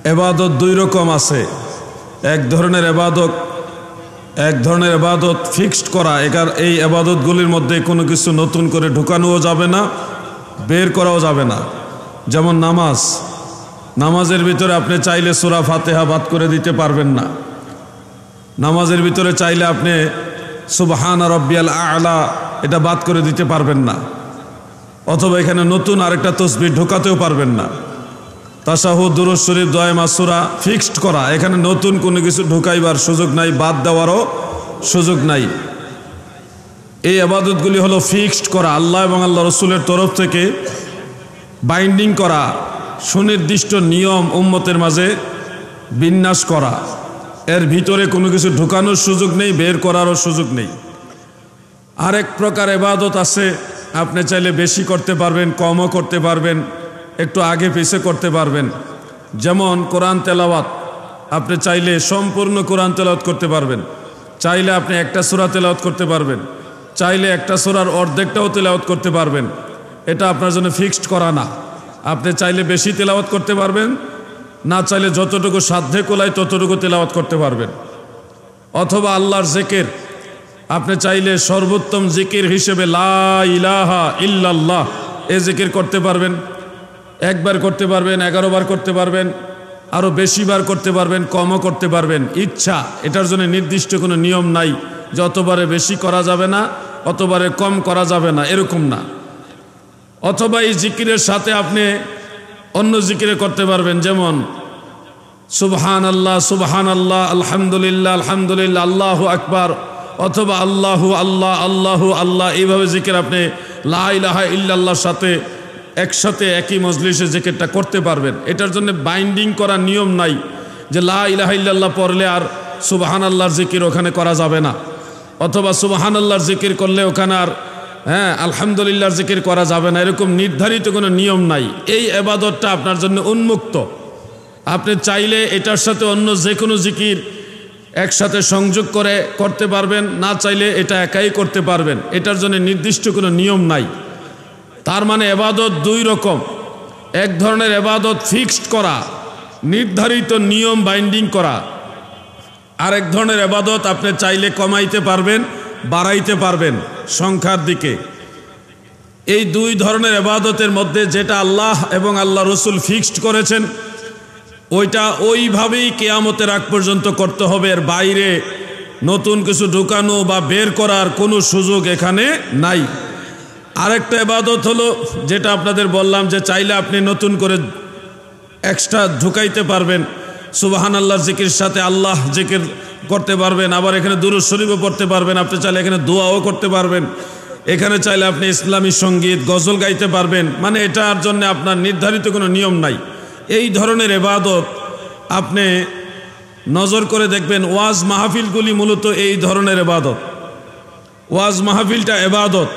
এবাদত দুই রকম আছে। এক ধরনের এবাদত ফিক্সড করা, এই এবাদতগুলির মধ্যে কোনো কিছু নতুন করে ঢুকানোও যাবে না, বের করাও যাবে না। যেমন নামাজের ভিতরে আপনি চাইলে সূরা ফাতিহা বাদ করে দিতে পারবেন না। নামাজের ভিতরে চাইলে আপনি সুবহান রাব্বিয়াল আ'লা এটা বাদ করে দিতে পারবেন না, অথবা এখানে নতুন আরেকটা তাসবিহ ঢোকাতেও পারবেন না। তাশাহুদ, দুরূদ শরীফ, দোয়া মাসুরা ফিক্সড করা, এখানে নতুন কোনো কিছু ঢুকাইবার সুযোগ নাই, বাদ দেওয়ারও সুযোগ নাই। এই ইবাদতগুলি হলো ফিক্সড করা, আল্লাহ এবং আল্লাহ রসুলের তরফ থেকে বাইন্ডিং করা, সুনির্দিষ্ট নিয়ম উম্মতের মাঝে বিন্যাস করা। এর ভিতরে কোনো কিছু ঢুকানোর সুযোগ নেই, বের করারও সুযোগ নেই। আরেক প্রকার ইবাদত আছে, আপনি চাইলে বেশি করতে পারবেন, কমও করতে পারবেন, একটু আগে পিছে করতে পারবেন। যেমন কোরআন তেলাওয়াত, আপনি চাইলে সম্পূর্ণ কোরআন তেলাওয়াত করতে পারবেন, চাইলে আপনি একটা সূরা তেলাওয়াত করতে পারবেন, চাইলে একটা সূরার অর্ধেকটাও তেলাওয়াত করতে পারবেন। এটা আপনার জন্য ফিক্সড করা না। আপনি চাইলে বেশি তেলাওয়াত করতে পারবেন, না চাইলে যতটুকু সাধ্যে কোলায় ততটুকু তেলাওয়াত করতে পারবেন। অথবা আল্লাহর জিকির, আপনি চাইলে সর্বোত্তম জিকির হিসেবে লা ইলাহা ইল্লাল্লাহ এই জিকির করতে পারবেন। একবার করতে পারবেন, 11 বার করতে পারবেন, আরও বেশি বার করতে পারবেন, কমও করতে পারবেন, ইচ্ছা। এটার জন্য নির্দিষ্ট কোনো নিয়ম নাই যে অতবারে বেশি করা যাবে না, অতবারে কম করা যাবে না, এরকম না। অথবা এই জিকিরের সাথে আপনি অন্য জিকিরে করতে পারবেন, যেমন সুবহানাল্লাহ সুবহানাল্লাহ, আলহামদুলিল্লাহ আলহামদুলিল্লাহ, আল্লাহু আকবার, অথবা আল্লাহু আল্লাহ আল্লাহু আল্লাহ। এইভাবে জিকির আপনি লা ইলাহা ইল্লাল্লাহর সাথে একসাথে একই মজলিসে জিকিরটা করতে পারবেন। এটার জন্য বাইন্ডিং করা নিয়ম নাই যে লা ইলাহা ইল্লাল্লাহ পড়লে আর সুবহানাল্লাহর জিকির ওখানে করা যাবে না, অথবা সুবহানাল্লাহর জিকির করলে ওখানে আর আলহামদুলিল্লাহর জিকির করা যাবে না, এরকম নির্ধারিত কোনো নিয়ম নাই। এই ইবাদতটা আপনার জন্য উন্মুক্ত। আপনি চাইলে এটার সাথে অন্য যে কোনো জিকির একসাথে সংযোগ করে করতে পারবেন, না চাইলে এটা একাই করতে পারবেন। এটার জন্য নির্দিষ্ট কোনো নিয়ম নাই। তার মানে ইবাদত দুই রকম। এক ধরনের ইবাদত ফিক্সড করা, নির্ধারিত নিয়ম বাইন্ডিং করা। আরেক ধরনের ইবাদত আপনি চাইলে কমাইতে পারবেন, বাড়াইতে পারবেন সংখ্যার দিকে। এই দুই ধরনের ইবাদতের মধ্যে যেটা আল্লাহ এবং আল্লাহ রসুল ফিক্সড করেছেন ওইটা ওইভাবেই কিয়ামতের আগ পর্যন্ত করতে হবে। এর বাইরে নতুন কিছু ঢুকানো বা বের করার কোনো সুযোগ এখানে নাই। আরেকটা ইবাদত হলো যেটা আপনাদের বললাম যে চাইলে আপনি নতুন করে এক্সট্রা ঢুকাইতে পারবেন। সুবহানাল্লাহর জিকির সাথে আল্লাহ জিকির করতে পারবেন, আবার এখানে দুরূদ শরীফও পড়তে পারবেন, আপনি চাইলে এখানে দোয়াও করতে পারবেন, এখানে চাইলে আপনি ইসলামী সঙ্গীত গজল গাইতে পারবেন। মানে এটার জন্য আপনার নির্ধারিত কোনো নিয়ম নাই। এই ধরনের ইবাদত আপনি নজর করে দেখবেন, ওয়াজ মাহফিলগুলি মূলত এই ধরনের ইবাদত। ওয়াজ মাহফিলটা ইবাদত,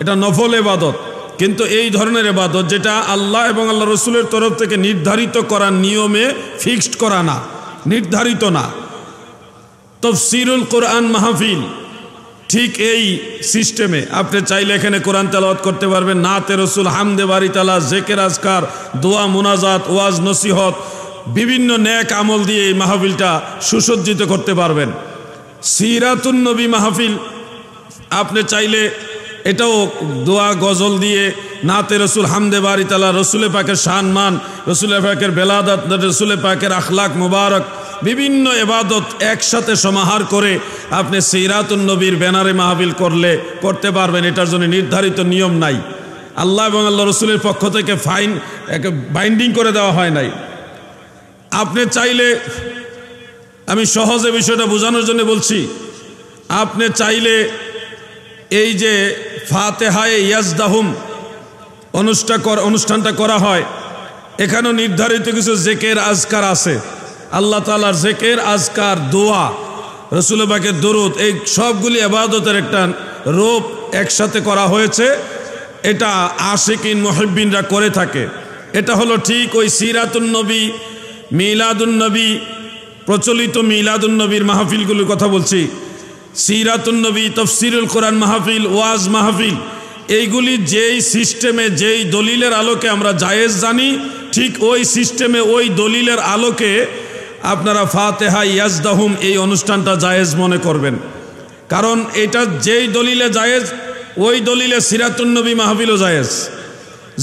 এটা নফল ইবাদত, কিন্তু এই ধরনের ইবাদত যেটা আল্লাহ এবং আল্লাহ রসুলের তরফ থেকে নির্ধারিত করা নিয়মে ফিক্সড করা না, নির্ধারিত না। তাফসীরুল কোরআন মাহফিল ঠিক এই সিস্টেমে আপনি চাইলে এখানে কোরআন তেলাওয়াত করতে পারবেন, নাতে রসুল, হামদে বারি তালা, জিকির আজকার, দোয়া মুনাজাত, ওয়াজ নসিহত, বিভিন্ন নেক আমল দিয়ে এই মাহফিলটা সুসজ্জিত করতে পারবেন। সিরাতুন নবী মাহফিল আপনি চাইলে এটাও দোয়া গজল দিয়ে, নাতে রসুল, হামদে বারি তালা, রসুলে পাকের শানমান, রসুলে পাকের বেলাদাত, রসুলে পাকের আখলাক মুবারক, বিভিন্ন ইবাদত একসাথে সমাহার করে আপনি সিরাতুন নবীর ব্যানারে মাহফিল করতে পারবেন। এটার জন্য নির্ধারিত নিয়ম নাই। আল্লাহ এবং আল্লাহ রসুলের পক্ষ থেকে বাইন্ডিং করে দেওয়া হয় নাই। আপনি চাইলে, আমি সহজে বিষয়টা বোঝানোর জন্য বলছি, আপনি চাইলে এই যে ফাতিহায়ে ইয়াজদাহুম অনুষ্ঠানটা করা হয়, এখানেও নির্ধারিত কিছু জিকির আজকার আছে। আল্লাহ তাআলার জিকির, আজকার, দোয়া, রসুল পাকের দুরূদ, এই সবগুলি ইবাদতের একটা রূপ একসাথে করা হয়েছে। এটা আশিকিন মুহিব্বিনরা করে থাকে। এটা হলো ঠিক ওই সিরাতুন নবী, মিলাদুন নবী, প্রচলিত মিলাদুন নবীর মাহফিলগুলোর কথা বলছি। সিরাতুন নবী, তাফসীরুল কোরআন মাহফিল, ওয়াজ মাহফিল, এইগুলি যেই সিস্টেমে যেই দলিলের আলোকে আমরা জায়েজ জানি ঠিক ওই সিস্টেমে ওই দলিলের আলোকে আপনারা ফাতিহা ইয়াজদাহুম এই অনুষ্ঠানটা জায়েজ মনে করবেন। কারণ এটা যেই দলিলে জায়েজ ওই দলিলে সিরাতুন নবী মাহফিলও জায়েজ,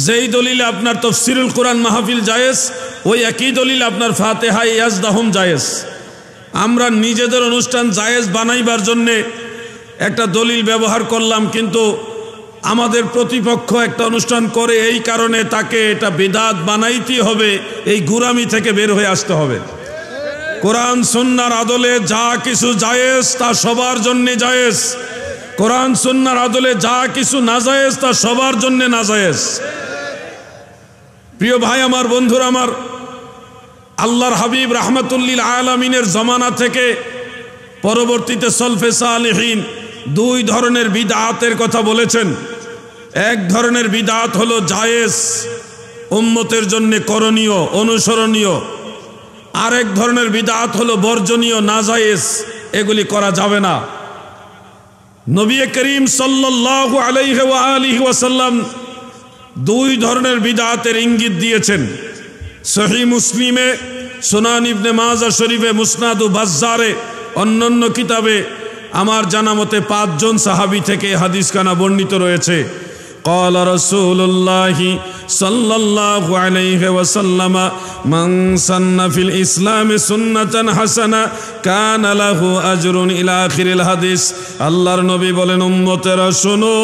যেই দলিলে আপনার তাফসীরুল কোরআন মাহফিল জায়েজ ওই একই দলিলে আপনার ফাতিহা ইয়াজদাহুম জায়েজ। আমরা নিজেদের অনুষ্ঠান জায়েজ বানাইবার জন্যে একটা দলিল ব্যবহার করলাম, কিন্তু আমাদের প্রতিপক্ষ একটা অনুষ্ঠান করে এই কারণে তাকে এটা বিদআত বানাইতে হবে, এই গুরামি থেকে বের হয়ে আসতে হবে। কোরআন সুন্নাহর আদলে যা কিছু জায়েজ তা সবার জন্য জায়েজ, কোরআন সুন্নাহর আদলে যা কিছু নাজায়েজ তা সবার জন্য নাজায়েজ। প্রিয় ভাই আমার, বন্ধুরা আমার, আল্লাহর হাবিব রাহমাতুল্লিল আলামিনের জমানা থেকে পরবর্তীতে সলফে সালেহিন দুই ধরনের বিদআতের কথা বলেছেন। এক ধরনের বিদআত হলো জায়েজ, উম্মতের জন্য করণীয়, অনুসরণীয়। আরেক ধরনের বিদআত হলো বর্জনীয়, নাজায়েজ, এগুলি করা যাবে না। নবী করিম সাল্লাল্লাহু আলাইহি ওয়া আলিহি ওয়াসাল্লাম দুই ধরনের বিদআতের ইঙ্গিত দিয়েছেন। সহিহ মুসলিমে, সুনান ইবনে মাজাহ শরীফে, মুসনাদ ও বাজ্জারে, অন্যান্য কিতাবে আমার জানা মতে 5 জন সাহাবী থেকে হাদিস খানা বর্ণিত রয়েছে। قال رسول الله صلى الله عليه وسلم من سن في الإسلام سنة حسنة كان له أجر إلى آخر الحديث। আল্লাহর নবী বলেন, উম্মতেরা শোনো,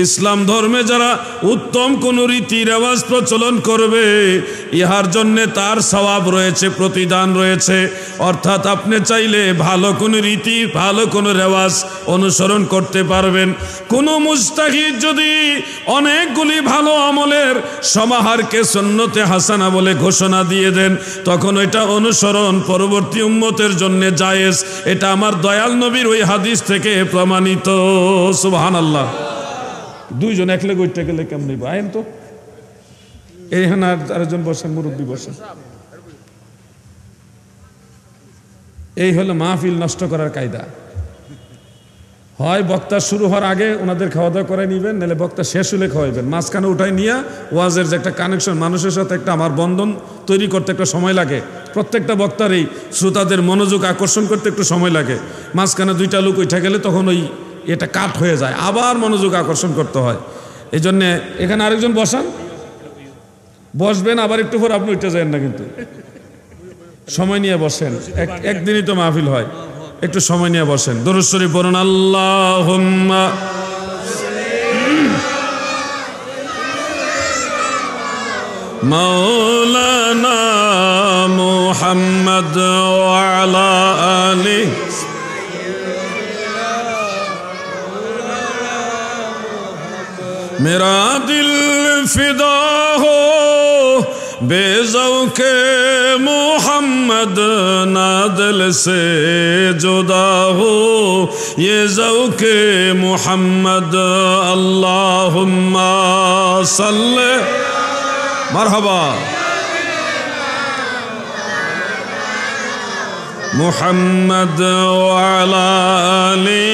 ইসলাম ধর্মে যারা উত্তম কোন রীতি রেওয়াজ প্রচলন করবে ইহার জন্য তার সওয়াব রয়েছে, প্রতিদান রয়েছে। অর্থাৎ আপনি চাইলে ভালো কোন রীতি, ভালো কোন রেওয়াজ অনুসরণ করতে পারবেন। কোন মুজতাহিদ যদি অনেকগুলি ভালো আমলের সমাহারকে সুন্নতে হাসানা বলে ঘোষণা দিয়ে দেন, তখন এটা অনুসরণ পরবর্তী উম্মতের জন্য জায়েজ। এটা আমার দয়াল নবীর ওই হাদিস থেকে প্রমাণিত। সুবহানাল্লাহ। দুইজন একলে গইতে গেলে কেমন হইব? আইন তো এইখানে আরেকজন বসেন, মুরব্বী বসেন। এই হলো মাহফিল নষ্ট করার কায়দা। হয় বক্তা শুরু হওয়ার আগে ওনাদের খাওয়া দাওয়া করে নিবেন, নাহলে বক্তা শেষ হলে খাওয়াইবেন। মাঝখানে উঠাই নিয়ে ওয়াজের যে একটা কানেকশন, মানুষের সাথে একটা আমার বন্ধন তৈরি করতে একটা সময় লাগে। প্রত্যেকটা বক্তারই শ্রোতাদের মনোযোগ আকর্ষণ করতে একটু সময় লাগে। মাঝখানে 2টা লোক উঠে গেলে তখন ওই এটা কাট হয়ে যায়, আবার মনোযোগ আকর্ষণ করতে হয়। এই জন্যে এখানে আরেকজন বসান, বসবেন, আবার একটু পর আপনি উঠে যাবেন না, কিন্তু সময় নিয়ে বসেন। একদিনই তো মাহফিল হয়, একটু সময় নিয়ে বসেন। দরুদ শরীফ পড়ুন। আল্লাহুম্মা মাওলানা মুহাম্মদ ওয়া আলা আলিহি मेरा दिल फिदा हो बेज़ौक़े मोहम्मद, ना दिल से जुदा हो ये ज़ौक़े मोहम्मद। अल्लाहुम्मा सल्ले मरहबा मुहम्मद व अला आलि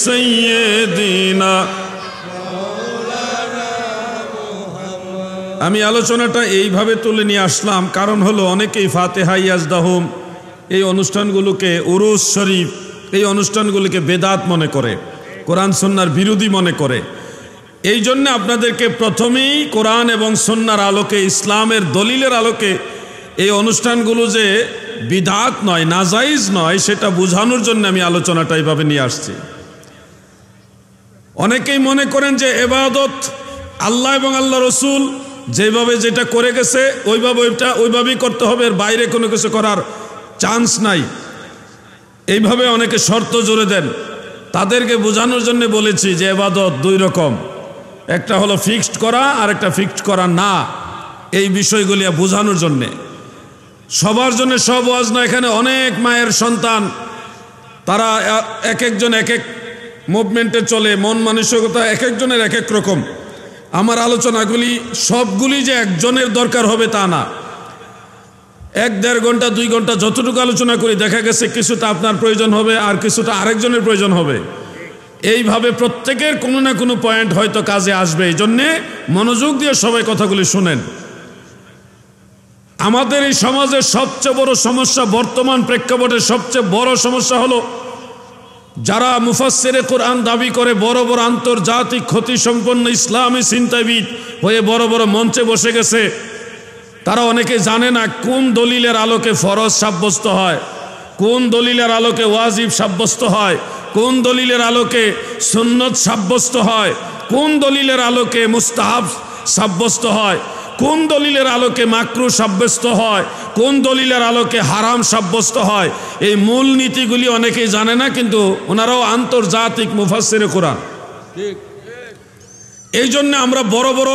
सय्यिदिना। আমি আলোচনাটা এইভাবে তুলে নিয়ে আসলাম, কারণ হলো অনেকেই ফাতিহা ইয়াজদাহুম এই অনুষ্ঠানগুলোকে, উরুস শরীফ এই অনুষ্ঠানগুলোকে বেদাত মনে করে, কোরআন সুন্নাহর বিরোধী মনে করে। এই জন্য আপনাদেরকে প্রথমেই কোরআন এবং সুন্নাহর আলোকে, ইসলামের দলিলের আলোকে এই অনুষ্ঠানগুলো যে বিদআত নয়, নাজাইজ নয়, সেটা বোঝানোর জন্য আমি আলোচনাটা এইভাবে নিয়ে আসছি। অনেকেই মনে করেন যে ইবাদত আল্লাহ এবং আল্লাহ রসুল যেভাবে যেটা করে গেছে ওইভাবেই করতে হবে, এর বাইরে কোনো কিছু করার চান্স নাই। এইভাবে অনেকে শর্ত জুড়ে দেন। তাদেরকে বোঝানোর জন্য বলেছি যে ইবাদত 2 রকম, একটা হলো ফিক্সড করা আর একটা ফিক্সড করা না। এই বিষয়গুলি বোঝানোর জন্যে, সবার জন্য সব ওয়াজ না। এখানে অনেক মায়ের সন্তান, তারা এক একজন এক এক মুভমেন্টে চলে, মন মানসিকতা এক একজনের এক এক রকম। আমার আলোচনাগুলি সবগুলি যে একজনের দরকার হবে তা না। 1-1.5 ঘন্টা 2 ঘন্টা যতটুকু আলোচনা করি, দেখা গেছে কিছুটা আপনার প্রয়োজন হবে আর কিছুটা আরেকজনের প্রয়োজন হবে। এইভাবে প্রত্যেকের কোনো না কোনো পয়েন্ট হয়তো কাজে আসবে। এই জন্যে মনোযোগ দিয়ে সবাই কথাগুলি শুনেন। আমাদের এই সমাজের সবচেয়ে বড় সমস্যা, বর্তমান প্রেক্ষাপটের সবচেয়ে বড় সমস্যা হলো, যারা মুফাসসিরে কোরআন দাবি করে বড় বড় আন্তর্জাতিক খ্যাতিসম্পন্ন ইসলামী চিন্তাবিদ হয়ে বড় বড় মঞ্চে বসে গেছে, তারা অনেকে জানে না কোন দলিলের আলোকে ফরজ সাব্যস্ত হয়, কোন দলিলের আলোকে ওয়াজিব সাব্যস্ত হয়, কোন দলিলের আলোকে সুন্নত সাব্যস্ত হয়, কোন দলিলের আলোকে মুস্তাহাব সাব্যস্ত হয়, কোন দলিলের আলোকে মাকরু সাব্যস্ত হয়, কোন দলিলের আলোকে হারাম সাব্যস্ত হয়। এই মূল নীতিগুলি অনেকেই জানে না, কিন্তু ওনারাও আন্তর্জাতিক মুফাসসিরে কোরআন। এই জন্য আমরা বড় বড়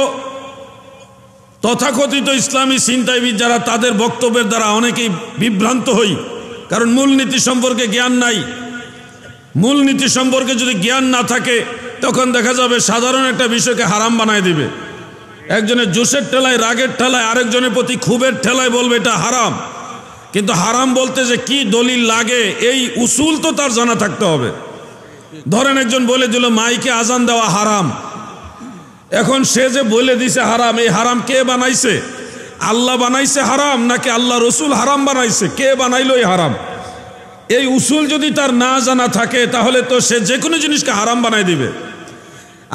তথাকথিত ইসলামী চিন্তাবিদ যারা, তাদের বক্তব্যের দ্বারা অনেকেই বিভ্রান্ত হই, কারণ মূলনীতি সম্পর্কে জ্ঞান নাই। মূলনীতি সম্পর্কে যদি জ্ঞান না থাকে, তখন দেখা যাবে সাধারণ একটা বিষয়কে হারাম বানায় দিবে। একজনের জোশের ঠেলায়, রাগের ঠেলায়, আরেকজনের প্রতি ক্ষোভের ঠেলায় বলবে এটা হারাম। কিন্তু হারাম বলতে যে কি দলিল লাগে, এই উসুল তো তার জানা থাকতে হবে। ধরেন একজন বলে দিল মাইকে আজান দেওয়া হারাম, এখন সে যে বলে দিছে হারাম, এই হারাম কে বানাইছে? আল্লাহ বানাইছে হারাম, নাকি আল্লাহ রসুল হারাম বানাইছে? কে বানাইলো এই হারাম? এই উসুল যদি তার না জানা থাকে, তাহলে তো সে যে কোনো জিনিসকে হারাম বানাই দিবে।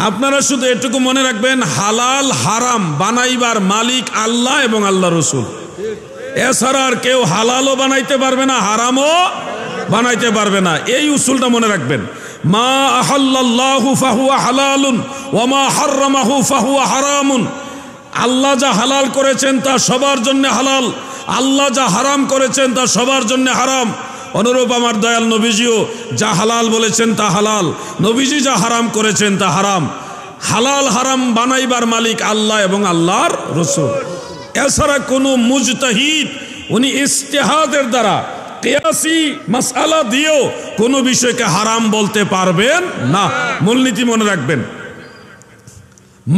আপনারা শুধু এটুকু মনে রাখবেন, হালাল হারাম বানাইবার মালিক আল্লাহ এবং আল্লাহ রসুল। এছাড়া আর কেউ হালালও বানাইতে পারবে না, হারামও বানাইতে পারবে না। এই উসুলটা মনে রাখবেন। মা আহাল্লাল্লাহু ফাহুয়া হালালুন ওয়া মা হাররামাহু ফাহুয়া হারামুন। আল্লাহ যা হালাল করেছেন তা সবার জন্য হালাল, আল্লাহ যা হারাম করেছেন তা সবার জন্য হারাম। অনুরূপ আমার দয়াল নবীজিও যা হালাল বলেছেন তা হালাল, নবীজি যা হারাম করেছেন তা হারাম। হালাল হারাম বানাইবার মালিক আল্লাহ এবং আল্লাহর রসুল। এছাড়া কোনো মুজতাহিদ উনি ইজতিহাদের দ্বারা কিয়াসি মাসআলা দিয়েও কোনো বিষয়কে হারাম বলতে পারবেন না। মূলনীতি মনে রাখবেন।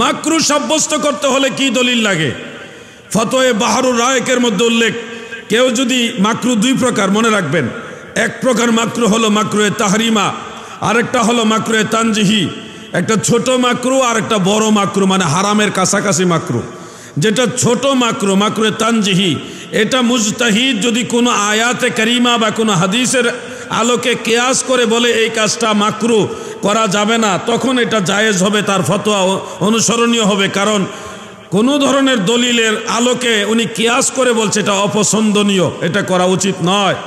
মাকরু সাব্যস্ত করতে হলে কি দলিল লাগে? ফতোয়ে বাহরুর রায়েকের মধ্যে উল্লেখ, কেউ যদি মাকরু দুই প্রকার মনে রাখবেন। এক প্রকার মাকরু হলো মাকরুয়ে তাহরিমা, আরেকটা হলো মাকরুয়ে তানজিহি। একটা ছোট মাকরু আর একটা বড় মাকরু, মানে হারামের কাছাকাছি মাকরু। যেটা ছোট মাকরু, মাকরুয়ে তানজিহি, এটা মুজতাহিদ যদি কোনো আয়াতে কারিমা বা কোনো হাদিসের আলোকে কিয়াস করে বলে এই কাজটা মাকরু করা যাবে না, তখন এটা জায়েজ হবে, তার ফতোয়া অনুসরণীয় হবে। কারণ কোনো ধরনের দলিলের আলোকে উনি কিয়াস করে বলছে এটা অপছন্দনীয়, এটা করা উচিত নয়।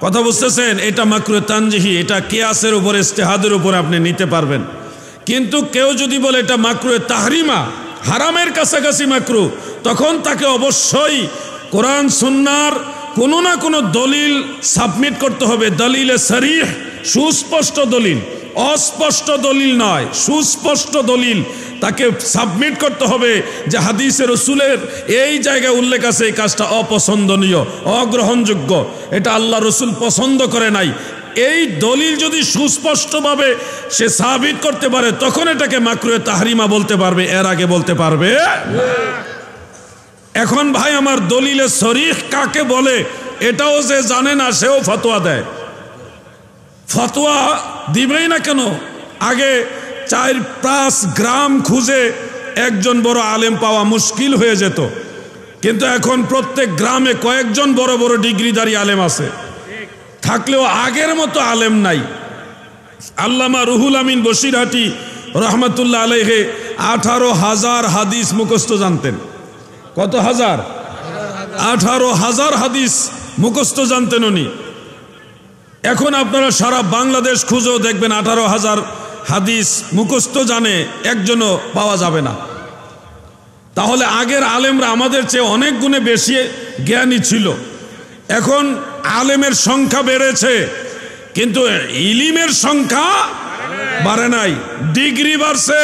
কথা বুঝতেছেন? এটা মাকরুয়ে তানজিহি, এটা কিয়াসের উপরে, ইজতিহাদের উপরে আপনি নিতে পারবেন। কিন্তু কেউ যদি বলে এটা মাকরুয়ে তাহরিমা, হারামের কাছাকাছি মাকরু, তখন তাকে অবশ্যই কোরআন সুন্নাহর কোনো না কোনো দলিল সাবমিট করতে হবে। দলিলে সরিহ, সুস্পষ্ট দলিল, অস্পষ্ট দলিল নয়, সুস্পষ্ট দলিল তাকে সাবমিট করতে হবে যে হাদিসে রসুলের এই জায়গায় উল্লেখ আছে এই কাজটা অপছন্দনীয়, অগ্রহণযোগ্য, এটা আল্লাহ রসুল পছন্দ করে নাই। এই দলিল যদি সুস্পষ্টভাবে সে সাবিত করতে পারে, তখন এটাকে মাকরুয়ে তাহরিমা বলতে পারবে, এর আগে বলতে পারবে। এখন ভাই আমার, দলিলে সরিহ কাকে বলে এটাও যে জানে না, সেও ফতোয়া দেয়। ফতোয়া দিবেই না কেন? আগে 4-5 গ্রাম খুঁজে একজন বড় আলেম পাওয়া মুশকিল হয়ে যেত, কিন্তু এখন প্রত্যেক গ্রামে কয়েকজন বড় বড় ডিগ্রিধারী আলেম আছে, থাকলেও আগের মতো আলেম নাই। আল্লামা রুহুল আমিন বসিরহাটি রহমতুল্লাহ আলাইহে 18,000 হাদিস মুখস্থ জানতেন। কত হাজার? 18,000 হাদিস মুখস্থ জানতেন উনি। এখন আপনারা সারা বাংলাদেশ খুঁজেও দেখবেন 18,000 হাদিস মুখস্থ জানে একজনও পাওয়া যাবে না। তাহলে আগের আলেমরা আমাদের চেয়ে অনেক গুণে বেশি জ্ঞানী ছিল। এখন আলেমের সংখ্যা বেড়েছে, কিন্তু ইলিমের সংখ্যা বাড়ে নাই। ডিগ্রি বাড়ছে,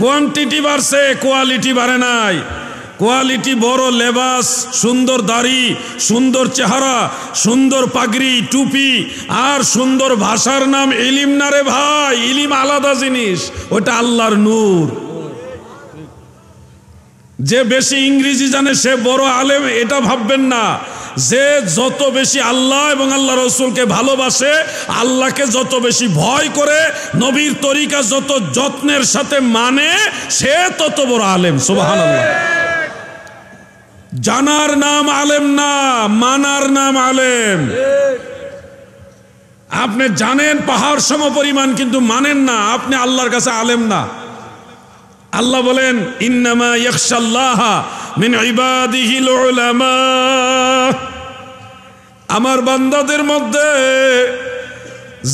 কোয়ান্টিটি বাড়ছে, কোয়ালিটি বাড়ে নাই। কোয়ালিটি বড় লেবাস, সুন্দর দাড়ি, সুন্দর চেহারা, সুন্দর পাগড়ি, টুপি আর সুন্দর ভাষার নাম ইলিম না রে ভাই। ইলিম আলাদা জিনিস, ওটা আল্লাহর নূর। যে বেশি ইংরেজি জানে সে বড় আলেম, এটা ভাববেন না। যে যত বেশি আল্লাহ এবং আল্লাহ রসুলকে ভালোবাসে, আল্লাহকে যত বেশি ভয় করে, নবীর তরিকা যত যত্নের সাথে মানে, সে তত বড় আলেম। সুবহানাল্লাহ। জানার নাম আলেম না, মানার নাম আলেম। আপনি জানেন পাহাড় সম পরিমাণ, কিন্তু মানেন না, আপনি আল্লাহর কাছে আলেম না। আল্লাহ বলেন ইন্নামা ইয়াখশাল্লাহা মিন ইবাদিহিল উলামা, আমার বান্দাদের মধ্যে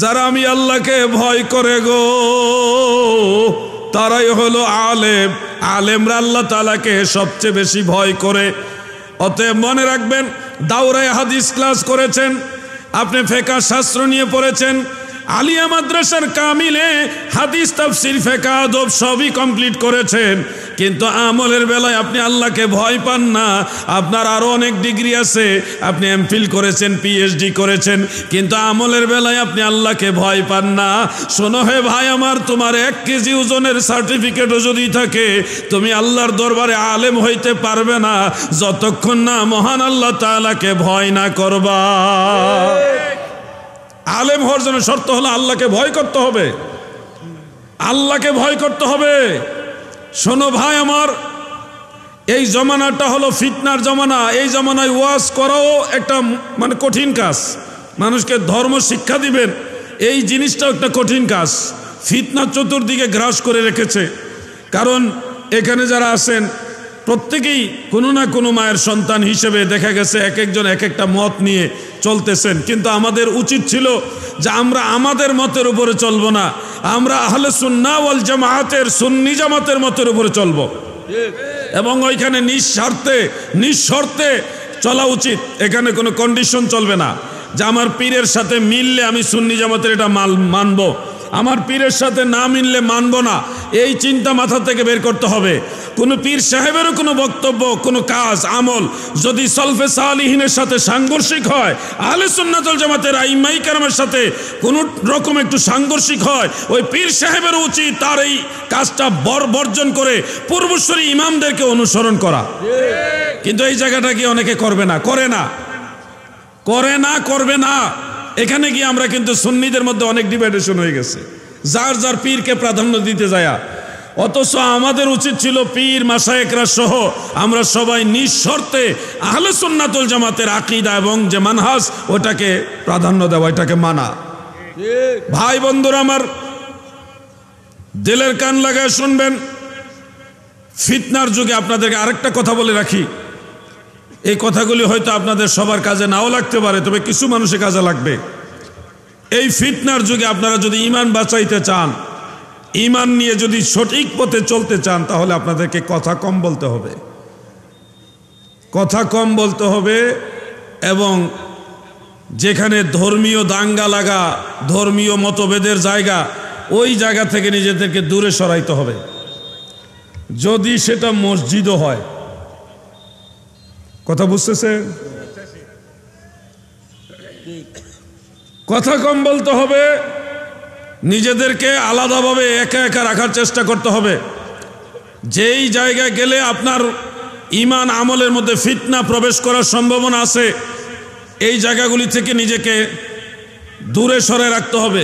যারা আমি আল্লাহকে ভয় করে গো, তারাই হলো আলেম। আলেমরা আল্লাহ তাআলাকে সবচেয়ে বেশি ভয় করে। অতএব মনে রাখবেন, দাওরায়ে হাদিস ক্লাস করেছেন, আপনি ফিকহ শাস্ত্র নিয়ে পড়েছেন, আলিয়া মাদ্রাসার কামিলে হাদিস তাফসীর ফিকহ আদব সবই কমপ্লিট করেছেন, কিন্তু আমলের বেলায় আপনি আল্লাহকে ভয় পান না। আপনার আরো অনেক ডিগ্রি আছে, আপনি এমফিল করেছেন, পিএইচডি করেছেন, কিন্তু আমলের বেলায় আপনি আল্লাহকে ভয় পান না। শোনো হে ভাই আমার, তোমার 1 কেজি ওজনের সার্টিফিকেটও যদি থাকে, তুমি আল্লাহর দরবারে আলেম হইতে পারবে না যতক্ষণ না মহান আল্লাহ তাআলাকে ভয় না করবা। আলেম হওয়ার জন্য শর্ত হলো আল্লাহকে ভয় করতে হবে, আল্লাহকে ভয় করতে হবে। শোনো ভাই আমার, এই জমানাটা হলো ফিতনার জমানা। এই জমানায় ওয়াজ করাও একটা মানে কঠিন কাজ। মানুষকে ধর্ম শিক্ষা দিবেন, এই জিনিসটাও একটা কঠিন কাজ। ফিতনা চতুর্দিকে গ্রাস করে রেখেছে। কারণ এখানে যারা আছেন প্রত্যেকেই কোনো না কোনো মায়ের সন্তান হিসেবে দেখা গেছে এক একজন এক একটা মত নিয়ে চলতেছেন, কিন্তু আমাদের উচিত ছিল যে আমরা আমাদের মতের উপরে চলবো না, আমরা আহলে সুন্নাহ ওয়াল জামাআতের সুন্নি জামাতের মতের উপরে চলবো, এবং ওইখানে নিঃশর্তে চলা উচিত। এখানে কোনো কন্ডিশন চলবে না যে আমার পীরের সাথে মিললে আমি সুন্নি জামাতের এটা মানবো, আমার পীরের সাথে না মিললে মানবো না। এই চিন্তা মাথা থেকে বের করতে হবে। কোনো পীর সাহেবেরও কোনো বক্তব্য, কোনো কাজ, আমল যদি সলফে সালিহিনের সাথে সাংঘর্ষিক হয়, আহলে সুন্নাত ওয়াল জামাতের আইম্মায়ে কেরামের সাথে কোনো রকম একটু সাংঘর্ষিক হয়, ওই পীর সাহেবের উচিত তার এই কাজটা বর্জন করে পূর্বসূরি ইমামদেরকে অনুসরণ করা। কিন্তু এই জায়গাটা কি অনেকে করবে না, করবে না। এখানে গিয়ে আমরা কিন্তু সুন্নিদের মধ্যে অনেক ডিভাইডেশন হয়ে গেছে, যার যার পীরকে প্রাধান্য দিতে যায়। অথচ আমাদের উচিত ছিল পীর মাশায়েখরা সহ আমরা সবাই নিঃশর্তে আহলে সুন্নাত ওয়াল জামাতের আকীদা এবং যে মানহাজ, ওটাকে প্রাধান্য দেওয়া, এটাকে মানা। ভাই বন্ধুরা আমার, দিলের কান লাগায় শুনবেন। ফিতনার যুগে আপনাদেরকে আরেকটা কথা বলে রাখি, এই কথাগুলি হয়তো আপনাদের সবার কাজে নাও লাগতে পারে, তবে কিছু মানুষের কাজে লাগবে। এই ফিতনার যুগে আপনারা যদি ঈমান বাঁচাইতে চান, ঈমান নিয়ে যদি সঠিক পথে চলতে চান, তাহলে আপনাদেরকে কথা কম বলতে হবে, এবং যেখানে ধর্মীয় দাঙ্গা লাগা, ধর্মীয় মতভেদের জায়গা, ওই জায়গা থেকে নিজেদেরকে দূরে সরাইতে হবে। যদি সেটা মসজিদও হয়, কথা বুঝতেছেন? কথা কম বলতে হবে, নিজেদেরকে আলাদাভাবে একা একা রাখার চেষ্টা করতে হবে। যেই জায়গায় গেলে আপনার ঈমান আমলের মধ্যে ফিতনা প্রবেশ করার সম্ভাবনা আছে, এই জায়গাগুলি থেকে নিজেকে দূরে সরে রাখতে হবে।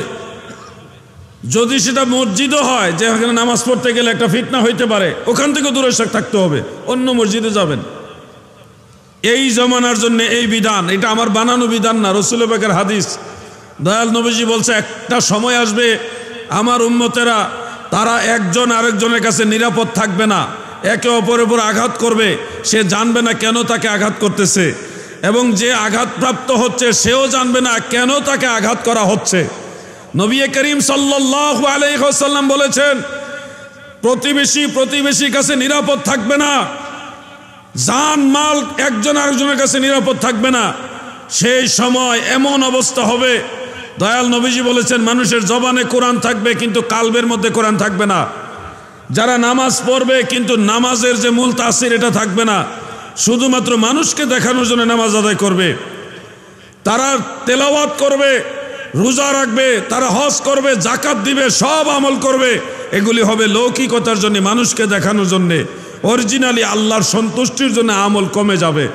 যদি সেটা মসজিদও হয়, যেখানে নামাজ পড়তে গেলে একটা ফিতনা হইতে পারে, ওখান থেকে দূরে থাকতে হবে, অন্য মসজিদে যাবেন। এই জমানার জন্য এই বিধান, এটা আমার বানানো বিধান না, রাসূল পাকের হাদিস। দয়াল নবীজি বলছে, একটা সময় আসবে আমার উম্মতেরা তারা একজন আরেকজনের কাছে নিরাপদ থাকবে না, একে অপরের উপর আঘাত করবে, সে জানবে না কেন তাকে আঘাত করতেছে, এবং যে আঘাতপ্রাপ্ত হচ্ছে সেও জানবে না কেন তাকে আঘাত করা হচ্ছে। নবী করিম সাল্লাল্লাহু আলাইহি ওয়াসাল্লাম বলেছেন, প্রতিবেশীর কাছে নিরাপদ থাকবে না, জান মাল একজন আরেকজনের কাছে নিরাপদ থাকবে না। সেই সময় এমন অবস্থা হবে, দয়াল নবীজি বলেছেন, মানুষের জবানে কোরআন থাকবে কিন্তু কালবের মধ্যে কোরআন থাকবে না। যারা নামাজ পড়বে কিন্তু নামাজের যে মূল তাসির এটা থাকবে না, শুধুমাত্র মানুষকে দেখানোর জন্য নামাজ আদায় করবে। তারা তেলাওয়াত করবে, রোজা রাখবে, তারা হজ করবে, যাকাত দিবে, সব আমল করবে, এগুলি হবে লৌকিকতার জন্য, মানুষকে দেখানোর জন্যে। অরিজিনালি আল্লাহর সন্তুষ্টির জন্য আমল কমে যাবে।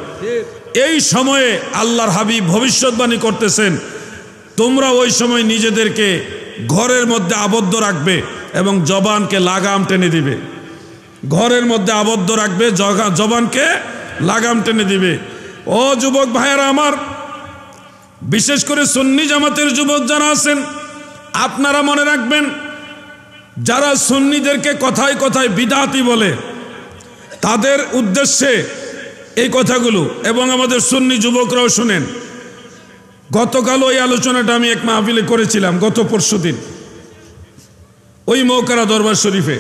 এই সময়ে আল্লাহর হাবিব ভবিষ্যৎবাণী করতেছেন, তোমরা ওই সময় নিজেদেরকে ঘরের মধ্যে আবদ্ধ রাখবে এবং জবানকে লাগাম টেনে দিবে। ঘরের মধ্যে আবদ্ধ রাখবে, জবানকে লাগাম টেনে দিবে। ও যুবক ভাইয়েরা আমার, বিশেষ করে সুন্নি জামাতের যুবক যারা আছেন, আপনারা মনে রাখবেন, যারা সুন্নিদেরকে কথায় কথায় বিদআতি বলে তাদের উদ্দেশ্যে এই কথাগুলো, এবং আমাদের সুন্নি যুবকরাও শুনেন। গতকাল ওই আলোচনাটা আমি এক মাহফিলে করেছিলাম, গত পরশুদিন ওই মৌকারা দরবার শরীফে।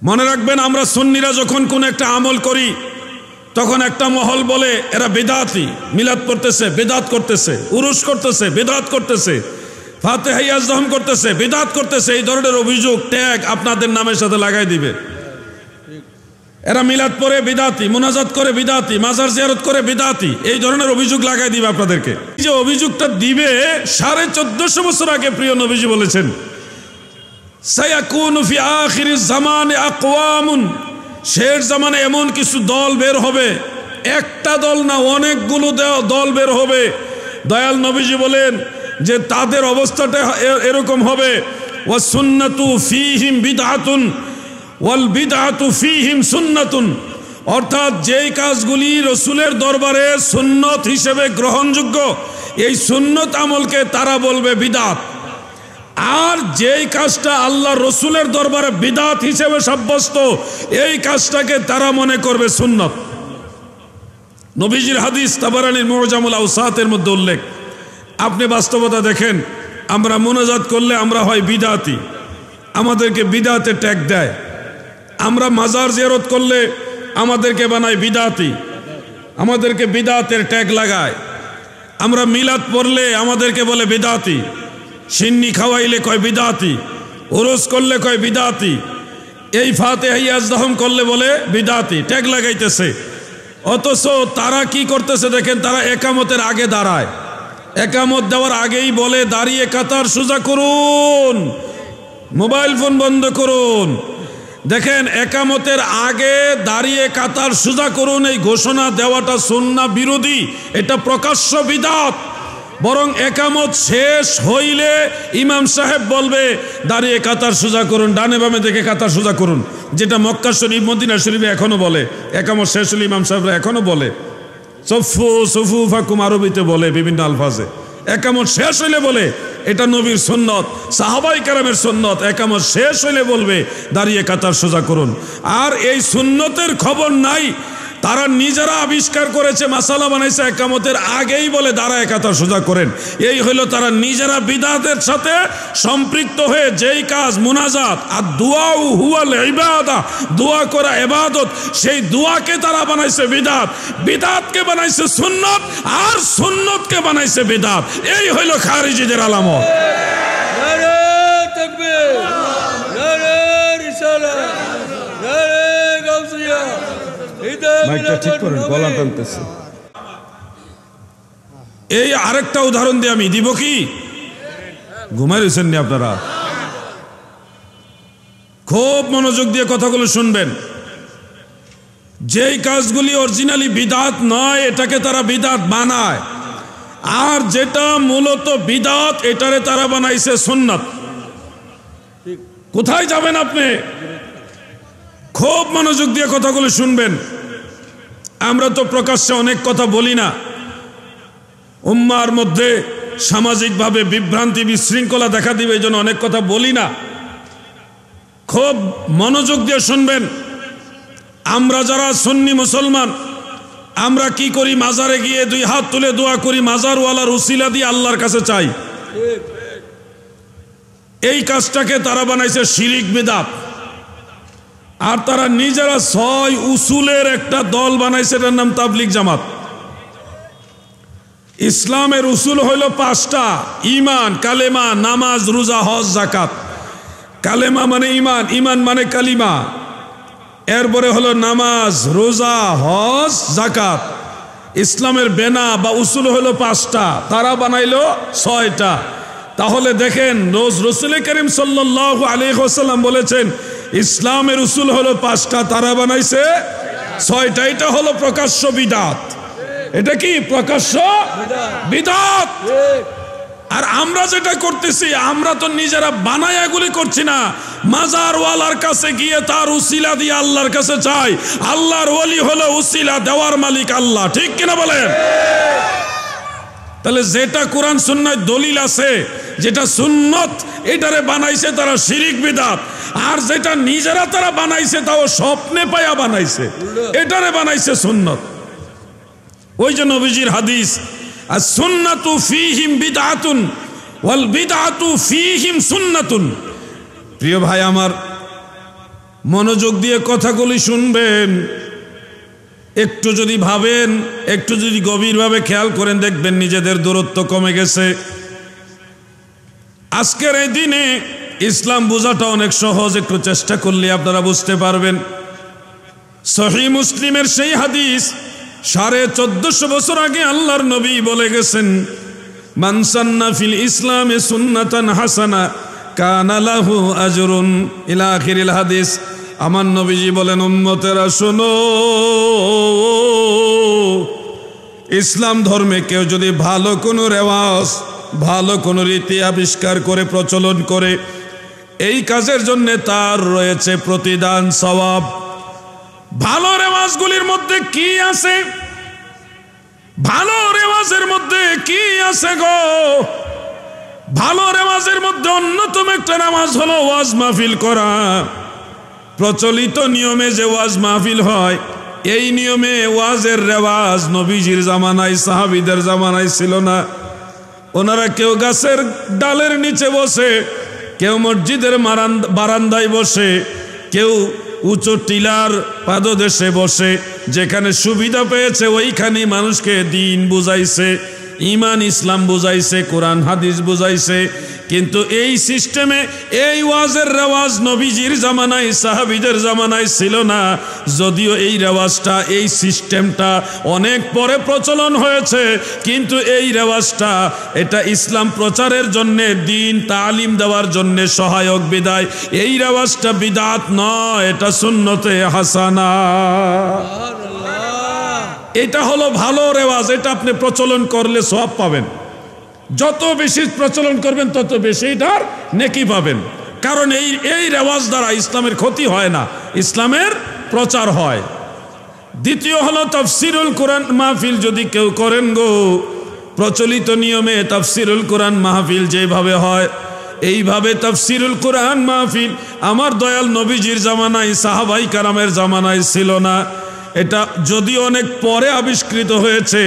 মনে রাখবেন, আমরা সুন্নিরা যখন কোন একটা আমল করি তখন একটা মহল বলে এরা বেদাতি, মিলাদ পড়তেছে বেদাত করতেছে, উরুস করতেছে বেদাত করতেছে, ফাতিহা ইয়াজদাহম করতেছে বেদাত করতেছে, এই ধরনের অভিযোগ ট্যাগ আপনাদের নামের সাথে লাগাই দিবে। এরা মিলাদ পড়ে বিদাতি, মুনাজাত করে বিদাতি, মাজার জিয়ারত করে বিদাতি, এই ধরনের অভিযোগ লাগাই দিবে আপনাদেরকে। যে অভিযোগটা দিবে 1450 বছর আগে প্রিয় নবীজি বলেছেন, সায়াকুনু ফি আখিরিজ জামানে আকওয়ামুন, শেষ জামানে এমন কিছু দল বের হবে, একটা দল না অনেকগুলো দল বের হবে। দয়াল নবীজি বলেন যে তাদের অবস্থাটা এরকম হবে, ওয়া সুন্নাতু ফীহিম বিদআতুন ওয়াল বিদআতু ফীহিম সুন্নাতুন, অর্থাৎ যেই কাজগুলি রসুলের দরবারে সুন্নত হিসেবে গ্রহণযোগ্য, এই সুন্নত আমলকে তারা বলবে বিদআত। আর যেই কাজটা আল্লাহ রসুলের দরবারে বিদআত হিসেবে সাব্যস্ত, এই কাজটাকে তারা মনে করবে সুন্নত। নবীজির হাদিস তাবারানীর মুআজামুল আওসাতের মধ্যে উল্লেখ। আপনি বাস্তবতা দেখেন, আমরা মুনাজাত করলে আমরা হয় বিদআতি, আমাদেরকে বিদআতে ট্যাগ দেয়। আমরা মাজার জিয়ারত করলে আমাদেরকে বানায় বিদআতি, আমাদেরকে বিদআতের ট্যাগ লাগায়। আমরা মিলাদ পড়লে আমাদেরকে বলে বিদআতি, সিন্নি খাওয়াইলে কয় বিদআতি, উরুস করলে কয় বিদআতি, এই ফাতিহা ইয়াজদাহম করলে বলে বিদআতি, ট্যাগ লাগাইতেছে। অথচ তারা কি করতেছে দেখেন, তারা একামতের আগে দাঁড়ায়, একামত দেওয়ার আগেই বলে দাঁড়িয়ে কাতার সোজা করুন, মোবাইল ফোন বন্ধ করুন। দেখেন, একামতের আগে দাঁড়িয়ে কাতার সোজা করুন এই ঘোষণা দেওয়াটা সুন্নাহ বিরোধী, এটা প্রকাশ্য বিদআত। বরং একামত শেষ হইলে ইমাম সাহেব বলবে দাঁড়িয়ে কাতার সোজা করুন, ডানে বামে দেখে কাতার সোজা করুন, যেটা মক্কা শরীফ মদিনা শরীফে এখনো বলে। একামত শেষ হলে ইমাম সাহেবরা এখনো বলে, সফু সফু ফাকুম আরবিতে বলে বিভিন্ন আলফাজে। একামত শেষ হইলে বলে, এটা নবীর সুন্নত, সাহাবাই কেরামের সুন্নত। একামত শেষ হইলে বলবে দাঁড়িয়ে কাতার সোজা করুন। আর এই সুন্নতের খবর নাই, তারা নিজেরা আবিষ্কার করেছে, মাসালা বানাইছে, একামতের আগেই বলে দাঁড়ায় কাতার সোজা করেন। এই হইলো তারা নিজেরা বিদআতের সাথে সম্পৃক্ত হয়ে যেই কাজ মুনাজাত আর দুআউ হুয়াল ইবাদা, দোয়া করা ইবাদত, সেই দোয়াকে তারা বানাইছে বিদআত, বিদআতকে বানাইছে সুন্নত, আর সুন্নতকে বানাইছে বিদআত। এই হইলো খারিজিদের আলামত। নারে তাকবীর, নারে রিসালাত, নারে গাউসিয়া। মাইকটা ঠিক করেন, গলা টানতেছে। এই আরেকটা উদাহরণ দিয়ে আমি দিব কি, ঘুমাই রয়েছেন নি আপনারা? খুব মনোযোগ দিয়ে কথাগুলো শুনবেন। যেই কাজগুলি অরিজিনালি বিদআত নয়, এটাকে তারা বিদআত বানায়, আর যেটা মূলত বিদআত এটারে তারা বানাইছে সুন্নাত। কোথায় যাবেন আপনি? খুব মনোযোগ দিয়ে কথাগুলো শুনবেন। আমরা তো প্রকাশ্যে অনেক কথা বলি না, উম্মার মধ্যে সামাজিকভাবে বিভ্রান্তি বিশৃঙ্খলা দেখা দিবে, এই জন্য অনেক কথা বলি না। খুব মনোযোগ দিয়ে শুনবেন। আমরা যারা সুন্নি মুসলমান, আমরা কি করি? মাজারে গিয়ে দুই হাত তুলে দোয়া করি, মাজারওয়ালার উসিলা দিয়ে আল্লাহর কাছে চাই। এই কাজটাকে তারা বানাইছে শিরিক বিদআত। আর তারা নিজেরা 6 উসুলের একটা দল বানাইছে, এটার নাম তাবলিগ জামাত। ইসলামের উসুল হইল 5টা: ঈমান, কালেমা, নামাজ, রোজা, হজ, যাকাত। কালেমা মানে ঈমান, ঈমান মানে কালিমা, এরপরে হলো নামাজ, রোজা, হজ, যাকাত। ইসলামের বেনা বা উসুল হইল 5টা, তারা বানাইলো 6টা। তাহলে দেখেন, রাসূল করিম সাল্লাল্লাহু আলাইহি ওয়াসাল্লাম বলেছেন ইসলামের উসুল হলো 5টা, তারা বানাইছে ছয়টা। এটা হলো প্রকাশ্য বিদাত। এটা কি প্রকাশ্য বিদাত? আর আমরা যেটা করতেছি, আমরা তো নিজেরা বানায় এগুলি করছি না, মাজার ওয়ালার কাছে গিয়ে তার উসিলা দিয়ে আল্লাহর কাছে চাই। আল্লাহর ওলি হলো উসিলা দেওয়ার মালিক আল্লাহ, ঠিক কিনা বলেন? তাহলে যেটা কোরআন সুন্নায় দলিল আছে, যেটা সুন্নত, এটারে বানাইছে তারা শিরিক বিদাত। আর যেটা নিজেরা তারা বানাইছে তাও স্বপ্নে পায়া বানাইছে, এটারে বানাইছে সুন্নত। ওই যে নবীজির হাদিস, আর সুন্নাতু ফীহিম বিদআতুন ওয়াল বিদআতু ফীহিম সুন্নাতুন। প্রিয় ভাই আমার, মনোযোগ দিয়ে কথাগুলি শুনবেন। একটু যদি ভাবেন, একটু যদি গভীরভাবে খেয়াল করেন, দেখবেন নিজেদের দূরত্ব কমে গেছে। আজকের এই দিনে ইসলাম বোঝাটা অনেক সহজ, একটু চেষ্টা করলে আপনারা বুঝতে পারবেন। সহিহ মুসলিমের সেই হাদিস, 1450 বছর আগে আল্লাহর নবী বলে গেছেন, মান সান্না ফিল ইসলামে সুন্নাতান হাসানা কানা লাহু আজরুন ইলা আখিরিল হাদিস। আমার নবীজি বলেন, উম্মতেরা শোনো, ইসলাম ধর্মে কেউ যদি ভালো কোনো রেওয়াজ, ভালো কোনো রীতি আবিষ্কার করে প্রচলন করে, এই কাজের জন্য তার রয়েছে প্রতিদান, সওয়াব। ভালো রেওয়াজগুলির মধ্যে কি আছে? ভালো রেওয়াজের মধ্যে কি আছে গো? ভালো রেওয়াজের মধ্যে অন্যতম একটা নামাজ হলো ওয়াজ মাহফিল করা। প্রচলিত নিয়মে যে ওয়াজ মাহফিল হয়, এই নিয়মে ওয়াজের রেওয়াজ নবীজির জামানায়, সাহাবীদের জামানায় ছিল না। ওনারা কেউ গাছের ডালের নিচে বসে, কেউ মসজিদের বারান্দায় বসে, কেউ উঁচু টিলার পাদদেশে বসে, যেখানে সুবিধা পেয়েছে ওইখানে মানুষকে দিন বুঝাইছে, ইমান ইসলাম বুঝাইছে, কোরআন হাদিস বুঝাইছে। কিন্তু এই সিস্টেমে এই ওয়াজের রেওয়াজ নবীজির জামানায়, সাহাবীদের জামানায় ছিল না। যদিও এই রেওয়াজটা, এই সিস্টেমটা অনেক পরে প্রচলন হয়েছে, কিন্তু এই রেওয়াজটা, এটা ইসলাম প্রচারের জন্যে, দিন তালিম দেওয়ার জন্যে সহায়ক বিদায়। এই রেওয়াজটা বিদাত নয়, এটা সুন্নতে হাসানা। এটা হলো ভালো রেওয়াজ, এটা আপনি প্রচলন করলে সওয়াব পাবেন। যত বেশি প্রচলন করবেন তত বেশি এটার নেকি পাবেন। কারণ এই রেওয়াজ দ্বারা ইসলামের ক্ষতি হয় না, ইসলামের প্রচার হয়। দ্বিতীয় হলো তাফসিরুল কোরআন মাহফিল যদি কেউ করেন গো, প্রচলিত নিয়মে তাফসিরুল কোরআন মাহফিল যেভাবে হয়, এইভাবে তাফসিরুল কোরআন মাহফিল আমার দয়াল নবীজির জামানায়, সাহাবাই কারামের জামানায় ছিল না। এটা যদিও অনেক পরে আবিষ্কৃত হয়েছে,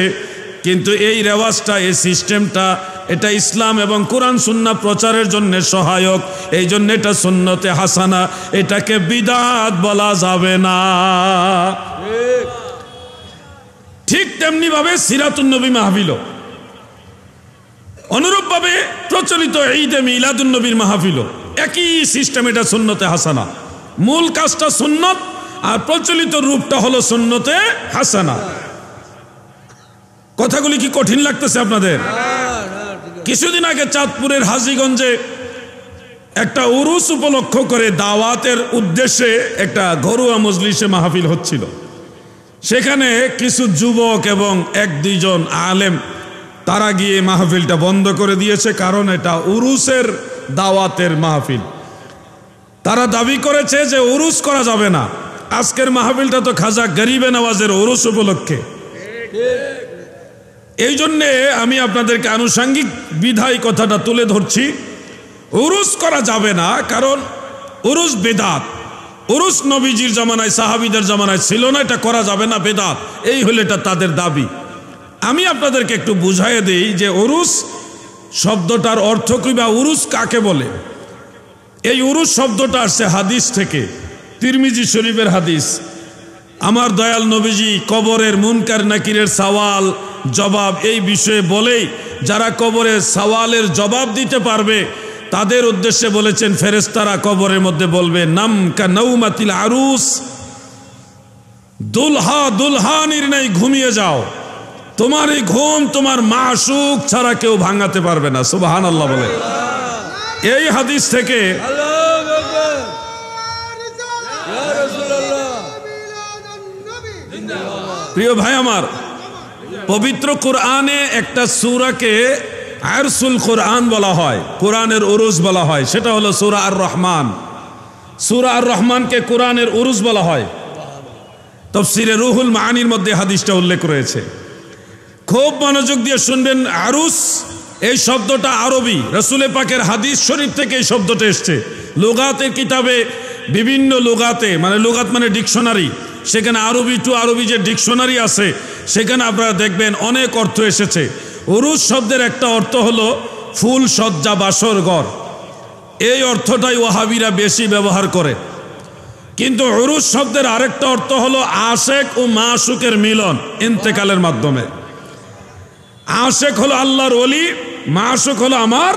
কিন্তু এই রেওয়াজটা, এই সিস্টেমটা, এটা ইসলাম এবং কোরআন সুন্নাহ প্রচারের জন্য সহায়ক। এই জন্য এটা সুন্নতে হাসানা, এটাকে বিদআত বলা যাবে না। ঠিক তেমনি ভাবে সিরাতুন নবী মাহফিল, অনুরূপ ভাবে প্রচলিত ঈদে মিলাদুন নবীর মাহফিল, একই সিস্টেম, এটা সুন্নতে হাসানা। মূল কাজটা সুন্নত, আর প্রচলিত রূপটা হলো সুন্নতে হাসানা। কথাগুলি কি কঠিন লাগতেছে আপনাদের? কিছুদিন আগে চাঁদপুরের হাজীগঞ্জে একটা উরুস উপলক্ষ করে দাওয়াতের উদ্দেশ্যে একটা ঘরোয়া মজলিসে মাহফিল হচ্ছিল। সেখানে কিছু যুবক এবং 1-2 জন আলেম তারা গিয়ে মাহফিলটা বন্ধ করে দিয়েছে, কারণ এটা উরুসের দাওয়াতের মাহফিল। তারা দাবি করেছে যে উরুস করা যাবে না। আজকের মাহফিলটা তো খাজা গরিবে নওয়াজের উরুস উপলক্ষে। এই জন্যে আমি আপনাদেরকে আনুষঙ্গিক বিধায় কথাটা তুলে ধরছি। উরুস করা যাবে না, কারণ উরুস বেদাত। উরুস নবীজির জামানায়, সাহাবীদের জামানায় ছিল না, এটা করা যাবে না, বেদাত। এই হলো এটা তাদের দাবি। আমি আপনাদেরকে একটু বুঝাইয়ে দেই যে উরুস শব্দটার অর্থ কি, বা উরুস কাকে বলে। এই উরুস শব্দটা আসছে হাদিস থেকে, তিরমিজি শরীফের হাদিস। আমার দয়াল নবীজি কবরের মুনকার নাকিরের সওয়াল জবাব এই বিষয়ে বলেই, যারা কবরের সওয়ালের জবাব দিতে পারবে তাদের উদ্দেশ্যে বলেছেন, ফেরেশতারা কবরের মধ্যে বলবে, নাম কা নৌমাতিল আরুস, দুলহা দুলহানির নেই ঘুমিয়ে যাও, তোমার এই ঘুম তোমার মাশুক ছাড়া কেউ ভাঙাতে পারবে না। সুবহানাল্লাহ বলে। এই হাদিস থেকে প্রিয় ভাই আমার, পবিত্র কোরআনে একটা সূরাকে আরসুল কোরআন বলা হয়, কোরআনের উরুজ বলা হয়, সেটা হলো সূরা আর রহমান। সূরা আর রহমানকে কোরআনের উরুজ বলা হয়। তাফসীরে রুহুল মাআনির মধ্যে হাদিসটা উল্লেখ রয়েছে। খুব মনোযোগ দিয়ে শুনবেন। আরুস এই শব্দটা আরবি, রাসূল পাকের হাদিস শরীফ থেকে এই শব্দটা এসছে। লুগাতের কিতাবে বিভিন্ন লুগাতে, মানে লুগাত মানে ডিকশনারি, সেখানে আরবি টু আরবি যে ডিকশনারি আছে সেখানে আপনারা দেখবেন অনেক অর্থ এসেছে। উরুস শব্দের একটা অর্থ হলো ফুল সজ্জা বাসর ঘর, এই অর্থটাই ওয়াহাবিরা বেশি ব্যবহার করে। কিন্তু উরুস শব্দের আরেকটা অর্থ হলো আশেক ও মাশুকের মিলন ইন্তেকালের মাধ্যমে। আশেক হলো আল্লাহর ওলি, মাশুক হলো আমার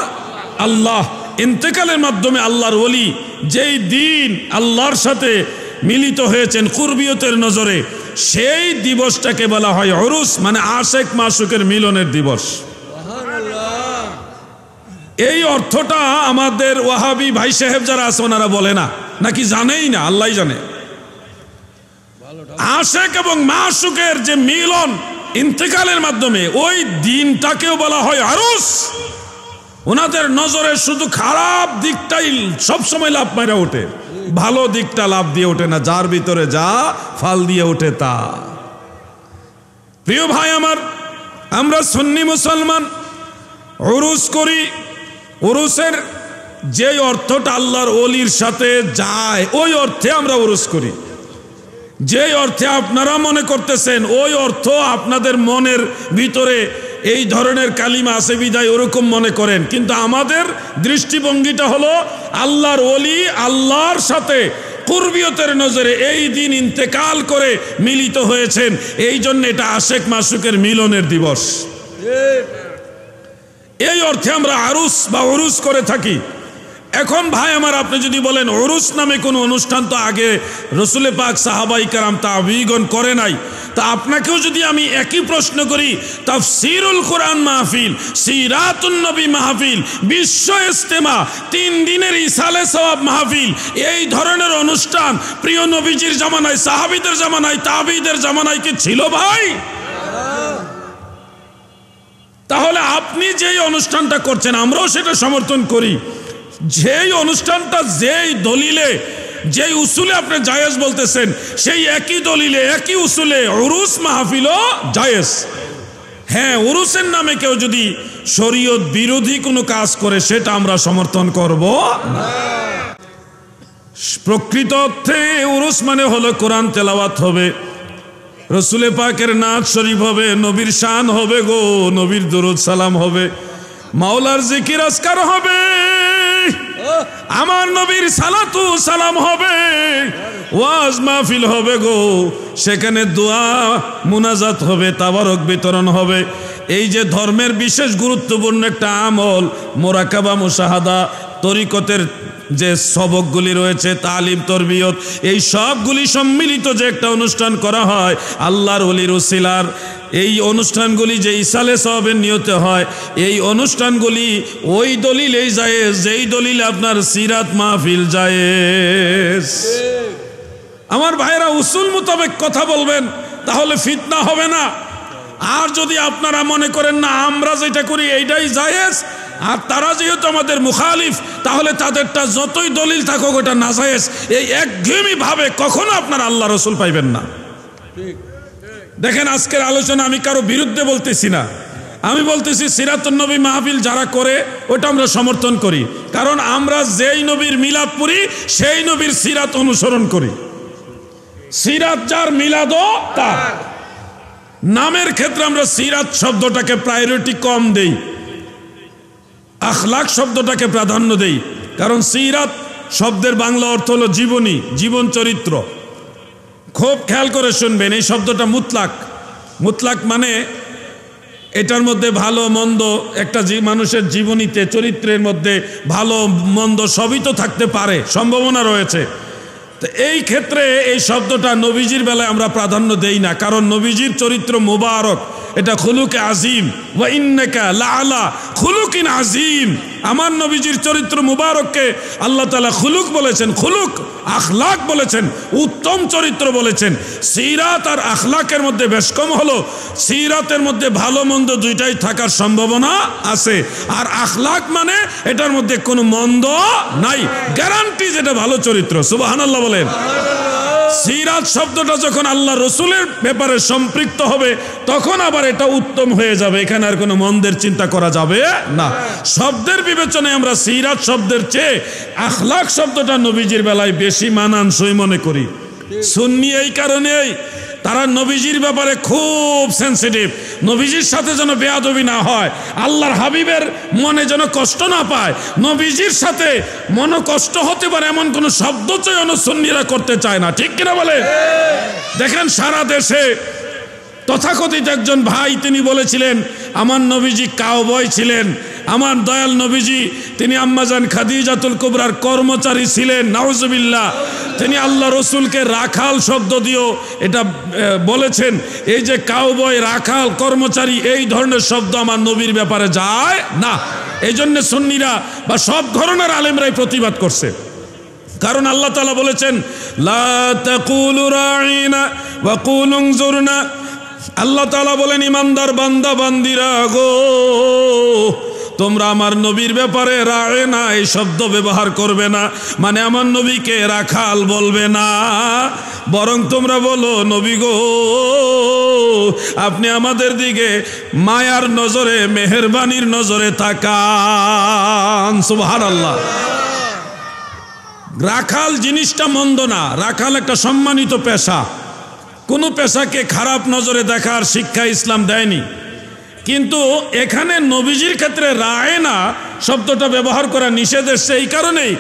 আল্লাহ। ইন্তেকালের মাধ্যমে আল্লাহর ওলি যেই দিন আল্লাহর সাথে মিলিত হয়েছেন কুরবিয়তের নজরে, সেই দিবসটাকে বলা হয় উরুস, মানে আশেক মাশুকের মিলনের দিবস। এই অর্থটা আমাদের ওয়াহাবি ভাই সাহেব যারা আছে ওনারা বলে না, নাকি জানেই না, আল্লাহই জানে। আশেক এবং মাশুকের যে মিলন ইন্তেকালের মাধ্যমে, ওই দিনটাকেও বলা হয় আরুস। ওনাদের নজরে শুধু খারাপ দিকটাই সবসময় লাভ মারা ওঠে, ভালো দিকটা লাভ দিয়ে ওঠে না। যার ভিতরে যা ফাল দিয়ে ওঠে তা। প্রিয় ভাই আমার, আমরা সুন্নি মুসলমান উরুস করি। উরুসের যে অর্থটা আল্লাহর ওলির সাথে যায় ওই অর্থে আমরা উরুস করি। যে অর্থে আপনারা মনে করতেছেন ওই অর্থ আপনাদের মনের ভিতরে এই ধরনের কালিমা আছে বিদায় ওরকম মনে করেন, কিন্তু আমাদের দৃষ্টিভঙ্গিটা হলো আল্লাহর ওলি আল্লাহর সাথে কুরবিয়তের নজরে এই দিন ইন্তেকাল করে মিলিত হয়েছেন, এই জন্য এটা আশেক মাশুকের মিলনের দিবস। এই অর্থে আমরা আরুস বা উরুস করে থাকি। এখন ভাই আমার, আপনি যদি বলেন উরুস নামে কোনো অনুষ্ঠান তো আগে রাসূল পাক সাহাবায়ে কেরাম তাবিঈগণ করে নাই, তা আপনাকেও যদি আমি একই প্রশ্ন করি, তাফসীরুল কোরআন মাহফিল, সিরাতুন নবী মাহফিল, বিশ্ব ইজতেমা, 3 দিনের ইসালে সওয়াব মাহফিল, এই ধরনের অনুষ্ঠান প্রিয় নবীজির জামানায়, সাহাবীদের জামানায়, তাবিঈদের জামানায় কি ছিল ভাই? তাহলে আপনি যেই অনুষ্ঠানটা করছেন আমরাও সেটা সমর্থন করি। যেই অনুষ্ঠানটা যেই দলিলে যেই উসুলে আপনি জায়েজ বলতেছেন, সেই একই দলিলে একই উসুলে উরুস মাহফিলও জায়েজ। হ্যাঁ, উরুসের নামে কেউ যদি শরীয়ত বিরোধী কোনো কাজ করে সেটা আমরা সমর্থন করব না। প্রকৃত অর্থে উরুস মানে হলো কোরআন তেলাওয়াত হবে, রাসূল পাকের নাত শরীফ হবে, নবীর শান হবে গো, নবীর দরুদ সালাম হবে, মাওলার জিকির আজকার হবে, আমার নবীর সালাতু সালাম হবে, ওয়াজ মাহফিল হবে গো, সেখানে দোয়া মুনাজাত হবে, তাবারক বিতরণ হবে। এই যে ধর্মের বিশেষ গুরুত্বপূর্ণ একটা আমল মুরাকাবা, মুশাহাদা, তরিকতের যে সবকগুলি রয়েছে, তালিম, তরবিয়ত, এই সবগুলি সম্মিলিত যে একটা অনুষ্ঠান করা হয় আল্লাহর ওলির উসিলার, এই অনুষ্ঠানগুলি যে ইসালে সওয়াবের নিয়তে হয়, এই অনুষ্ঠানগুলি ওই দলিলেই জায়েজ যেই দলিলে আপনার সিরাত মাহফিল জায়েজ। আমার ভাইরা, উসুল মোতাবেক কথা বলবেন, তাহলে ফিতনা হবে না। আর যদি আপনারা মনে করেন না আমরা যেটা করি এইটাই জায়েজ, আর তারা যেহেতু আমাদের মুখালিফ, তাহলে তাদেরটা যতই দলিল থাকুক ওটা নাজায়েজ, এই একঘেয়েমি ভাবে কখনো আপনারা আল্লাহ রসুল পাইবেন না। দেখেন, আজকের আলোচনা আমি কারো বিরুদ্ধে বলতেছি না, আমি বলতেছি সিরাতুন নবী মাহফিল যারা করে ওটা আমরা সমর্থন করি, কারণ আমরা যেই নবীর মিলাদ পড়ি সেই নবীর সিরাত অনুসরণ করি। সিরাত যার, মিলাদও তার। নামের ক্ষেত্রে আমরা সিরাত শব্দটাকে প্রায়োরিটি কম দেই, আখলাক শব্দটাকে প্রাধান্য দেই, কারণ সিরাত শব্দের বাংলা অর্থ হলো জীবনী, জীবন চরিত্র। খুব খেয়াল করে শুনবেন, এই শব্দটা মুতলাক। মুতলাক মানে এটার মধ্যে ভালো মন্দ, একটা মানুষের জীবনীতে চরিত্রের মধ্যে ভালো মন্দ সবই তো থাকতে পারে, সম্ভাবনা রয়েছে। তো এই ক্ষেত্রে এই শব্দটা নবীজির বেলায় আমরা প্রাধান্য দেই না, কারণ নবীজির চরিত্র মুবারক, এটা খুলুকে আজিম, ওয়া ইন্নাকা লাআলা খুলুকিন আজিম। আমার নবীজির চরিত্র মুবারককে আল্লাহ তাআলা খুলুক বলেছেন, খুলুক আখলাক বলেছেন, উত্তম চরিত্র বলেছেন। সিরাত আর আখলাকের মধ্যে বেশ কম হলো, সিরাতের মধ্যে ভালো মন্দ দুইটাই থাকার সম্ভাবনা আছে, আর আখলাক মানে এটার মধ্যে কোনো মন্দ নাই, গ্যারান্টি যেটা ভালো চরিত্র। সুবহানাল্লাহ বলেন। সিরাত শব্দটা যখন আল্লাহ রসুলের ব্যাপারে সম্পৃক্ত হবে তখন আবার এটা উত্তম হয়ে যাবে, এখানে আর কোনো মন্দের চিন্তা করা যাবে না। শব্দের বিবেচনায় আমরা সিরাত শব্দের চেয়ে আখলাক শব্দটা নবীজির বেলায় বেশি মানানসই মনে করি। সুন্নি এই কারণেই তারা নবীজির ব্যাপারে খুব সেন্সিটিভ, নবীজির সাথে যেন বেয়াদবি না হয়, আল্লাহর হাবিবের মনে যেন কষ্ট না পায়, নবীজির সাথে মন কষ্ট হতে পারে এমন কোন শব্দ চয়ন সুন্নিরা করতে চায় না, ঠিক কিনা বলে? দেখেন সারা দেশে তথাকথিত একজন ভাই তিনি বলেছিলেন আমার নবীজি কাউবয় ছিলেন, আমার দয়াল নবীজি তিনি আম্মাজান খাদিজাতুল কুবরার কর্মচারী ছিলেন, নাউজুবিল্লাহ। তিনি আল্লাহ রসুলকে রাখাল শব্দ দিয়েও এটা বলেছেন, এই যে কাউবয়, রাখাল, কর্মচারী, এই ধরনের শব্দ আমার নবীর ব্যাপারে যায় না। এই জন্য সুন্নিরা বা সব ধরনের আলেমরাই প্রতিবাদ করছে, কারণ আল্লাহ তাআলা বলেছেন লা তাকুলু রাঈনা ওয়া কুলু উনজুরনা। আল্লাহ তাআলা বলেন ইমানদার বান্দা বান্দিরা গো, তোমরা আমার নবীর ব্যাপারে রাঈনা এই শব্দ ব্যবহার করবে না, মানে আমার নবীকে রাখাল বলবে না, বরং তোমরা বলো নবী গো আপনি আমাদের দিকে মায়ার নজরে, মেহেরবানির নজরে তাকান। সুবহানাল্লাহ। রাখাল জিনিসটা মন্দ না, রাখাল একটা সম্মানিত পেশা, কোনো পেশাকে খারাপ নজরে দেখার শিক্ষা ইসলাম দেয়নি, কিন্তু এখানে নবীজির ক্ষেত্রে রায়না শব্দটা ব্যবহার করা নিষেধ এসছে। এই কারণেই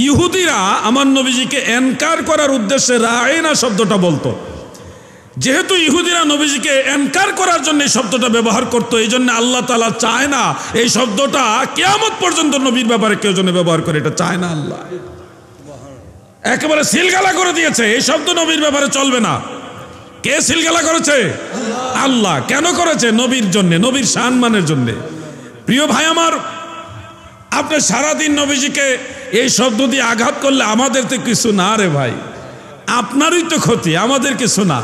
ইহুদিরা আমার নবীজিকে এনকার করার উদ্দেশ্যে রায়না শব্দটা বলতো, যেহেতু ইহুদিরা নবীজিকে এনকার করার জন্য এই শব্দটা ব্যবহার করতো, এই জন্য আল্লাহ তাআলা চায় না এই শব্দটা কিয়ামত পর্যন্ত নবীর ব্যাপারে কেউ যেন ব্যবহার করে, এটা চায় না আল্লাহ, একেবারে সিলগালা করে দিয়েছে, এই শব্দ নবীর ব্যাপারে চলবে না। কে সিলগালা করেছে? আল্লাহ। কেন করেছে? নবীর জন্য, নবীর সম্মানের জন্য। প্রিয় ভাই আমার, আপনি সারাদিন নবীজিকে এই শব্দ দিয়ে আঘাত করলে আমাদের তো কিছু না রে ভাই, আপনারই তো ক্ষতি, আমাদের কিছু না।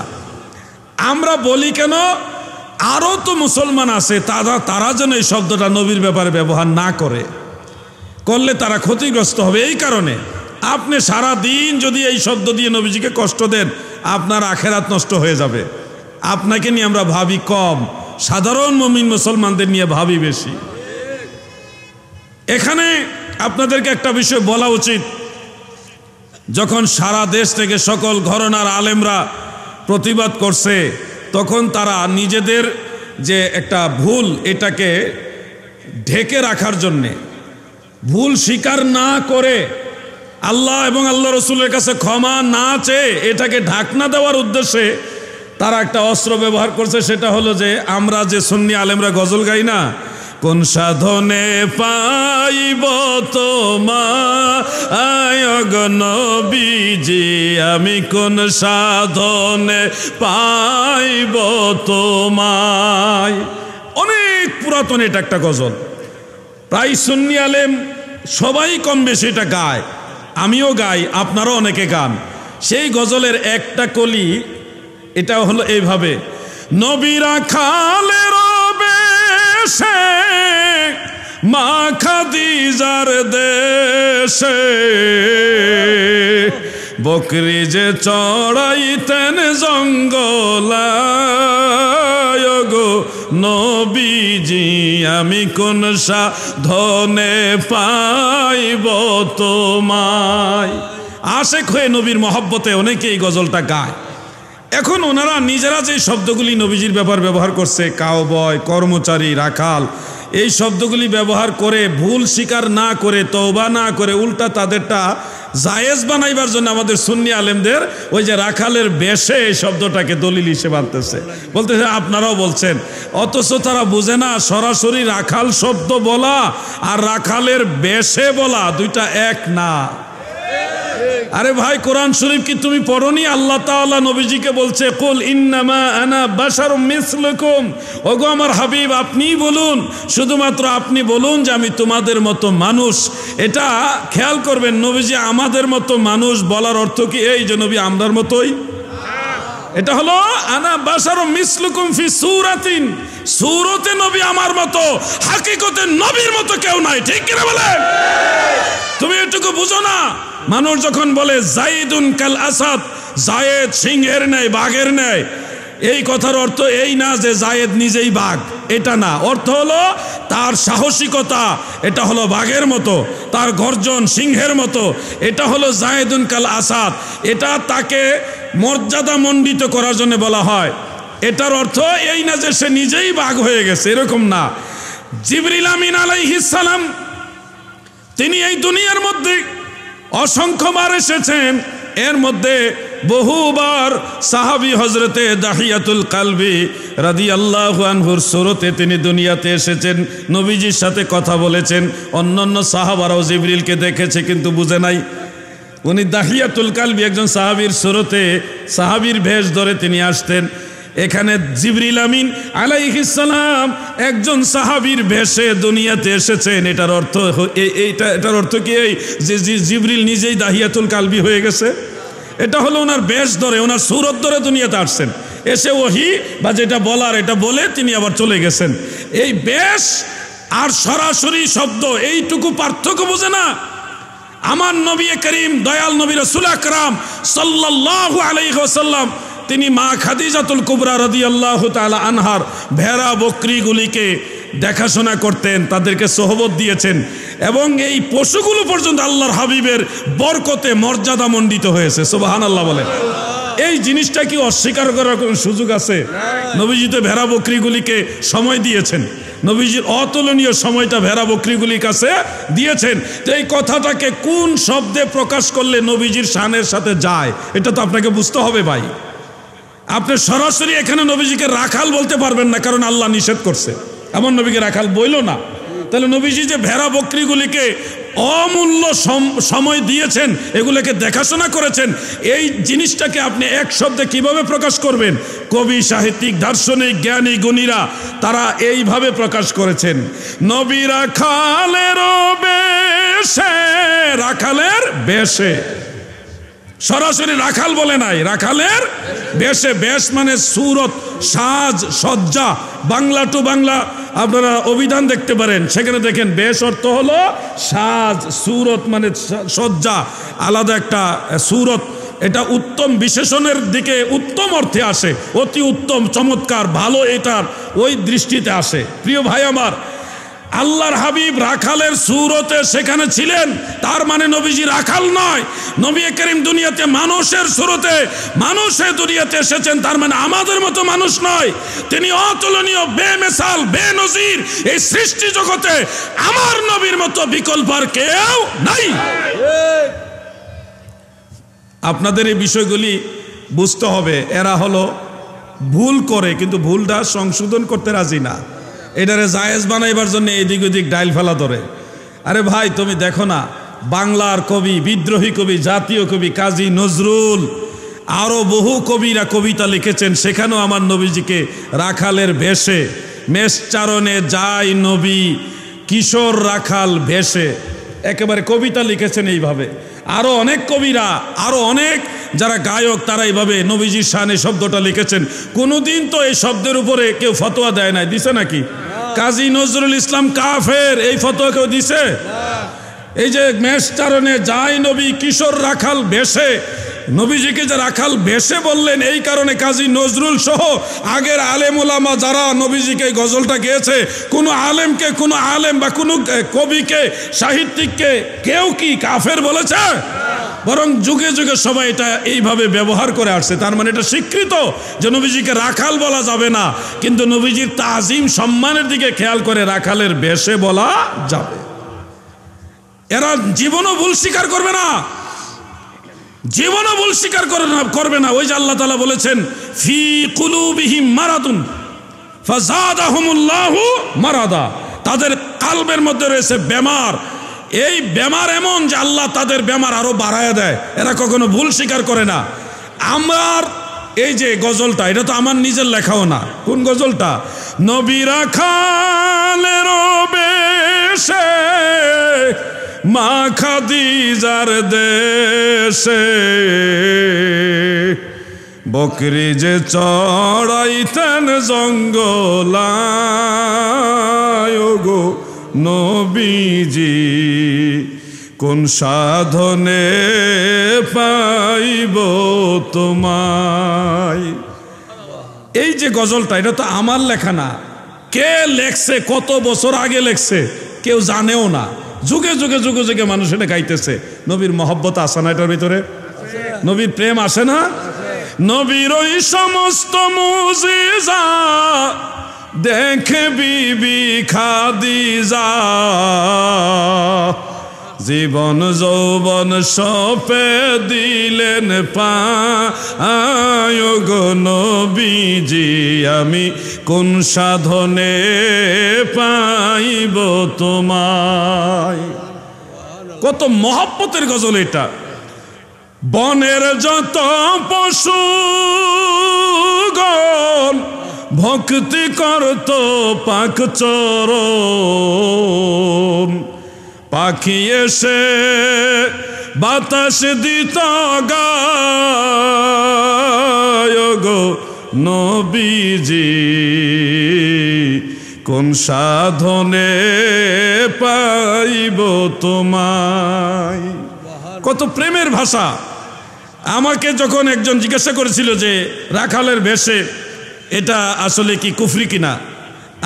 আমরা বলি কেন, আরো তো মুসলমান আছে তারা যেন এই শব্দটা নবীর ব্যাপারে ব্যবহার না করে, করলে তারা ক্ষতিগ্রস্ত হবে। এই কারণে আপনি সারা দিন যদি এই শব্দ দিয়ে নবীজিকে কষ্ট দেন, আপনার আখেরাত নষ্ট হয়ে যাবে। আপনাকে নিয়ে আমরা ভাবি কম, সাধারণ মুমিন মুসলমানদের নিয়ে ভাবি বেশি। এখানে আপনাদেরকে একটা বিষয় বলা উচিত, যখন সারা দেশ থেকে সকল ঘরানার আলেমরা প্রতিবাদ করছে, তখন তারা নিজেদের যে একটা ভুল, এটাকে ঢেকে রাখার জন্যে, ভুল স্বীকার না করে, আল্লাহ এবং আল্লাহ রসুলের কাছে ক্ষমা না চেয়ে এটাকে ঢাকনা দেওয়ার উদ্দেশ্যে তারা একটা অস্ত্র ব্যবহার করছে। সেটা হলো যে আমরা যে সুন্নি আলেমরা গজল গাই না, কোন সাধনে পাইব তোমায় গো নবীজি, আমি কোন সাধনে পাইব তোমায়। অনেক পুরাতন এটা একটা গজল, প্রায় সুন্নি আলেম সবাই কম বেশি এটা গায়, আমিও গাই, আপনারাও অনেকে গান। সেই গজলের একটা কলি এটা হলো এইভাবে, নবী রাখালের বেশে মা খাদিজার দেশে, বকরি যে চড়াইতেন জঙ্গলায় গো নবীজি, আমি কোন সাধনে পাইব তোমায়। আশেক হয়ে নবীর মহব্বতে অনেকে এই গজলটা গায়। এখন ওনারা নিজেরা যে শব্দগুলি নবীজির ব্যাপার ব্যবহার করছে, কাউবয়, কর্মচারী, রাখাল, এই শব্দগুলি ব্যবহার করে ভুল স্বীকার না করে, তওবা না করে, উল্টা তাদেরটা জায়েজ বানাইবার জন্য আমাদের সুন্নি আলেমদের ওই যে রাখালের বেশে এই শব্দটাকে দলিল হিসেবে আনতেছে, বলতেছে আপনারাও বলছেন। অথচ তারা বুঝে না সরাসরি রাখাল শব্দ বলা আর রাখালের বেশে বলা দুইটা এক না। আরে ভাই, কোরআন শরীফ কি তুমি পড়নি? আল্লাহ তাআলা নবীজিকে বলছে, কুল ইন্নামা আনা বাশারুম মিসলুকুম। ওগো আমার হাবিব, আপনিই বলুন, শুধুমাত্র আপনি বলুন যে আমি তোমাদের মতো মানুষ। এটা খেয়াল করবেন, নবীজি আমাদের মতো মানুষ বলার অর্থ কি এই যে নবী আমরার মতোই? এটা হলো আনা বাশারুম মিসলুকুম ফি সূরাতিন, সূরতে নবী আমার মতো, হাকিকতে নবীর মতো কেউ নাই। ঠিক কিনা বলেন? তুমি এটুকু বুঝো না? মানুষ যখন বলে যায়েদুন কাল আসাদ, যায়েদ সিংহের ন্যায়, বাঘের ন্যায়, এই কথার অর্থ এই না যে যায়েদ নিজেই বাঘ, এটা না। অর্থ হলো তার সাহসিকতা, এটা হলো বাঘের মতো, তার গর্জন সিংহের মতো, এটা হলো যায়েদুন কাল আসাদ। এটা তাকে মর্যাদা মণ্ডিত করার জন্য বলা হয়। এটার অর্থ এই না যে সে নিজেই বাঘ হয়ে গেছে, এরকম না। জিবরিল আমিন আলাইহিস সালাম তিনি এই দুনিয়ার মধ্যে অসংখ্যবার এসেছেন। এর মধ্যে বহুবার সাহাবী হযরতে দাহিয়াতুল কালবি রাদিয়াল্লাহু আনহুর সুরতে তিনি দুনিয়াতে এসেছেন, নবীজির সাথে কথা বলেছেন। অন্যান্য সাহাবারাও জিবরিলকে দেখেছে কিন্তু বুঝে নাই। উনি দাহিয়াতুল কালবি একজন সাহাবীর সুরতে, সাহাবীর ভেষ ধরে তিনি আসতেন। এখানে জিবরিল আমিন আলাইহিস সালাম একজন সাহাবীর বেশে দুনিয়াতে এসেছেন। এটার অর্থ এটার অর্থ কি এই যে জিবরিল নিজেই দাহিয়াতুল কালবি হয়ে গেছে? এটা হলো ওনার বেশ ধরে, ওনার সুরত ধরে দুনিয়াতে আসছেন। এসে ওহী বা যেটা বলার এটা বলে তিনি আবার চলে গেছেন। এই বেশ আর সরাসরি শব্দ এইটুকু পার্থক্য বোঝে না। আমার নবী করিম দয়াল নবী রাসূল আকরাম সাল্লাল্লাহু আলাইহি ওয়াসাল্লাম তিনি মা খাদিজাতুল কুবরা রাদিয়াল্লাহু তাআলা আনহার ভেড়া বকরিগুলিকে দেখাশোনা করতেন, তাদেরকে সোহবত দিয়েছেন, এবং এই পশুগুলো পর্যন্ত আল্লাহর হাবিবের বরকতে মর্যাদা মণ্ডিত হয়েছে। সুবহানাল্লাহ বলেন। এই জিনিসটা কি অস্বীকার করার কোনো সুযোগ আছে? নবীজি তো ভেড়া বকরিগুলিকে সময় দিয়েছেন, নবীজির অতুলনীয় সময়টা ভেড়া বকরিগুলির কাছে দিয়েছেন। তো এই কথাটাকে কোন শব্দে প্রকাশ করলে নবীজির শানের সাথে যায়, এটা তো আপনাকে বুঝতে হবে ভাই। আপনি সরাসরি এখানে নবীজিকে রাখাল বলতে পারবেন না, কারণ আল্লাহ নিষেধ করছে। এমন নবীকে রাখাল বইল না। তাহলে নবীজি যে ভেড়া বকরিগুলিকে অমূল্য সময় দিয়েছেন, এগুলোকে দেখাশোনা করেছেন, এই জিনিসটাকে আপনি এক শব্দে কিভাবে প্রকাশ করবেন? কবি, সাহিত্যিক, দার্শনিক, জ্ঞানী, গুণীরা তারা এইভাবে প্রকাশ করেছেন, নবী রাখালের বেশে, রাখালের বেশে। সরাসরি রাখাল বলে নাই, রাখালের বেশে। বেশ মানে সুরত, সাজ, সজ্জা। বাংলা টু বাংলা আপনারা অভিধান দেখতে পারেন, সেখানে দেখেন বেশ অর্থ হলো সাজ, সুরত মানে সজ্জা, আলাদা একটা সুরত। এটা উত্তম বিশেষণের দিকে উত্তম অর্থে আসে, অতি উত্তম, চমৎকার, ভালো, এটার ওই দৃষ্টিতে আসে। প্রিয় ভাই আমার, আল্লাহর হাবিব রাখালের সুরতে সেখানে ছিলেন, তার মানে নবীজি রাখাল নয়। নবী করিম দুনিয়াতে মানুষের সুরতে, মানুষের দুনিয়াতে এসেছেন, তার মানে আমাদের মতো মানুষ নয়। তিনি অতুলনীয়, বেমিসাল, বেনজির। এই সৃষ্টি জগতে আমার নবীর মতো বিকল্প আর কেউ নাই। আপনাদের এই বিষয়গুলি বুঝতে হবে। এরা হলো ভুল করে, কিন্তু ভুলটা সংশোধন করতে রাজি না। এটারে জায়েজ বানাইবার জন্য এদিক ওদিক ডাইল ফেলা ধরে। আরে ভাই, তুমি দেখো না, বাংলার কবি, বিদ্রোহী কবি, জাতীয় কবি কাজী নজরুল, আরো বহু কবিরা কবিতা লিখেছেন, সেখানেও আমার নবীজিকে রাখালের বেশে, মেষচারণে যায় নবী কিশোর রাখাল ভেসে, একেবারে কবিতা লিখেছেন এইভাবে। আরো অনেক কবিরা, আরো অনেক যারা গায়ক, তারা এইভাবে নবীজির শানে শব্দটা লিখেছেন। কোনোদিন তো এই শব্দের উপরে কেউ ফতোয়া দেয় নাই, দিছে নাকি? কাজী নজরুল ইসলাম কাফের, এই ফতোয়া কেউ দিছে? এই যে মেষচারণে যায় নবী কিশোর রাখাল বেশে, নবীজিকে যে রাখাল বেশে বললেন, এই কারণে কাজী নজরুল সহ আগের আলেম ওলামা যারা নবীজিকে গজলটা গেয়েছে, কোনো আলেমকে, কোনো আলেম বা কোনো কবিকে, সাহিত্যিককে কেউ কি কাফের বলেছে? বরং যুগে যুগে সবাই এটা এইভাবে ব্যবহার করে আসছে। তার মানে এটা স্বীকৃত যে নবীজিকে রাখাল বলা যাবে না, কিন্তু নবীজির তাজিম, সম্মানের দিকে খেয়াল করে রাখালের বেশে বলা যাবে। এরা জীবনও ভুল স্বীকার করবে না, জীবনও ভুল স্বীকার করবে না। ওই যে আল্লাহ তাআলা বলেছেন, ফি কুলুবিহিম মারাদুন ফাযাদাহুমুল্লাহু মারাদা, তাদের কালবের মধ্যে রয়েছে বেমার, এই বেমার এমন যে আল্লাহ তাদের বেমার আরো বাড়ায় দেয়, এরা কখনো ভুল স্বীকার করে না। আমার এই যে গজলটা, এটা তো আমার নিজের লেখাও না। কোন গজলটা? নবী রাখালের বেশে মা খাদিজার দেশে বকরি যে চড়াইতেন জঙ্গলায় গো নবীজি, কোন সাধনে পাইব তোমায়। এই যে গজলটা, এটা তো আমার লেখা না। কে লেখছে, কত বছর আগে লেখছে কেউ জানেও না। যুগে যুগে যুগে যুগে মানুষ এটা গাইতেছে। নবীর মহব্বত আসে না এটার ভিতরে? নবীর প্রেম আসে না? নবীর ওই সমস্ত মুজিজা দেখে বিবি খাদিজা, জীবন যৌবন সপে দিলেন পায় গো নবীজি, আমি কোন সাধনে পাইব তোমায়। কত মহব্বতের গজল এটা। বনের যত পশুগণ ভক্তি করত পাক চরণ, পাখি এসে বাতাস দিত গায় গো নবীজি, কোন সাধনে পাইব তোমায়। কত প্রেমের ভাষা। আমাকে যখন একজন জিজ্ঞাসা করেছিল যে রাখালের বেশে এটা আসলে কি কুফরি কিনা,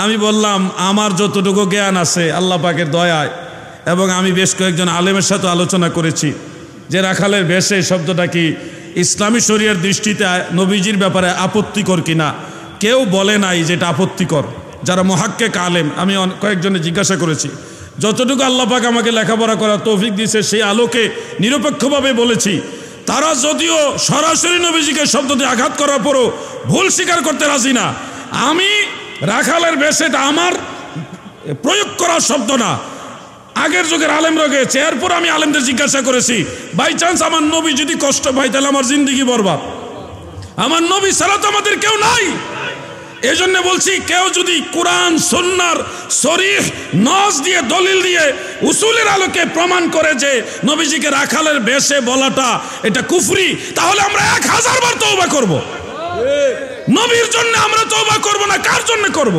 আমি বললাম আমার যতটুকু জ্ঞান আছে আল্লাহ পাকের দয়ায়, এবং আমি বেশ কয়েকজন আলেমের সাথে আলোচনা করেছি যে রাখালের বেশে শব্দটা কি ইসলামী শরিয়ার দৃষ্টিতে নবীজির ব্যাপারে আপত্তিকর কিনা। কেউ বলে নাই যে এটা আপত্তিকর। যারা মুহাক্কিক আলেম, আমি কয়েকজনে জিজ্ঞাসা করেছি, যতটুকু আল্লাহ পাক আমাকে লেখাপড়া করার তৌফিক দিয়েছে সেই আলোকে নিরপেক্ষভাবে বলেছি, তারা যদিও সরাসরি নবীজিকে শব্দ দিয়ে আঘাত করার পরও ভুল স্বীকার করতে রাজি না। আমি রাখালের বেশে এটা আমার প্রয়োগ করার শব্দ না, আগের যুগের আলেমরা গেছে। এরপর আমি আলেমদের জিজ্ঞাসা করেছি, বাই চান্স আমার নবী যদি কষ্ট পায় তাহলে আমার জিন্দিগি বরবাদ। আমার নবী ছাড়া তো আমাদের কেউ নাই। এই জন্য বলছি, কেউ যদি কোরআন সুন্নাহর সরিহ নস দিয়ে দলিল দিয়ে উসুলের আলোকে প্রমাণ করে যে নবীজিকে রাখালের বেশে বলাটা এটা কুফরি, তাহলে আমরা 1000 বার তওবা করব। নবীর জন্য আমরা তওবা করব না, কার জন্য করব?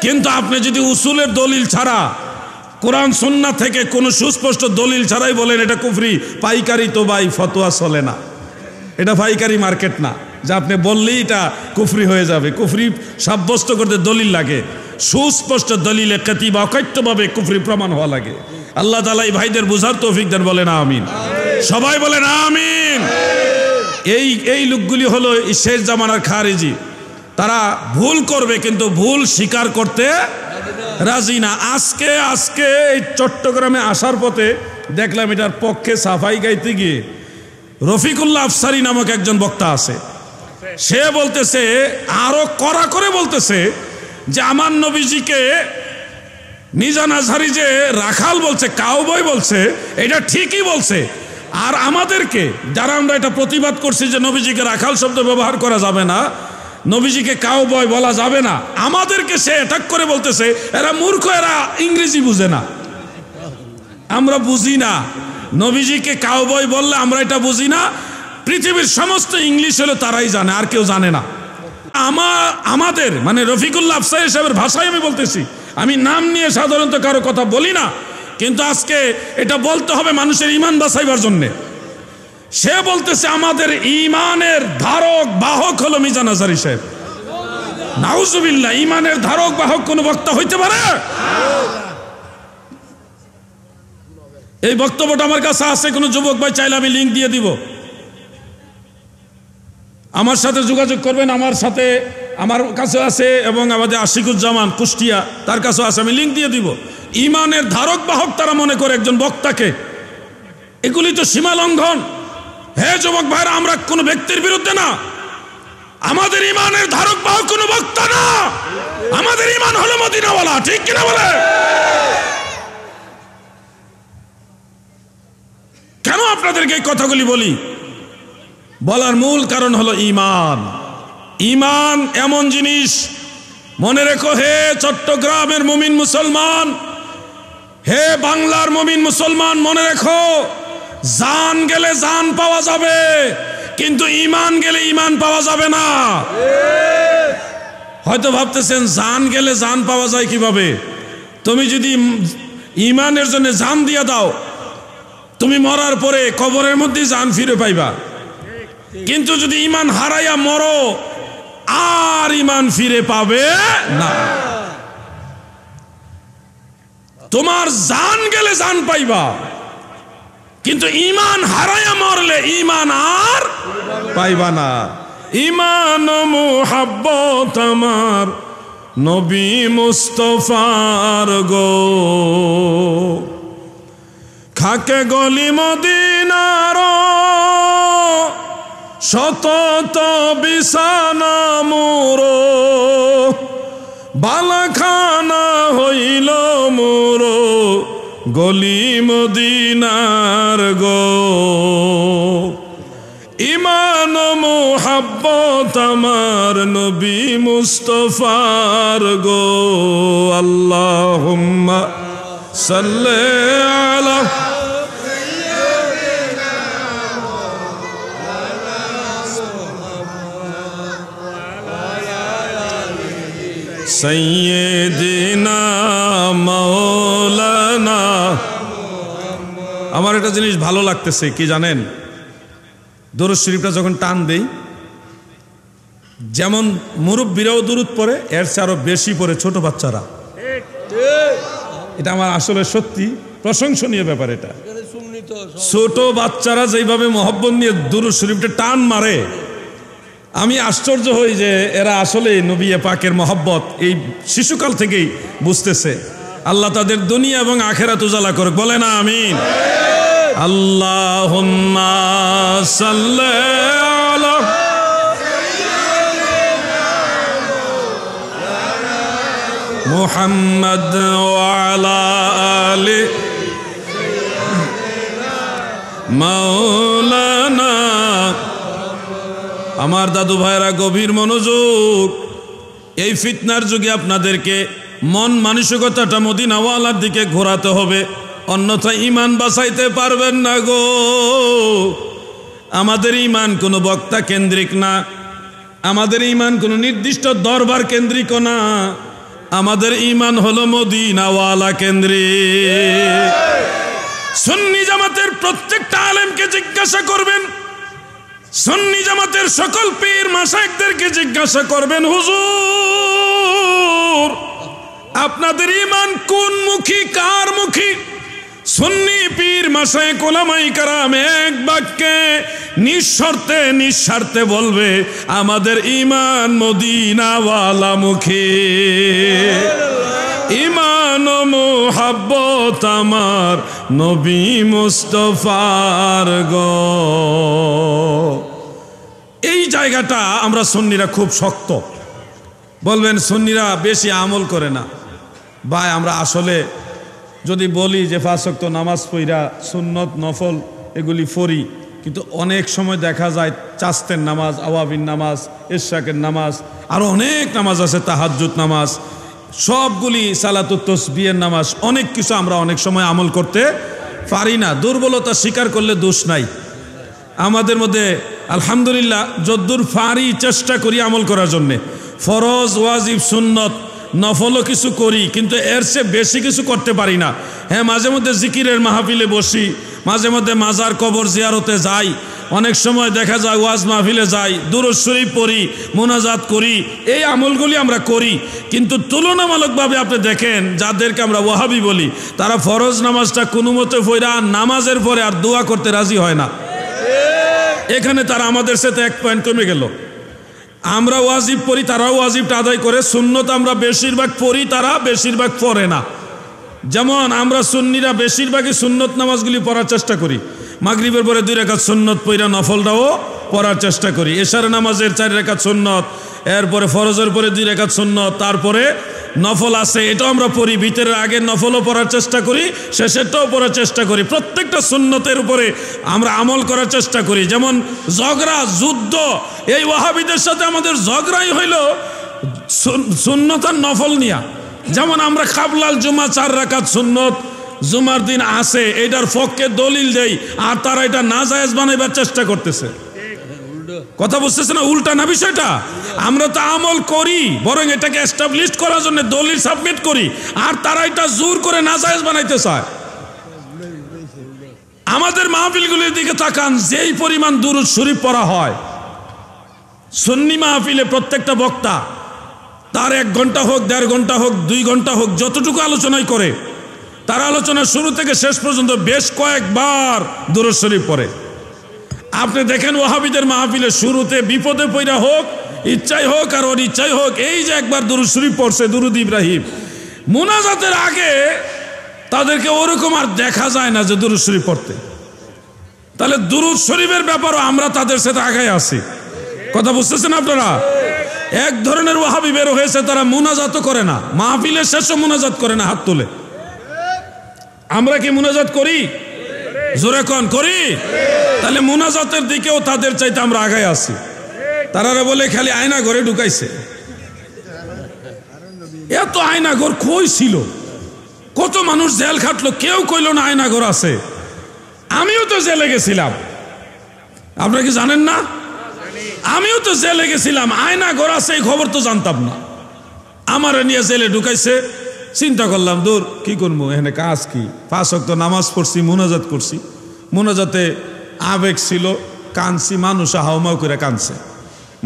কিন্তু আপনি যদি উসুলের দলিল ছাড়া, কোরআন সুন্নাহ থেকে কোনো সুস্পষ্ট দলিল ছাড়াই বলেন এটা কুফরি, পাইকারি তো ভাই ফতোয়া চলে না। এটা পাইকারি মার্কেট না যে আপনি বললেই এটা কুফরি হয়ে যাবে। কুফরি সাব্যস্ত করতে দলিল লাগে, সুস্পষ্ট দলিলে কাতিবা অকথ্যভাবে কুফরি প্রমাণ হওয়া লাগে। আল্লাহ তাআলা এই ভাইদের বুঝার তৌফিক দেন, বলেন আমিন। সবাই বলেন আমিন। এই লোকগুলি হলো শেষ জামানার খারিজি। তারা ভুল করবে কিন্তু ভুল স্বীকার করতে রাজি না। আজকে এই চট্টগ্রামে আসার পথে দেখলাম এটার পক্ষে সাফাই গাইতে গিয়ে রফিকুল্লাহ আফসারি নামক একজন বক্তা আছে। সে বলতেছে, আরো কড়া করে বলতেছে যে আমার নবীজিকে মিজান আজহারি যে রাখাল বলছে, কাউবয় বলছে, এটা ঠিকই বলছে। আর আমাদেরকে যারা আমরা এটা প্রতিবাদ করছি যে নবীজিকে রাখাল শব্দ ব্যবহার করা যাবে না, নবীজিকে কাউবয় বলা যাবে না, আমাদেরকে সে অ্যাটাক করে বলতেছে এরা মূর্খ, এরা ইংরেজি বুঝে না, আমরা বুঝি না। নবীজিকে কাউবয় বললে আমরা এটা বুঝি না। পৃথিবীর সমস্ত ইংলিশ হলো তারাই জানে, আর কেউ জানে না। আমাদের মানে রফিকুল্লাহ আফসারি সাহেবের ভাষায় আমি বলতেছি, আমি নাম নিয়ে সাধারণত কারো কথা বলি না, কিন্তু আজকে এটা বলতে হবে মানুষের ঈমান বাঁচাইবার জন্যে। সে বলতেছে আমাদের ঈমানের ধারক বাহক হলো মিজান আজহারি সাহেব। নাউজুবিল্লাহ, ঈমানের ধারক বাহক কোন বক্তা হইতে পারে? এই বক্তব্যটা আমার কাছে আছে, কোন যুবক ভাই চাইলে আমি লিঙ্ক দিয়ে দিব, আমার সাথে যোগাযোগ করবেন। আমার কাছে আছে এবং আমাদের আশিকুজ্জামান কুষ্টিয়া তার কাছেও আছে, আমি লিঙ্ক দিয়ে দিব। ঈমানের ধারক বাহক তারা মনে করে একজন বক্তাকে। এগুলি তো সীমা লঙ্ঘন। হে যুবক ভাইরা, আমরা কোন ব্যক্তির বিরুদ্ধে না, আমাদের ঈমানের ধারক বাহক কোন বক্তা না, আমাদের ঈমান হলো মদিনাওয়ালা, ঠিক কিনা বলে? আপনাদেরকে এই কথাগুলি বলি? বলার মূল কারণ হলো ঈমান। ঈমান এমন জিনিস, মনে রেখো হে চট্টগ্রামের মুমিন মুসলমান, হে বাংলার মুমিন মুসলমান, মনে রেখো জান গেলে জান পাওয়া যাবে, কিন্তু ঈমান গেলে ঈমান পাওয়া যাবে না। হয়তো ভাবতেছেন জান গেলে জান পাওয়া যায় কিভাবে? তুমি যদি ঈমানের জন্য জান দিয়া দাও, তুমি মরার পরে কবরের মধ্যে জান ফিরে পাইবা। কিন্তু যদি ঈমান হারাইয়া মরো, আর ঈমান ফিরে পাবে না। তোমার জান গেলে জান পাইবা, কিন্তু ঈমান হারাইয়া মরলে ঈমান আর পাইবা না। ঈমান ও মুহাব্বত আমার নবী মুস্তাফার গো, খাকে গলি মদিনার শতত বিছানা মোরো, বালাখানা হইল মোরো গলি মদিনার গো। ঈমান ও মুহাব্বত আমার নবী মুস্তাফার গো। আল্লাহুম্মা সাল্লি আলা সাইয়্যিদিনা মাওলানা। আমার একটা জিনিস ভালো লাগতেছে কি জানেন? দরুদ শরীফটা যখন টান দেই, যেমন মুরব্বীরাও দরুদ পড়ে, এর চেয়ে আরো বেশি পড়ে ছোট বাচ্চারা। এটা আমার আসলে সত্যি প্রশংসনীয় ব্যাপার। এটা ছোট বাচ্চারা যেভাবে মহব্বত নিয়ে দরুদ শরীফটা টান মারে, আমি আশ্চর্য হই যে এরা আসলে নবী পাকের মহব্বত এই শিশুকাল থেকেই বুঝতেছে। আল্লাহ তাদের দুনিয়া এবং আখিরাত উজালা করুক, বলে না আমিন। আল্লাহুম্মা সাল্লি আলা মুহাম্মাদ ওয়া আলা আলি মাওলানা। আমার দাদু ভাইরা গভীর মনোযোগ। এই ফিতনার যুগে আপনাদেরকে মন মানসিকতাটা মদিনাওয়ালার দিকে ঘোরাতে হবে, অন্যথায় ঈমান বাঁচাইতে পারবেন না গো। আমাদের ঈমান কোনো বক্তা কেন্দ্রিক না, আমাদের ঈমান কোনো নির্দিষ্ট দরবার কেন্দ্রিক না, আমাদের ঈমান হলো মদিনাওয়ালা কেন্দ্রিক। সুন্নি জামাতের প্রত্যেকটা আলেমকে জিজ্ঞাসা করবেন, সুন্নি জামাতের সকল পীর মাশায়েখদেরকে জিজ্ঞাসা করবেন, হুজুর আপনাদের ঈমান কোন মুখী, কার মুখী? সুন্নি পীর মাশায়েখ উলামায়ে কেরাম এক বাক্যে নিঃশর্তে নিঃস্বার্থে বলবে, আমাদের ঈমান মদিনাওয়ালা মুখী। ঈমান ও মুহাব্বত আমার নবী মুস্তাফার গো। এই জায়গাটা আমরা সুন্নিরা খুব শক্ত। বলবেন সুন্নিরা বেশি আমল করে না। ভাই আমরা আসলে যদি বলি যে 5 ওয়াক্ত নামাজ পড়া, সুন্নত নফল এগুলি পড়ি, কিন্তু অনেক সময় দেখা যায় চাস্তের নামাজ, আওয়াবিন নামাজ, ইশরাকের নামাজ, আরো অনেক নামাজ আছে, তাহাজ্জুদ নামাজ, সবগুলি সালাতুত তাসবিহের নামাজ, অনেক কিছু আমরা অনেক সময় আমল করতে পারি না। দুর্বলতা স্বীকার করলে দোষ নাই। আমাদের মধ্যে আলহামদুলিল্লাহ যদ্দূর পারি চেষ্টা করি আমল করার জন্যে। ফরজ, ওয়াজিব, সুন্নত, নফলও কিছু করি, কিন্তু এর চেয়ে বেশি কিছু করতে পারি না। হ্যাঁ, মাঝে মধ্যে জিকিরের মাহফিলে বসি, মাঝে মধ্যে মাজার কবর জিয়ারতে যাই, অনেক সময় দেখা যায় ওয়াজ মাহফিলে যাই, দুরূদ শরীফ পড়ি, মুনাজাত করি, এই আমলগুলি আমরা করি। কিন্তু তুলনামূলকভাবে আপনি দেখেন যাদেরকে আমরা ওয়াহাবি বলি, তারা ফরজ নামাজটা কোনো মতে পড়া নামাজের পরে আর দোয়া করতে রাজি হয় না। এখানে তারা আমাদের সাথে 1 পয়েন্ট কমে গেল। আমরা ওয়াজিব পড়ি, তারাও ওয়াজিবটা আদায় করে, সুন্নত আমরা বেশিরভাগ পড়ি, তারা বেশিরভাগ পড়ে না। যেমন আমরা সুন্নিরা বেশিরভাগই সুন্নত নামাজগুলি পড়ার চেষ্টা করি, মাগরিবের পরে 2 রাকাত সুন্নত পড়া নফলটাও পড়ার চেষ্টা করি, এশার নামাজের 4 রাকাত সুন্নত, এরপরে ফরজের পরে 2 রাকাত সুন্নত, তারপরে নফল আছে, এটাও আমরা পড়ি, ভিতরের আগের নফলও পড়ার চেষ্টা করি, শেষেরটাও পড়ার চেষ্টা করি। প্রত্যেকটা সুন্নতের উপরে আমরা আমল করার চেষ্টা করি। যেমন ঝগড়া, যুদ্ধ, এই ওয়াহাবিদের সাথে আমাদের ঝগড়াই হইল সুন্নত আর নফল নিয়া। যেমন আমরা কাবলাল জুমা 4 রাকাত সুন্নত জুমার দিন আছে, এটার পক্ষে দলিল দেই, আর তারা এটা নাজায়েজ বানাইবার চেষ্টা করতেছে। কথা বুঝতেছে না? উল্টা না বিষয়টা। আমরা তো আমল করি, বরং এটাকে এস্টাবলিশ করার জন্য দলিল সাবমিট করি, আর তারা এটা জোর করে নাজায়েজ বানাইতে চায়। আমাদের মাহফিলগুলির দিকে তাকান, যেই পরিমাণ দুরূদ শরীফ পড়া হয় সুন্নি মাহফিলে, প্রত্যেকটা বক্তা তার 1 ঘন্টা হোক, 1.5 ঘন্টা হোক, 2 ঘন্টা হোক, যতটুকু আলোচনাই করে, তার আলোচনা শুরু থেকে শেষ পর্যন্ত বেশ কয়েকবার দুরূদ শরীফ পড়ে। আপনি দেখেন ওয়াহাবিদের মাহফিলে শুরুতে বিপদে পইরা হোক, ইচ্ছাই হোক আর অনিচ্ছাই হোক, এই যে একবার দুরূদ শরীফ পড়ছে, দুরূদ ইব্রাহিম, মুনাজাতের আগে তাদেরকে ওরকম আর দেখা যায় না যে দুরূদ শরীফ পড়তে। তাহলে দুরূদ শরীফের ব্যাপারও আমরা তাদের সাথে আগায় আছি। কথা বুঝতেছেন আপনারা? এক ধরনের ওয়াহাবি বের হয়েছে, তারা মুনাজাতও করে না, মাহফিলের শেষও মুনাজাত করে না, হাত তুলে। আমরা কি মুনাজাত করি? জোরে কোন করি? তাহলে মুনাজাতের দিকেও তাদের চাইতে আমরা আগায় আছি। তারা বলে খালি আয়না ঘরে ঢুকাইছে। এত আয়না ঘর কই ছিল? কত মানুষ জেল খাটলো, কেউ কইল না আয়না ঘর আছে। আমিও তো জেলে গেছিলাম, আপনারা কি জানেন না? আমিও তো জেলে গেছিলাম, আয়না ঘর আছে এই খবর তো জানতাম না। আমার নিয়ে জেলে ঢুকাইছে, চিন্তা করলাম দূর কি করবো, এখানে কাজ কি? 5 ওয়াক্ত নামাজ পড়ছি, মুনাজাত করছি, মুনাজাতে আবেগ ছিল, কানছি, মানুষ হাওমাও করে কানছে।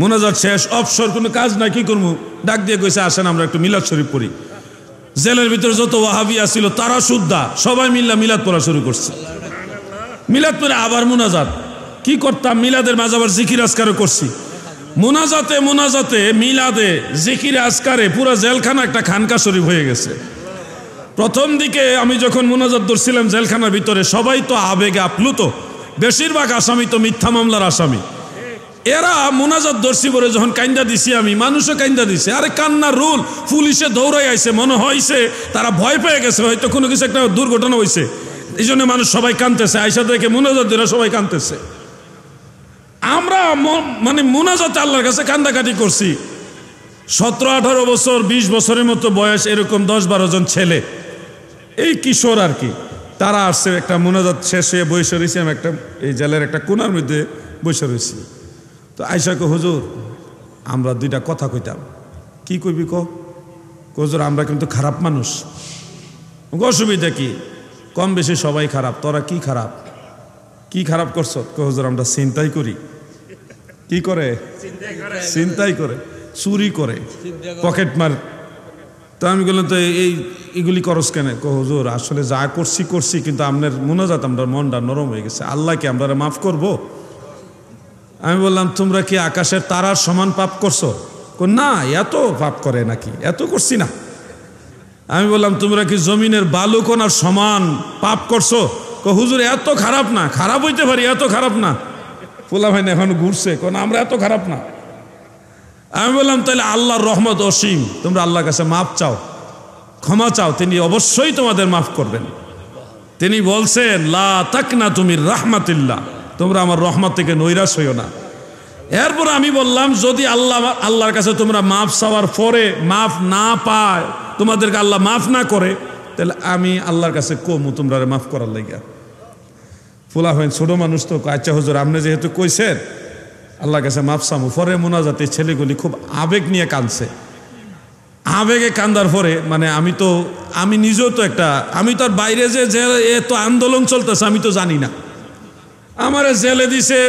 মুনাজাত শেষ, অবসর, কোনো কাজ নাই, কি করবো? ডাক দিয়ে কইছে আসেন আমরা একটু মিলাদ শরীফ পড়ি। জেলের ভিতরে যত ওয়াহাবিয়া ছিল তারা সুদ্ধা সবাই মিল্লা মিলাদ পড়া শুরু করছে। মিলাদ পড়ে আবার মুনাজাত। কি করতাম? মিলাদের মাঝে আবার জিকির আজকারও করছি। মুনাজাতে মুনাজাতে মিলাদে জিকির আজকারে পুরো জেলখানা একটা খানকা শরীফ হয়ে গেছে। প্রথম দিকে আমি যখন মুনাজাত ধরছিলাম জেলখানার ভিতরে, সবাই তো আবেগে আপ্লুত, বেশিরভাগ আসামি তো মিথ্যা মামলার আসামি। এরা মুনাজাত ধরছি বলে যখন কান্দা দিছি আমি, মানুষও কান্দা দিছে। আরে কান্নার রুল, পুলিশে দৌড়াই আইছে, মনে হয়েছে তারা ভয় পেয়ে গেছে, হয়তো কোনো কিছু একটা দুর্ঘটনা হয়েছে, এই জন্য মানুষ সবাই কাঁদতেছে। আইসা দেখে মুনাজাত ধরে সবাই কাঁদতেছে। আমরা মানে মুনাজাতে আল্লাহর কাছে কান্দাকাটি করছি। 17-18 বছর, 20 বছরের মতো বয়স, এরকম 10-12 জন ছেলে, এই কিশোর আর কি, তারা আসছে। একটা মুনাজাত শেষে বসে রয়েছি, আমি একটা এই জেলের একটা কোনার মধ্যে বসে রয়েছি। তো আইসাকে, হুজুর আমরা 2টা কথা কইতাম। কি কইবি? হুজুর আমরা কিন্তু খারাপ মানুষ। অসুবিধা কি? কম বেশি সবাই খারাপ, তোরা কি খারাপ? কি খারাপ করছো? হুজুর আমরা চিন্তাই করি। কি করে? চিন্তাই করে, চুরি করে, পকেট মার। তো আমি বললাম তো এইগুলি করস কেন? হুজুর আসলে যা করছি, কিন্তু আপনার মুনাজাত আমরা মনটা নরম হয়ে গেছে, আল্লাহকে আমরা মাফ করব। আমি বললাম তোমরা কি আকাশের তারার সমান পাপ করছো? না, এত পাপ করে নাকি? এত করছি না। আমি বললাম তোমরা কি জমিনের বালুকণার সমান পাপ করছো? হুজুর এত খারাপ না। খারাপ হইতে পারি, এত খারাপ না। পোলা ভাই এখন ঘুরছে, আমরা এত খারাপ না। আমি বললাম তাহলে আল্লাহর রহমত অসীম, তোমরা আল্লাহর কাছে মাফ চাও, ক্ষমা চাও, তিনি অবশ্যই তোমাদের মাফ করবেন। তিনি বলছেন লা তাকনা তুমি রাহমাতিল্লাহ, তোমরা আমার রহমত থেকে নৈরাশ হইও না। এরপর আমি বললাম যদি আল্লাহর কাছে তোমরা মাফ চাওয়ার পরে মাফ না পায়, তোমাদেরকে আল্লাহ মাফ না করে, তাহলে আমি আল্লাহর কাছে কমু তোমরা মাফ করার লাইগা। ফুলা হয় ছোট মানুষ তো, আচ্ছা হুজুর আপনি যেহেতু কইছেন আল্লাহর কাছে মাফ চামু। পরে মোনাজাতে ছেলেগুলি খুব আবেগ নিয়ে কাঁদছে। আবেগে কান্দার পরে মানে আমি নিজেও তো আমি তো আর বাইরে যে এত আন্দোলন চলতেছে আমি তো জানি না। আমারে জেলে দিছে,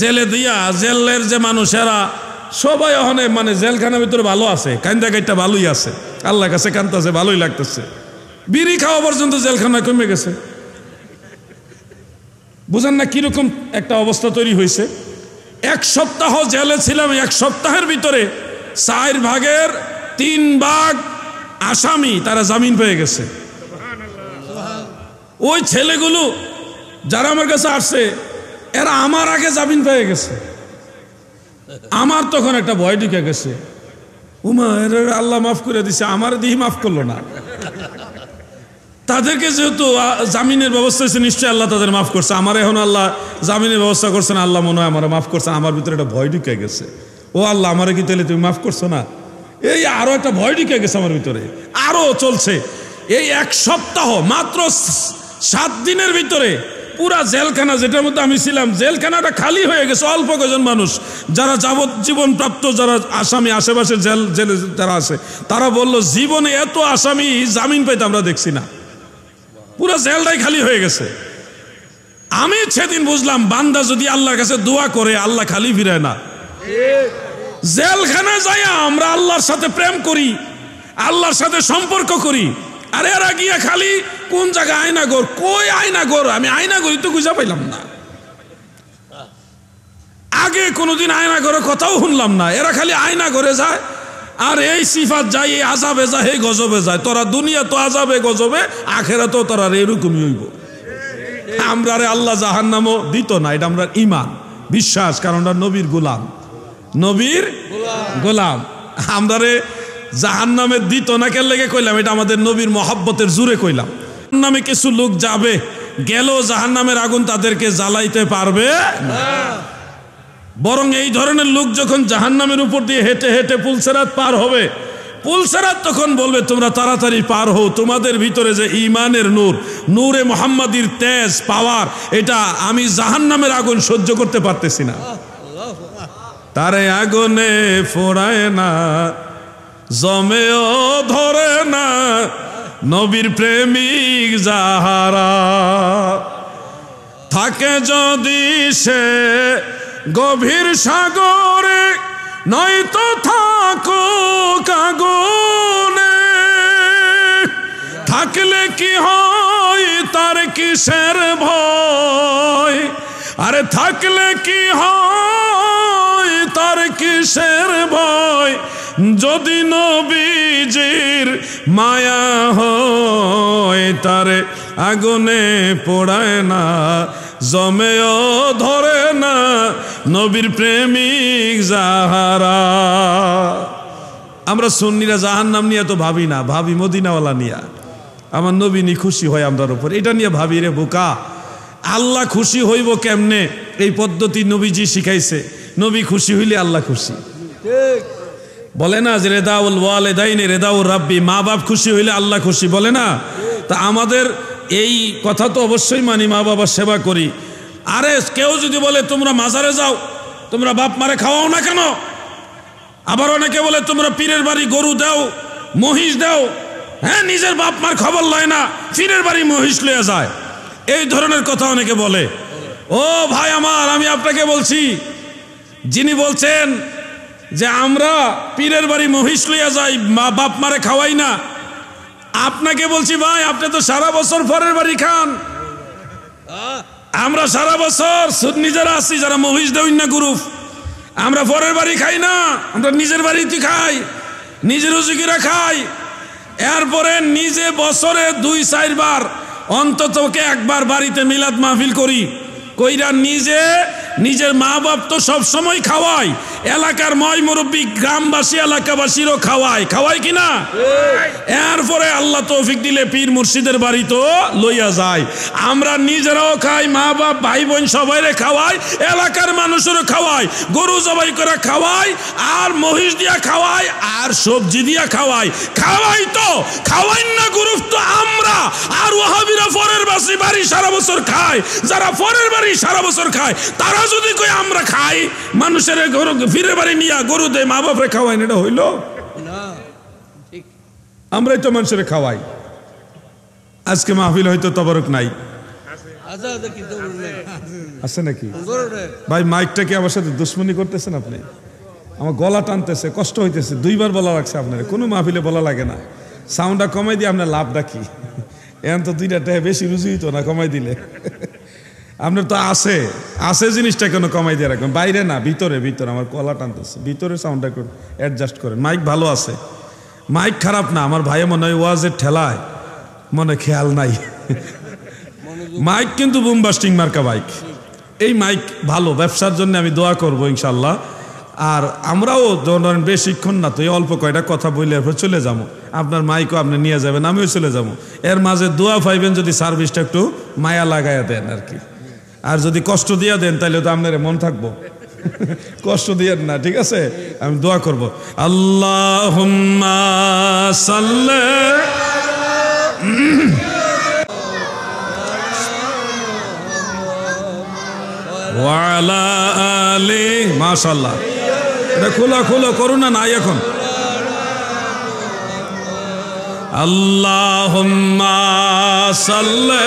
জেলে দিয়া জেলের যে মানুষেরা সবাই ওখানে মানে জেলখানার ভিতরে ভালো আছে, কান্দা কাইটা ভালোই আছে, আল্লাহর কাছে কান্দতেছে, ভালোই লাগতেছে। বিড়ি খাওয়া পর্যন্ত জেলখানায় কমে গেছে। বুঝেন না কিরকম একটা অবস্থা তৈরি হয়েছে। 1 সপ্তাহ জেলে ছিলাম, 1 সপ্তাহের ভিতরে 4 ভাগের 3 ভাগ আসামি তারা জামিন পেয়ে গেছে। ওই ছেলেগুলো যারা আমার কাছে আসছে এরা আমার আগে জামিন পেয়ে গেছে। আমার তখন একটা ভয় ঢুকে গেছে, উমা আল্লাহ মাফ করে দিছে, আমার দিহি মাফ করলো না। তাদেরকে যেহেতু জামিনের ব্যবস্থা হয়েছে, নিশ্চয়ই আল্লাহ তাদের মাফ করছে। আমার এখন আল্লাহ জামিনের ব্যবস্থা করছেন, আল্লাহ মনে হয় আমার মাফ করছেন। আমার ভিতরে একটা ভয় ঢুকে গেছে, ও আল্লাহ আমারে কি তাহলে তুমি মাফ করছো না? এই আরো একটা ভয় ঢুকে গেছে আমার ভিতরে, আরো চলছে। এই এক সপ্তাহ মাত্র 7 দিনের ভিতরে পুরা জেলখানা, যেটার মধ্যে আমি ছিলাম, জেলখানাটা খালি হয়ে গেছে। অল্প কয়েকজন মানুষ যারা যাবজ্জীবন প্রাপ্ত, যারা আসামি আশেপাশে জেলে যারা আছে, তারা বললো জীবনে এত আসামি জামিন পাইতে আমরা দেখছি না, পুরা জেলটাই খালি হয়ে গেছে। আমি সেদিন বুঝলাম, বান্দা যদি আল্লাহর কাছে দোয়া করে, আল্লাহ খালি ফিরায় না। জেলখানায় যাই আমরা আল্লাহর সাথে প্রেম করি, আল্লাহর সাথে সম্পর্ক করি, আর এরা গিয়া খালি কোন জায়গায় আয়নাগর, কই আয়নাগর? আমি আয়নাগরই তো খুঁজে পাইলাম না। আগে কোনোদিন আয়নাগরের কথাও শুনলাম না, এরা খালি আয়নাগরে যায় আর এই সিফাত যায়, এই আজাবে যায়, এই গজবে যায়। তোরা দুনিয়া তো আজাবে গজবে, আখেরা তো তোরা এরকমই হইব। আমরা রে আল্লাহ জাহান্নামও দিত না, এটা আমরা ইমান বিশ্বাস, কারণ আমরা নবীর গোলাম, নবীর গোলাম। আমরা রে জাহান্নামে দিত না কেন লেগে কইলাম, এটা আমাদের নবীর মহব্বতের জুড়ে কইলাম। নামে কিছু লোক যাবে, গেল জাহান্নামের আগুন তাদেরকে জ্বালাইতে পারবে না। বরং এই ধরনের লোক যখন জাহান্নামের উপর দিয়ে হেঁটে হেঁটে পুলসেরাত পার হবে, পুলসেরাত তখন বলবে তোমরা তাড়াতাড়ি পার হও, তোমাদের ভিতরে যে ঈমানের নূর, নূরে মুহাম্মাদির তেজ পাওয়ার, এটা আমি জাহান্নামের আগুন সহ্য করতে পারতেছি না। তারে আগুনে ফোড়ায় না, জমেও ধরে না, নবীর প্রেমিক যাহারা থাকে যদি সে গভীর সাগরে, নয়তো থাকো আগুনে। থাকলে কি হয় তার কিসের ভয়, আরে থাকলে কি হয় তার কিসের ভয়, যদি নবীজির মায়া হয়। তারে আগুনে পোড়ায় না, জমেও ধরে না, নবীর প্রেমিক যাহারা। আমরা সুন্নিরা জাহান্নাম নিয়ে তো ভাবি না, ভাবি মদিনাওয়ালা নিয়া। আমার নবী নি খুশি হয় আমরার উপর, এটা নিয়ে ভাবি রে বোকা। আল্লাহ খুশি হইব কেমনে, এই পদ্ধতি নবীজি শিখাইছে। নবী খুশি হইলে আল্লাহ খুশি। বলে না যে রেদাউল ওয়ালিদাইনি রেদাউর রাব্বি, মা বাপ খুশি হইলে আল্লাহ খুশি, বলে না? তা আমাদের এই কথা তো অবশ্যই মানি, মা বাবার সেবা করি। আরে কেউ যদি বলে তোমরা মাজারে যাও, তোমরা বাপ মারে খাওয়াও না কেন? আবার অনেকে বলে তোমরা পীরের বাড়ি গরু দাও, মহিষ দাও, হ্যাঁ নিজের বাপ মার খবর লয় না, পীরের বাড়ি মহিষ লয়ে যায়। এই ধরনের কথা অনেকে বলে। ও ভাই আমার, আমি আপনাকে বলছি, যিনি বলছেন যে আমরা পীরের বাড়ি মহিষ লইয়া যাই, মা বাপ মারে খাওয়াই না, আপনাকে বলছি ভাই, আপনি তো সারা বছর পরের বাড়ি খান। আমরা সারা বছর সুন্নি যারা আছি, যারা মহিষ দেই না গ্রুপ, আমরা পরের বাড়ি খাই না, আমরা নিজের বাড়িতে খাই, নিজের রুজিকিরা খাই। এরপরে নিজে বছরে 2-4 বার অন্ততকে একবার বাড়িতে মিলাদ মাহফিল করি, কইরা নিজে নিজের মা বাপ তো সব সময় খাওয়াই, এলাকার ময় মুরব্বী গ্রামবাসী এলাকাবাসীরও খাওয়াই কিনা? এরপরে আল্লাহ তৌফিক দিলে পীর মুর্শিদের বাড়ি তো লইয়া যায়। আমরা নিজেরাও খাই, মা বাপ ভাই বোন সবাইরে খাওয়াই, এলাকার মানুষেরও খাওয়াই, গরু জবাই করে খাওয়াই, আর মহিষ দিয়া খাওয়াই, আর সবজি দিয়া খাওয়াই। তো খাওয়াই না গ্রুপ তো আমরা। আর ওয়াহাবিরা পরের বাড়ি সারা বছর খায়, যারা পরের বাড়ি সারা বছর খায়, তারা যদি কই আমরা খাই, মানুষের গরু ফিরে বাড়ি নিয়ে গরু দেয়, মা বাপরে খাওয়াই, এটা হইল না? আমরাই তো মানুষের খাওয়াই। আজকে মাহফিল হয়তো তবরক নাই, আছে নাকি ভাই? মাইকটা কি আমার সাথে দুশ্মনী করতেছেন আপনি? আমার গলা টানতেছে, কষ্ট হইতেছে, 2বার বলা লাগছে আপনার। কোনো মাহফিলে বলা লাগে না, সাউন্ডটা কমাই দিয়ে আপনার লাভটা কি? এখন তো 2টা টাকা বেশি রুজি হইতো না কমাই দিলে। আপনার তো আছে জিনিসটা কেন কমাই দিয়ে রাখবেন? বাইরে না, ভিতরে আমার গলা টানতেছে, ভিতরে সাউন্ডটা একটু অ্যাডজাস্ট করেন। মাইক ভালো আছে, মাইক খারাপ না। আমার ভাইয়ে মনে হয় ওয়াজের ঠেলায় মনে খেয়াল নাই। মাইক কিন্তু বুমবাস্টিং মার্কা মাইক, এই মাইক ভালো। ব্যবসার জন্য আমি দোয়া করবো ইনশাল্লাহ। আর আমরাও ধরেন বেশিক্ষণ না, তো এই অল্প কয়টা কথা বলে এরপর চলে যাবো, আপনার মাইকও আপনি নিয়ে যাবেন, আমিও চলে যাবো। এর মাঝে দোয়া পাইবেন যদি সার্ভিসটা একটু মায়া লাগাইয়া দেন আর কি। আর যদি কষ্ট দিয়া দেন তাহলে তো আপনার মন থাকবো, কষ্ট দিয়েন না, ঠিক আছে? আমি দোয়া করব। আল্লাহুম্মা সাল্লি ওয়া আলা আলি। মাশাআল্লাহ, এটা খোলা খোলা করুন না নাই এখন। আল্লাহুম্মা সাল্লি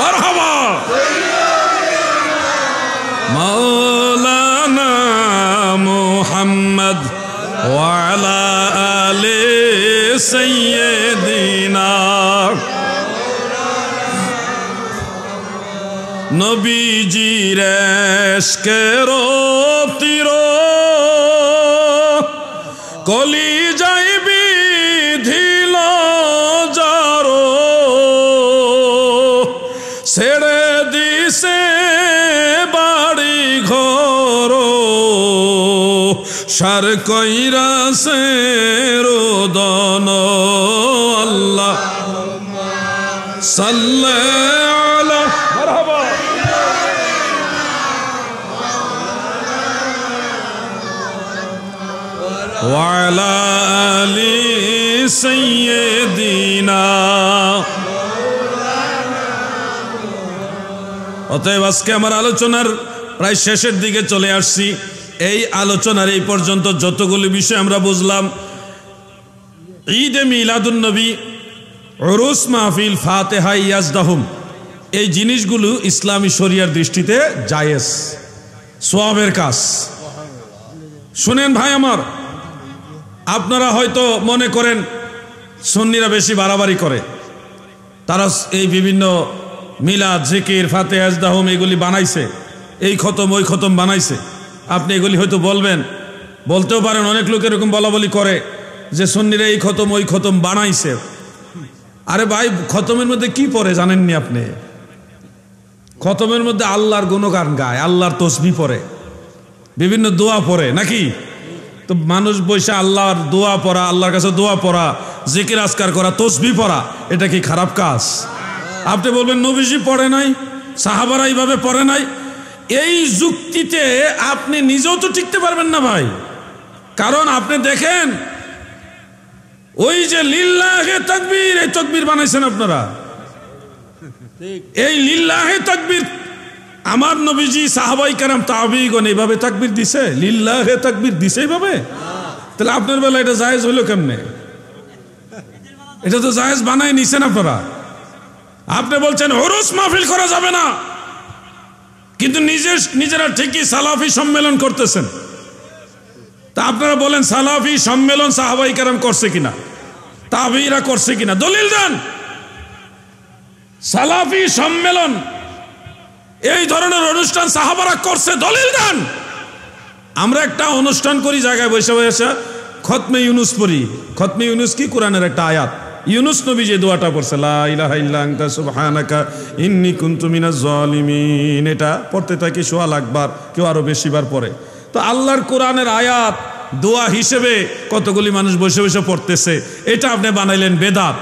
মারহাবা মাওলানা মুহাম্মদ ওয়া আলা আলি সাইয়্যিদিনা। নবীজির ইশকের তীর কলিজায় বিধিল যারো, ছেড়ে দিছে বাড়ি ঘর, সার কইরাছে রোদন। আল্লাহ সাল্লি আলা মারহাবা ওয়া আলা আলি সাইয়্যিদিনা। অতএব আজকে আমার আলোচনার প্রায় শেষের দিকে চলে আসছি। এই আলোচনার এই পর্যন্ত যতগুলি বিষয় আমরা বুঝলাম, ঈদে মিলাদুন নবী, উরুস মাহফিল, ফাতিহা, ইয়াজদাহুম, এই জিনিসগুলো ইসলামী শরিয়ার দৃষ্টিতে জায়েজ, সওয়াবের কাজ। শুনেন ভাই আমার, আপনারা হয়তো মনে করেন সুন্নিরা বেশি বাড়াবাড়ি করে, তারা এই বিভিন্ন মিলাদ, জিকির, ফাতিহা, ইয়াজদাহুম এগুলি বানাইছে, এই খতম ওই খতম বানাইছে। আপনি এগুলি হয়তো বলবেন, বলতেও পারেন, অনেক লোক এরকম বলা বলি করে যে সুন্নিরা এই খতম ওই খতম বানাইছে। আরে ভাই, খতমের মধ্যে কি পড়ে জানেননি আপনি? খতমের মধ্যে আল্লাহর গুণগান গায়, আল্লাহর তসবিহ পড়ে, বিভিন্ন দোয়া পড়ে নাকি? তো মানুষ বসে আল্লাহর দোয়া পড়া, আল্লাহর কাছে দোয়া পড়া, জিকির আজকার করা, তসবিহ পড়া, এটা কি খারাপ কাজ? আপনি বলবেন নবীজি পড়ে নাই, সাহাবারা এইভাবে পড়ে নাই। এই যুক্তিতে আপনি নিজেও তো টিকতে পারবেন না ভাই। কারণ আপনি দেখেন, ওই যে লিল্লাহে তাকবীর, এই তাকবীর বানাইছেন আপনারা, এই লিল্লাহে তাকবীর আমার নবীজি, সাহাবাই কেরাম, তাবিঈগণ এইভাবে তাকবীর দিছে, লিল্লাহে তাকবীর দিছে এইভাবে। তাহলে আপনার বেলা এটা জায়েজ হইল কেমনে? এটা তো জায়েজ বানাই নিছেন আপনারা। আপনি বলছেন উরুস মাহফিল করা যাবে না, কিন্তু নিজেরা ঠিকই সালাফি সম্মেলন করতেছেন। তা আপনারা বলেন সালাফি সম্মেলন সাহাবাই কেরাম করছে কিনা, তাবিঈরা করছে কিনা, দলিল দেন। সালাফি সম্মেলন এই ধরনের অনুষ্ঠান সাহাবারা করছে, দলিল দেন। আমরা একটা অনুষ্ঠান করি জায়গায় বসে বসে খতমে ইউনুস পড়ি। খতমে ইউনুস কি? কোরআনের একটা আয়াত। ইউনুস নবী যে দোয়াটা পড়ছে, লা ইলাহা ইল্লা আনতা সুবহানাকা ইন্নী কুনতু মিনাজ জালিমিন, এটা পড়তে থাকি সোয়া লাখবার, কেউ আরো বেশিবার পড়ে। তো আল্লাহর কোরআনের আয়াত দোয়া হিসেবে কতগুলি মানুষ বসে বসে পড়তেছে, এটা আপনি বানাইলেন বেদাত।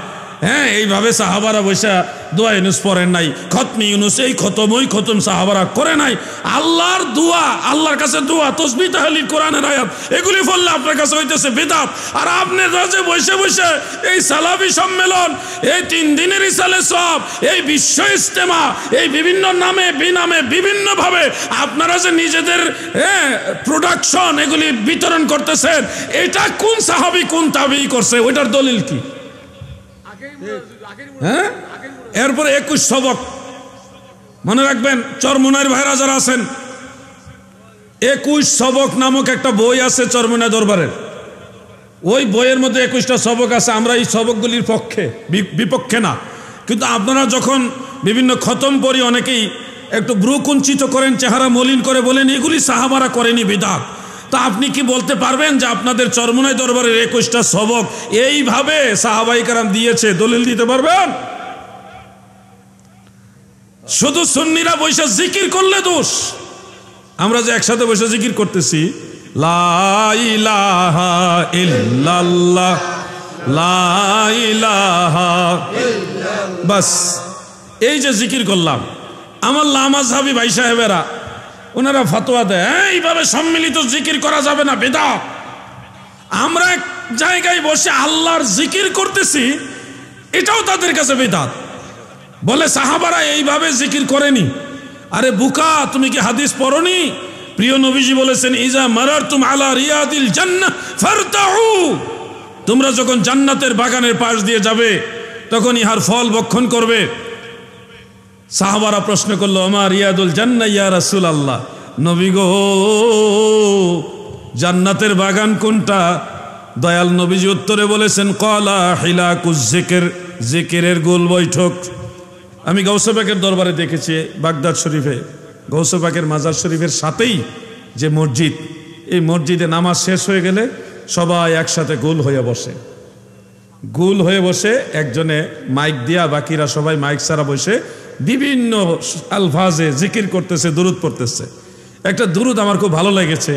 হ্যাঁ, এইভাবে সাহাবারা বসে দোয়া ইউনুস পড়েন নাই, খতমে ইউনুস এই খতম ওই খতম সাহাবারা করে নাই। আল্লাহর দোয়া, আল্লাহর কাছে দোয়া, তাসবিহ, তাহলিল, কোরআনের আয়াত, এগুলি পড়লে আপনার কাছে হইতেছে বেদাত। আর আপনারা যে বসে বসে এই সালাফি সম্মেলন, এই 3 দিনের ইসালে সব, এই বিশ্ব ইজতেমা, এই বিভিন্ন নামে বিনামে বিভিন্ন ভাবে আপনারা যে নিজেদের প্রোডাকশন এগুলি বিতরণ করতেছেন, এটা কোন সাহাবী কোন তাবিঈ করছে? ওইটার দলিল কি? হ্যাঁ, এরপরে 21 সবক মনে রাখবেন। চরমুনার ভাইরা যারা আছেন, 21 সবক নামক একটা বই আছে চরমুনা দরবারের। ওই বইয়ের মধ্যে 21টা সবক আছে। আমরা এই সবকগুলির পক্ষে, বিপক্ষে না। কিন্তু আপনারা যখন বিভিন্ন খতম পড়ি, অনেকেই একটু ব্রু কুঞ্চিত করেন, চেহারা মলিন করে বলেন এগুলি সাহাবারা করেনি, বিদআত। তা আপনি কি বলতে পারবেন যে আপনাদের চরমুনাই দরবারের 21টা সবক এইভাবে সাহাবাই কেরাম দিয়েছে? দলিল দিতে পারবেন? শুধু সুন্নিরা বসে জিকির করলে দোষ। আমরা যে একসাথে বসে জিকির করতেছি, লা ইলাহা ইল্লাল্লাহ, লা ইলাহা ইল্লাল্লাহ। বাস এই যে জিকির করলাম, আমার লামাযহাবী ভাই সাহেবেরা ওনারা ফতোয়া দেয় এইভাবে সম্মিলিত জিকির করা যাবে না, বেদাত। আমরা এক জায়গায় বসে আল্লাহর জিকির করতেছি, এটাও তাদের কাছে বেদাত। বলে সাহাবারা এইভাবে জিকির করেনি। আরে বুকা, তুমি কি হাদিস পড়নি? প্রিয় নবীজি বলেছেন, ইজা মারারতুম আলা রিয়াদিল জান্নাহ ফারতাউ, তোমরা যখন জান্নাতের বাগানের পাশ দিয়ে যাবে তখন ইহার ফল ভক্ষণ করবে। সাহাবারা প্রশ্ন করলো, আমা রিয়াদুল জান্নাহ ইয়া রাসূলুল্লাহ, নবী গো জান্নাতের বাগান কোনটা? দয়াল নবীজি উত্তরে বলেছেন, ক্বালা হিলাকুজ জিকির, জিকিরের গোল বৈঠক। আমি গাউসে পাকের দরবারে দেখেছি বাগদাদ শরীফে, গাউসে পাকের মাজার শরীফের সাথেই যে মসজিদ, এই মসজিদে নামাজ শেষ হয়ে গেলে সবাই একসাথে গোল হয়ে বসে। গোল হয়ে বসে একজনে মাইক দিয়া, বাকিরা সবাই মাইক ছাড়া বসে বিভিন্ন আলফাজে জিকির করতেছে, দুরুদ পড়তেছে। একটা দুরুদ আমার খুব ভালো লেগেছে,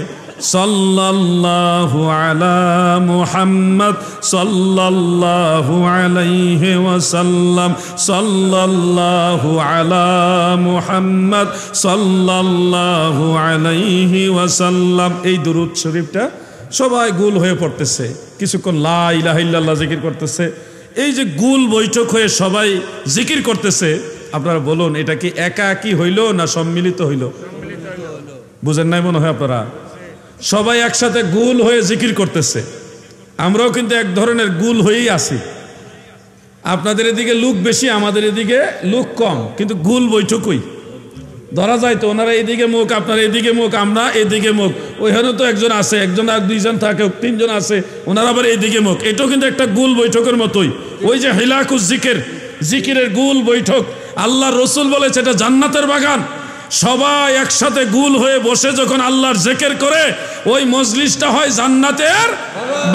সাল্লাল্লাহু আলা মুহাম্মদ সাল্লাল্লাহু আলাইহি ওয়াসাল্লাম, সাল্লাল্লাহু আলা মুহাম্মদ সাল্লাল্লাহু আলাইহি ওয়াসাল্লাম। এই দুরুদ শরীফটা সবাই গোল হয়ে পড়তেছে, কিছুক্ষণ লা ইলাহা ইল্লাল্লাহ জিকির করতেছে। এই যে গোল বৈঠক হয়ে সবাই জিকির করতেছে, আপনারা বলুন এটা কি একাকী হইল না সম্মিলিত হইল? বুঝেন নাই মনে হয় আপনারা। সবাই একসাথে গোল হয়ে জিকির করতেছে, আমরাও কিন্তু এক ধরনের গোল হয়েই আছি। আপনাদের এদিকে লোক বেশি, আমাদের এদিকে লোক কম, কিন্তু গোল বৈঠকই ধরা যায়। তো ওনারা এদিকে মুখ, আপনারা এদিকে মুখ, আমরা এদিকে মুখ। ওইখানে তো একজন আছে, একজন আর দুইজন থাকে, তিনজন আছে, ওনারা আবার এদিকে মুখ। এটাও কিন্তু একটা গোল বৈঠকের মতোই। ওই যে হিলাকুজ জিকির, জিকিরের গোল বৈঠক। আল্লাহ রসুল বলেছে এটা জান্নাতের বাগান। সবাই একসাথে গোল হয়ে বসে যখন আল্লাহর জিকির করে, ওই মজলিসটা হয় জান্নাতের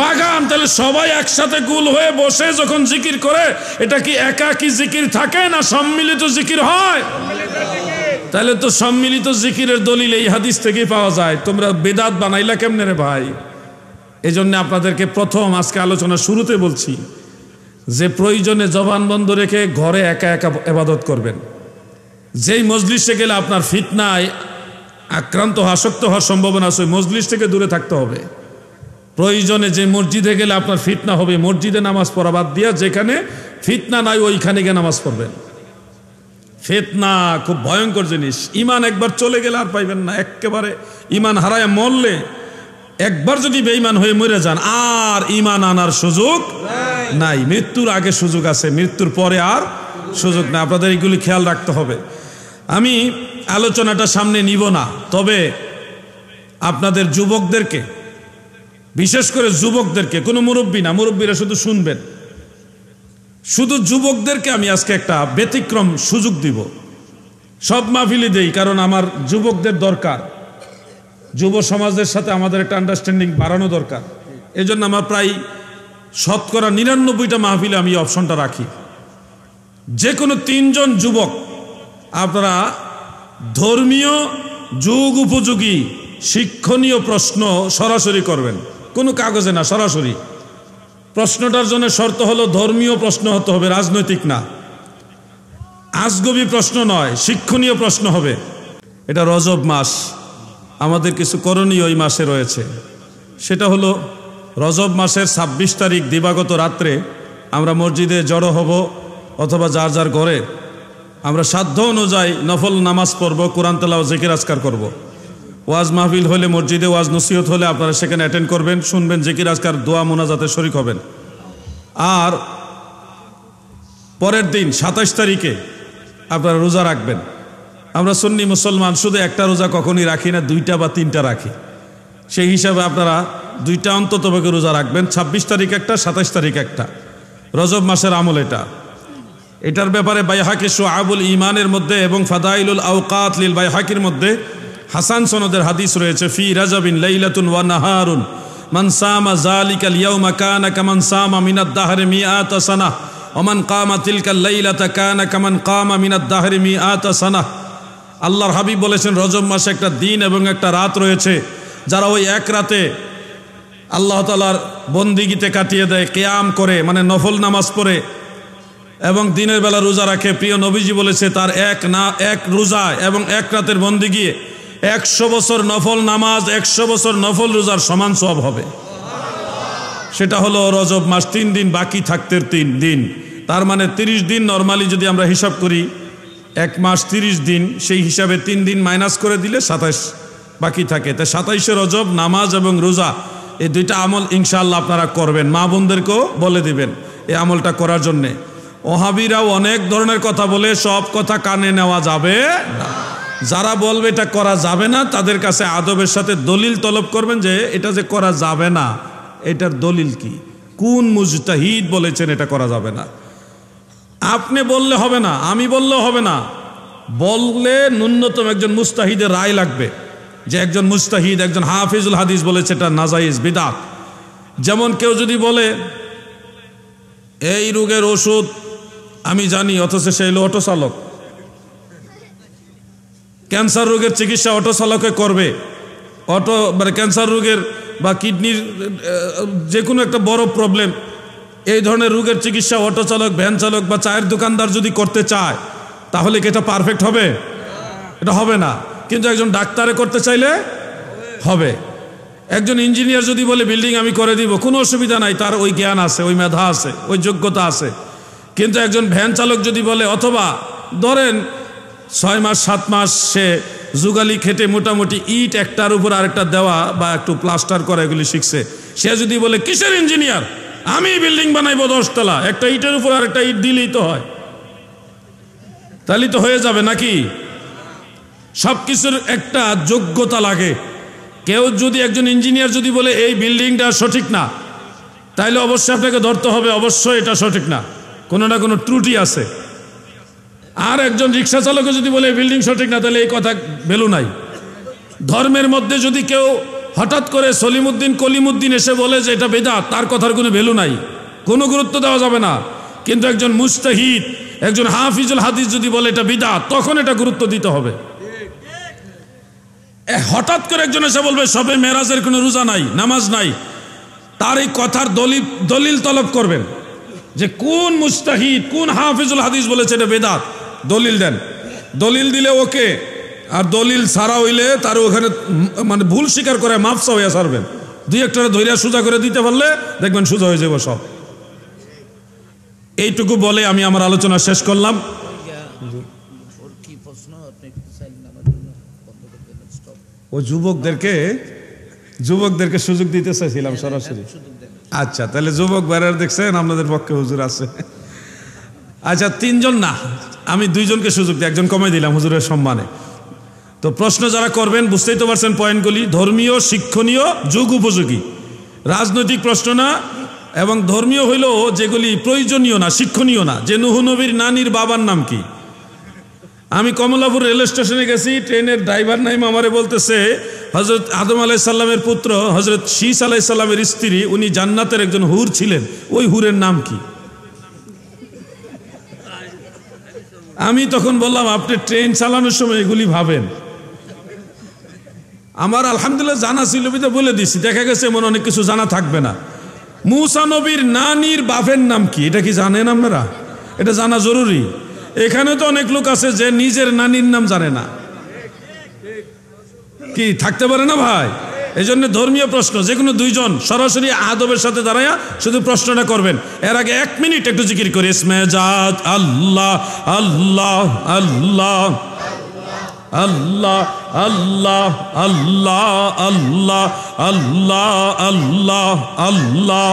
বাগান। তাহলে সবাই একসাথে গোল হয়ে বসে যখন জিকির করে, এটা কি একাকী জিকির থাকে না সম্মিলিত জিকির হয়? তাহলে তো সম্মিলিত জিকিরের দলিল এই হাদিস থেকেই পাওয়া যায়। তোমরা বেদাত বানাইলা কেমনে রে ভাই? এই জন্য আপনাদেরকে প্রথম আজকে আলোচনা শুরুতে বলছি যে প্রয়োজনে জবান বন্ধ রেখে ঘরে একা একা ইবাদত করবেন। যেই মজলিসে গেলে আপনার ফিতনায় আক্রান্ত আসক্ত হওয়ার সম্ভাবনা আছে, মজলিস থেকে দূরে থাকতে হবে। প্রয়োজনে যে মসজিদে গেলে আপনার ফিতনা হবে, মসজিদে নামাজ পড়া বাদ দিয়া যেখানে ফিতনা নাই ওইখানে গিয়ে নামাজ পড়বেন। ফিতনা খুব ভয়ঙ্কর জিনিস। ইমান একবার চলে গেলে আর পাইবেন না, একেবারে ইমান হারায় মরলে, একবার যদি বেঈমান হয়ে মরে যান আর ইমান আনার সুযোগ নাই। মৃত্যুর আগে সুযোগ আছে, মৃত্যুর পরে আর সুযোগ না। আপনাদের এগুলি খেয়াল রাখতে হবে। আমি আলোচনাটা সামনে নিব না, তবে আপনাদের যুবকদেরকে, বিশেষ করে যুবকদেরকে, কোনো মুরব্বী না, মুরব্বীরা শুধু শুনবেন, শুধু যুবকদেরকে আমি আজকে একটা ব্যতিক্রম সুযোগ দিব। সব মাহফিলে দেই, কারণ আমার যুবকদের দরকার। যুব সমাজের সাথে আমাদের একটা আন্ডারস্ট্যান্ডিং বাড়ানো দরকার। এই জন্য আমার প্রায় শতকরা 99টা মাহফিলে আমি অপশনটা রাখি। যে কোনো 3 জন যুবক আপনারা ধর্মীয় যুগ উপযোগী শিক্ষণীয় প্রশ্ন সরাসরি করবেন, কোনো কাগজে না, সরাসরি। প্রশ্নটার জন্য শর্ত হলো ধর্মীয় প্রশ্ন হতে হবে, রাজনৈতিক না, আজগবি প্রশ্ন নয়, শিক্ষণীয় প্রশ্ন হবে। এটা রজব মাস, আমাদের কিছু করণীয় এই মাসে রয়েছে। সেটা হলো রজব মাসের 26 তারিখ দিবাগত রাত্রে আমরা মসজিদে জড়ো হব, অথবা যার যার ঘরে আমরা সাধ্য অনুযায়ী নফল নামাজ পড়ব, কোরআন তেলাওয়াত জিকির আজকার করব। ওয়াজ মাহফিল হলে মসজিদে, ওয়াজ নসিহত হলে আপনারা সেখানে অ্যাটেন্ড করবেন, শুনবেন, জিকির আজকার, দোয়া মোনাজাতে শরীক হবেন। আর পরের দিন 27 তারিখে আপনারা রোজা রাখবেন। আমরা সুন্নি মুসলমান, শুধু একটা রোজা কখনই রাখি না, 2টা বা 3টা রাখি। সেই হিসাবে আপনারা 2টা অন্ততপক্ষে রোজা রাখবেন। 26 তারিখ একটা, 27 তারিখ একটা, রজব মাসের আমল এটা। এটার ব্যাপারে বাইহাকি শুআবুল ঈমানের মধ্যে এবং ফাদাইলুল আওকাত লিল বাইহাকির মধ্যে হাসান সনদের হাদিস রয়েছে। ফি রাজাবিন লাইলাতুন ওয়া নাহারুন মান সামা যালিকাল ইয়াউমা কানা কামান সামা মিনাদ দাহরি মিআতা সানাহ ওয়া মান কামা তিলকাল লাইলাতা কানা কামান কামা মিনাদ দাহরি মিআতা সানাহ। আল্লাহর হাবিব বলেছেন রজব মাসে একটা দিন এবং একটা রাত রয়েছে। যারা ওই এক রাতে আল্লাহ তাআলার বন্দিগিতে কাটিয়ে দেয়, কিয়াম করে মানে নফল নামাজ পড়ে এবং দিনের বেলা রোজা রাখে, প্রিয় নবীজি বলেছে তার এক রোজা এবং এক রাতের বন্দিগি 100 বছর নফল নামাজ 100 বছর নফল রোজার সমান সওয়াব হবে। সেটা হলো রজব মাস 3 দিন বাকি থাকতে 3 দিন, তার মানে 30 দিন। নরমালি যদি আমরা হিসাব করি 1 মাস 30 দিন, সেই হিসাবে 3 দিন মাইনাস করে দিলে 27 বাকি থাকে। তাই 27শে রজব নামাজ এবং রোজা এই দুইটা আমল ইনশাআল্লাহ আপনারা করবেন, মা বোনদেরকেও বলে দিবেন এই আমলটা করার জন্যে। ওহাবিরাও অনেক ধরনের কথা বলে, সব কথা কানে নেওয়া যাবে না। যারা বলবে এটা করা যাবে না তাদের কাছে আদবের সাথে দলিল তলব করবেন যে এটা যে করা যাবে না এটার দলিল কি, কোন মুজতাহিদ বলেছেন এটা করা যাবে না। আপনি বললে হবে না, আমি বললেও হবে না, বললে ন্যূনতম একজন মুস্তাহিদের রায় লাগবে যে একজন মুস্তাহিদ একজন হাফিজুল হাদিস বলেছে এটা নাজাইজ বিদআত। যেমন কেউ যদি বলে এই রোগের ওষুধ আমি জানি, অথচ সে হলো অটো চালক, ক্যান্সার রোগের চিকিৎসা অটো চালকে করবে, অটো মানে ক্যান্সার রোগের বা কিডনির যে কোনো একটা বড় প্রবলেম, এই ধরনের রোগের চিকিৎসা অটো চালক, ভ্যান চালক বা চায়ের দোকানদার যদি করতে চায় তাহলে কি এটা পারফেক্ট হবে? এটা হবে না। কিন্তু একজন ডাক্তারে করতে চাইলে হবে। একজন ইঞ্জিনিয়ার যদি বলে বিল্ডিং আমি করে দিব, কোনো অসুবিধা নাই, তার ওই জ্ঞান আছে, ওই মেধা আছে, ওই যোগ্যতা আছে। কিন্তু একজন ভ্যান চালক যদি বলে, অথবা ধরেন 6 মাস 7 মাস সে যুগালি খেটে মোটামুটি ইট একটার উপর আরেকটা দেওয়া বা একটু প্লাস্টার করা এগুলি শিখছে, সে যদি বলে কিসের ইঞ্জিনিয়ার, আমি বিল্ডিং বানাইবো 10 তলা, একটা ইটের উপর আরেকটা ইট দিলেই তো হয়, তাহলে তো হয়ে যাবে নাকি? সবকিছুর একটা যোগ্যতা লাগে। কেউ যদি একজন ইঞ্জিনিয়ার যদি বলে এই বিল্ডিংটা সঠিক না, তাইলে অবশ্যই আপনাকে ধরতে হবে অবশ্যই এটা সঠিক না, কোনো না কোনো ত্রুটি আছে। আর একজন রিক্সা চালকে যদি বলে বিল্ডিং সঠিক না, তাহলে এই কথা ভ্যালু নাই। ধর্মের মধ্যে যদি কেউ হঠাৎ করে সলিমুদ্দিন কলিমুদ্দিন এসে বলে যে এটা বেদাত, তার কথার কোনো ভ্যালু নাই, কোনো গুরুত্ব দেওয়া যাবে না। কিন্তু একজন মুস্তাহিদ একজন হাফিজুল হাদিস যদি বলে এটা বিদআত, তখন এটা গুরুত্ব দিতে হবে। হঠাৎ করে একজন এসে বলবে সবে মেরাজের কোনো রোজা নাই, নামাজ নাই, তার এই কথার দলিল তলব করবেন যে কোন মুস্তাহিদ কোন হাফিজুল হাদিস বলেছে এটা বেদাত, দলিল দেন। দলিল দিলে ওকে, আর দলিল ছাড়া হইলে তার ওখানে মানে ভুল স্বীকার করে মাফসা হইয়া ছাড়বেন। 2-1টা ধৈর্য সোজা করে দিতে পারলে দেখবেন সোজা হয়ে যাবে সব। এইটুকু বলে আমি আমার আলোচনা শেষ করলাম। ও যুবকদেরকে সুযোগ দিতে চাইছিলাম সরাসরি। আচ্ছা, তাহলে যুবক বাইরে দেখছেন আপনাদের পক্ষে হুজুর আছে। আচ্ছা, 3 জন না, আমি 2 জনকে সুযোগ দিই, একজন কমাই দিলাম হুজুরের সম্মানে। তো প্রশ্ন যারা করবেন বুঝতেই তো পারছেন পয়েন্টগুলি, ধর্মীয়, শিক্ষণীয়, যুগ উপযোগী, রাজনৈতিক প্রশ্ন না, এবং ধর্মীয় হইল যেগুলি প্রয়োজনীয় না, শিক্ষণীয় না। যে নূহ নবীর নানির বাবার নাম কি? আমি কমলাপুর রেল স্টেশনে গেছি, ট্রেনের ড্রাইভার নাইম আমারে বলতেছে হযরত আদম আলাইহিস সালামের পুত্র হযরত শীস আলাইহিস সালামের স্ত্রী, উনি জান্নাতের একজন হুর ছিলেন, ওই হুরের নাম কি? আমি তখন বললাম আপনি ট্রেন চালানোর সময় এগুলি ভাবেন। আমার আলহামদুলিল্লাহ জানা ছিল, বলে দিছি। দেখা গেছে এমন অনেক কিছু জানা থাকবে না। মূসা নবীর নানির বাপের নাম কি, এটা কি জানেন আপনারা? এটা জানা জরুরি। এখানে তো অনেক লোক আছে যে নিজের নানির নাম জানে না, কি থাকতে পারে না ভাই? এই জন্য ধর্মীয় প্রশ্ন যে কোনো 2 জন সরাসরি আদবের সাথে দাঁড়ায়া শুধু প্রশ্নটা করবেন। এর আগে 1 মিনিট একটু জিকির করি, ইসমে জাত আল্লাহ আল্লাহ আল্লাহ আল্লাহ আল্লাহ আল্লাহ আল্লাহ আল্লাহ আল্লাহ আল্লাহ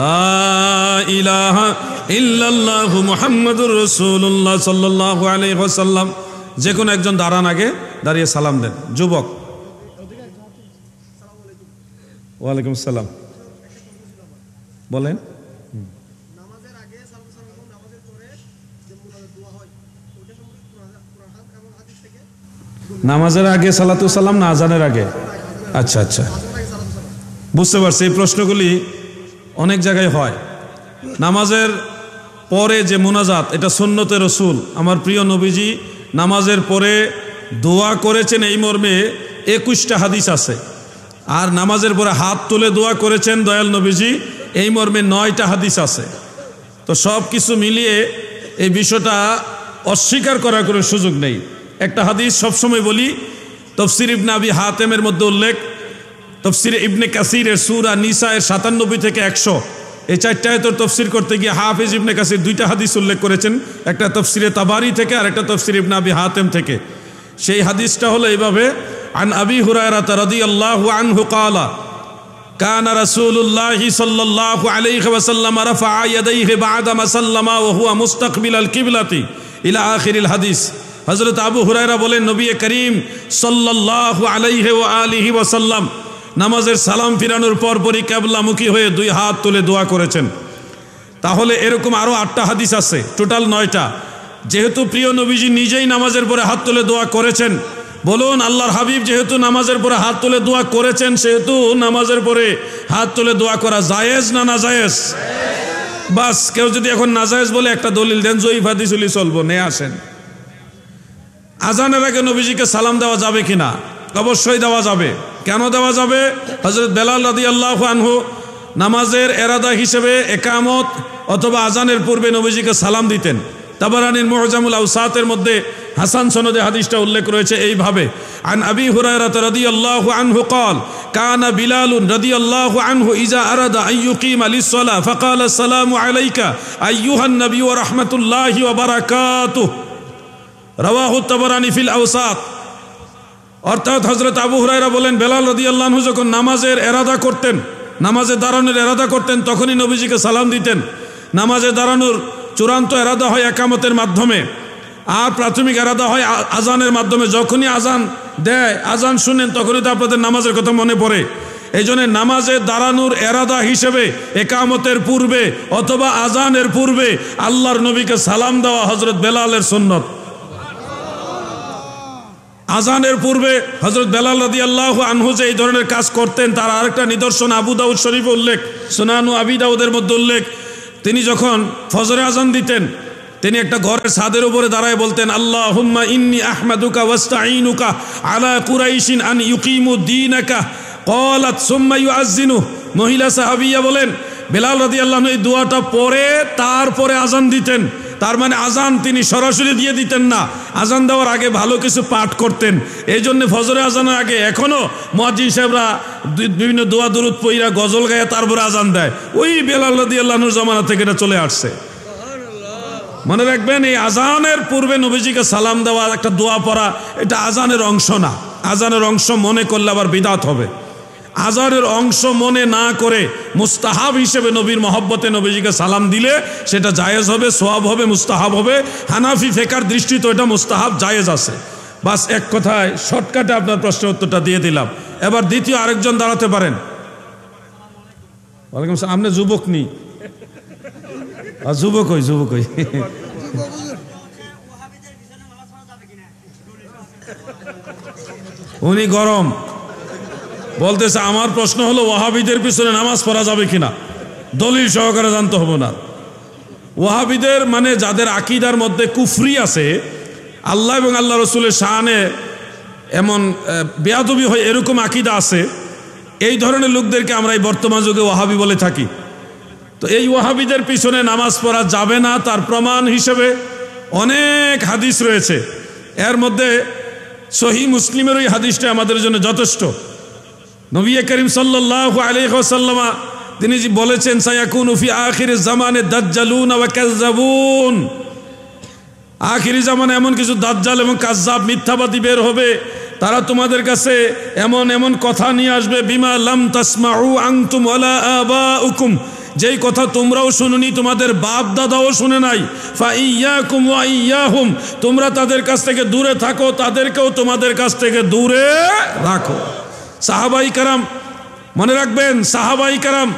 লা ইলাহা ইল্লাল্লাহু মুহাম্মাদুর রাসূলুল্লাহ সাল্লাল্লাহু আলাইহি ওয়াসাল্লাম। যে কোনো একজন দাঁড়ান, আগে দাঁড়িয়ে সালাম দেন। যুবক, ওয়ালাইকুম আসসালাম, বলেন। নামাজের আগে সালাতু সালাম না আজানের আগে? আচ্ছা আচ্ছা, বুঝতে পারছি। এই প্রশ্নগুলি অনেক জায়গায় হয়। নামাজের পরে যে মুনাজাত, এটা সুন্নতে রসুল। আমার প্রিয় নবীজি নামাজের পরে দোয়া করেছেন এই মর্মে 21টা হাদিস আছে। আর নামাজের পরে হাত তুলে দোয়া করেছেন দয়াল নবীজি এই মর্মে 9টা হাদিস আছে। তো সব কিছু মিলিয়ে এই বিষয়টা অস্বীকার করার কোনো সুযোগ নেই। একটা হাদিস সবসময় বলি, তফসির ইবনে আবি হাতেমের মধ্যে উল্লেখ, তফসির ইবনে কাসিরের সূরা নিসায়ের 97 থেকে 100 এই 4টা আয়াতের তফসির করতে গিয়ে হাফেজ ইবনে কাসির 2টা হাদিস উল্লেখ করেছেন, একটা তফসিরে তাবারি থেকে আর একটা তফসির ইবনে আবি হাতেম থেকে। সেই হাদিসটা হলো এইভাবে, আন আবি হুরায়রা রাদিয়াল্লাহু আনহু ক্বালা কানা রাসূলুল্লাহি সাল্লাল্লাহু আলাইহি ওয়াসাল্লাম রাফা ইয়াদাইহি বা'দা মা সাল্লামা ওয়া হুয়া মুস্তাকবিলাল কিবলাতি ইলা আখিরিল হাদিস। হযরত আবু হুরায়রা বলেন, নবী করিম সাল্লাল্লাহু আলাইহি ওয়া আলিহি ওয়াসাল্লাম নামাজের সালাম ফিরানোর পরপরই কিবলামুখী হয়ে 2 হাত তুলে দোয়া করেছেন। তাহলে এরকম আরো 8টা হাদিস আছে, টোটাল 9টা। যেহেতু প্রিয় নবীজি নিজেই নামাজের পরে হাত তুলে দোয়া করেছেন, বলুন আল্লাহর হাবিব যেহেতু নামাজের পরে হাত তুলে দোয়া করেছেন, সেহেতু নামাজের পরে হাত তুলে দোয়া করা জায়েজ না নাজায়েজ? বাস কেউ যদি এখন নাজায়েজ বলে একটা দলিল দেন, জয়ীফ হাদিস হলে চলবো, নিয়ে আসেন। আজানের আগে নবীজিকে সালাম দেওয়া যাবে কিনা? অবশ্যই দেওয়া যাবে। কেন দেওয়া যাবে? হযরত বেলাল রাদিয়াল্লাহু আনহু নামাজের এরাদা হিসেবে একামত অথবা আজানের পূর্বে নবীজিকে সালাম দিতেন। তাবারানির মুআজামুল আওসাতের মধ্যে হাসান সনদে হাদিসটা উল্লেখ রয়েছে এইভাবে, আন আবি হুরায়রা রাদিয়াল্লাহু আনহু قال কানা বিলাল রাদিয়াল্লাহু আনহু ইজা আরাদা আন ইউকিমা লিস-সালাহ ফাকালা আসসালামু আলাইকা আইয়ুহান নবী ওয়া রাহমাতুল্লাহি ওয়া বারাকাতুহু, রাওয়াহু তাবারানি ফিল আওসাত। অর্থাৎ হযরত আবু হুরায়রা বলেন, বেলাল রাদিয়াল্লাহু আনহু যখন নামাজের এরাদা করতেন, নামাজে দাঁড়ানোর এরাদা করতেন, তখনই নবীজিকে সালাম দিতেন। নামাজে দাঁড়ানোর চূড়ান্ত এরাদা হয় একামতের মাধ্যমে, আর প্রাথমিক এরাদা হয় আজানের মাধ্যমে। যখনই আজান দেয়, আজান শুনেন, তখনই তো আপনাদের নামাজের কথা মনে পড়ে। এই জন্য নামাজে দাঁড়ানোর এরাদা হিসেবে একামতের পূর্বে অথবা আজানের পূর্বে আল্লাহর নবীকে সালাম দেওয়া হযরত বেলালের সুন্নত। আজানের পূর্বে হযরত বেলাল রাদিয়াল্লাহু আনহু যে এই ধরনের কাজ করতেন, তার আরেকটা নিদর্শন আবু দাউদ শরীফে উল্লেখ, সুনানু আবি দাউদের মধ্যে উল্লেখ। তিনি যখন ফজরে আজান দিতেন, তিনি একটা ঘরের ছাদের উপরে দাঁড়ায় বলতেন, আল্লাহুম্মা ইন্নী আহমাদুকা ওয়াস্তাঈনুকা আলা কুরাইশিন আন ইউকিমু দীনাকা ক্বালাত সুম্মা ইউআযিনু। মহিলা সাহাবিয়া বলেন, বেলাল রাদিয়াল্লাহু আনহু এই দোয়াটা পড়ে তারপরে আজান দিতেন। তার মানে আজান তিনি সরাসরি দিয়ে দিতেন না, আজান দেওয়ার আগে ভালো কিছু পাঠ করতেন। এই জন্য ফজরে আজানের আগে এখনো মুয়াজ্জিন সাহেবরা বিভিন্ন দোয়া দরুদ পড়া গজল গায়ে তারপরে আজান দেয়। ওই বেলাল রাদিয়াল্লাহু আনহুর জামানা থেকে এটা চলে আসছে। মনে রাখবেন, এই আজানের পূর্বে নবীজিকে সালাম দেওয়া, একটা দোয়া পড়া, এটা আজানের অংশ না। আজানের অংশ মনে করলে আবার বিদআত হবে। আজানের অংশ মনে না করে মুস্তাহাব হিসেবে নবীর মহব্বতে নবীজিকে সালাম দিলে সেটা জায়েজ হবে, সওয়াব হবে, মুস্তাহাব হবে। হানাফি ফিকহের দৃষ্টিতে এটা মুস্তাহাব, জায়েজ আছে। বাস এক কথায় শর্টকাটে আপনার প্রশ্নের উত্তরটা দিয়ে দিলাম। এবার দ্বিতীয় আরেকজন দাঁড়াতে পারেন। ওয়ালাইকুম আসসালাম। আপনি যুবক নি? যুবক হই, যুবক হই। উনি গরম বলতেছে, আমার প্রশ্ন হলো ওয়াহাবিদের পিছনে নামাজ পড়া যাবে কিনা, দলিল সহকারে জানতে হবে না। ওয়াহাবিদের মানে যাদের আকীদার মধ্যে কুফরি আছে, আল্লাহ এবং আল্লাহ রসুলের শানে এমন বেয়াদবি হয়, এরকম আকীদা আছে, এই ধরনের লোকদেরকে আমরা এই বর্তমান যুগে ওয়াহাবি বলে থাকি। তো এই ওয়াহাবিদের পিছনে নামাজ পড়া যাবে না, তার প্রমাণ হিসেবে অনেক হাদিস রয়েছে। এর মধ্যে সহিহ মুসলিমের ওই হাদিসটা আমাদের জন্য যথেষ্ট। নবী করিম সাল্লাল্লাহু আলাইহি ওয়াসাল্লাম তিনি বলেছেন, সায়াকুনু ফি আখিরিজ জামানে দাজ্জালুন ওয়া কাযযাবুন। আখিরি জামানে এমন কিছু দাজ্জাল এবং কাযযাব, মিথ্যাবাদী বের হবে। তারা তোমাদের কাছে এমন এমন কথা নিয়ে আসবে, বিমা লাম তাসমাউ আনতুম ওয়ালা আবাউকুম, যেই কথা তোমরাও শুনুনি, তোমাদের বাপ দাদাও শুনে নাই। ফা ইয়াকুম ওয়া ইয়াহুম, তোমরা তাদের কাছ থেকে দূরে থাকো, তাদেরকেও তোমাদের কাছ থেকে দূরে রাখো। সাহাবাই কারাম, মনে রাখবেন, সাহাবাই কারাম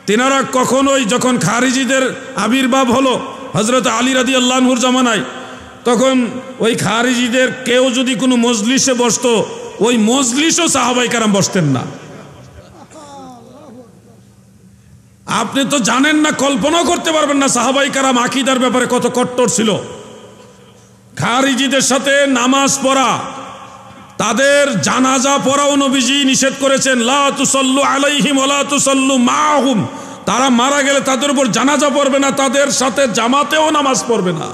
তিনারা কখনোই, যখন খারিজিদের আবির্ভাব হলো হযরত আলী রাদিয়াল্লাহু আনহুর জামানায়, তখন ওই খারিজিদের কেউ যদি কোনো মজলিসে বসতো, ওই মজলিসও সাহাবাই কারাম বসতেন না। আপনি তো জানেন না, কল্পনাও করতে পারবেন না সাহাবাই কারাম আকীদার ব্যাপারে কত কট্টর ছিল। খারিজিদের সাথে নামাজ পড়া তাদের জানাজা পড়াও নবীজি নিষেধ করেছেন, লা তুসাল্লু আলাইহিম ওয়া লা তুসাল্লু মাআহুম, তারা মারা গেলে তাদের উপর জানাজা পড়বে না, তাদের সাথে জামাতেও নামাজ পড়বে না।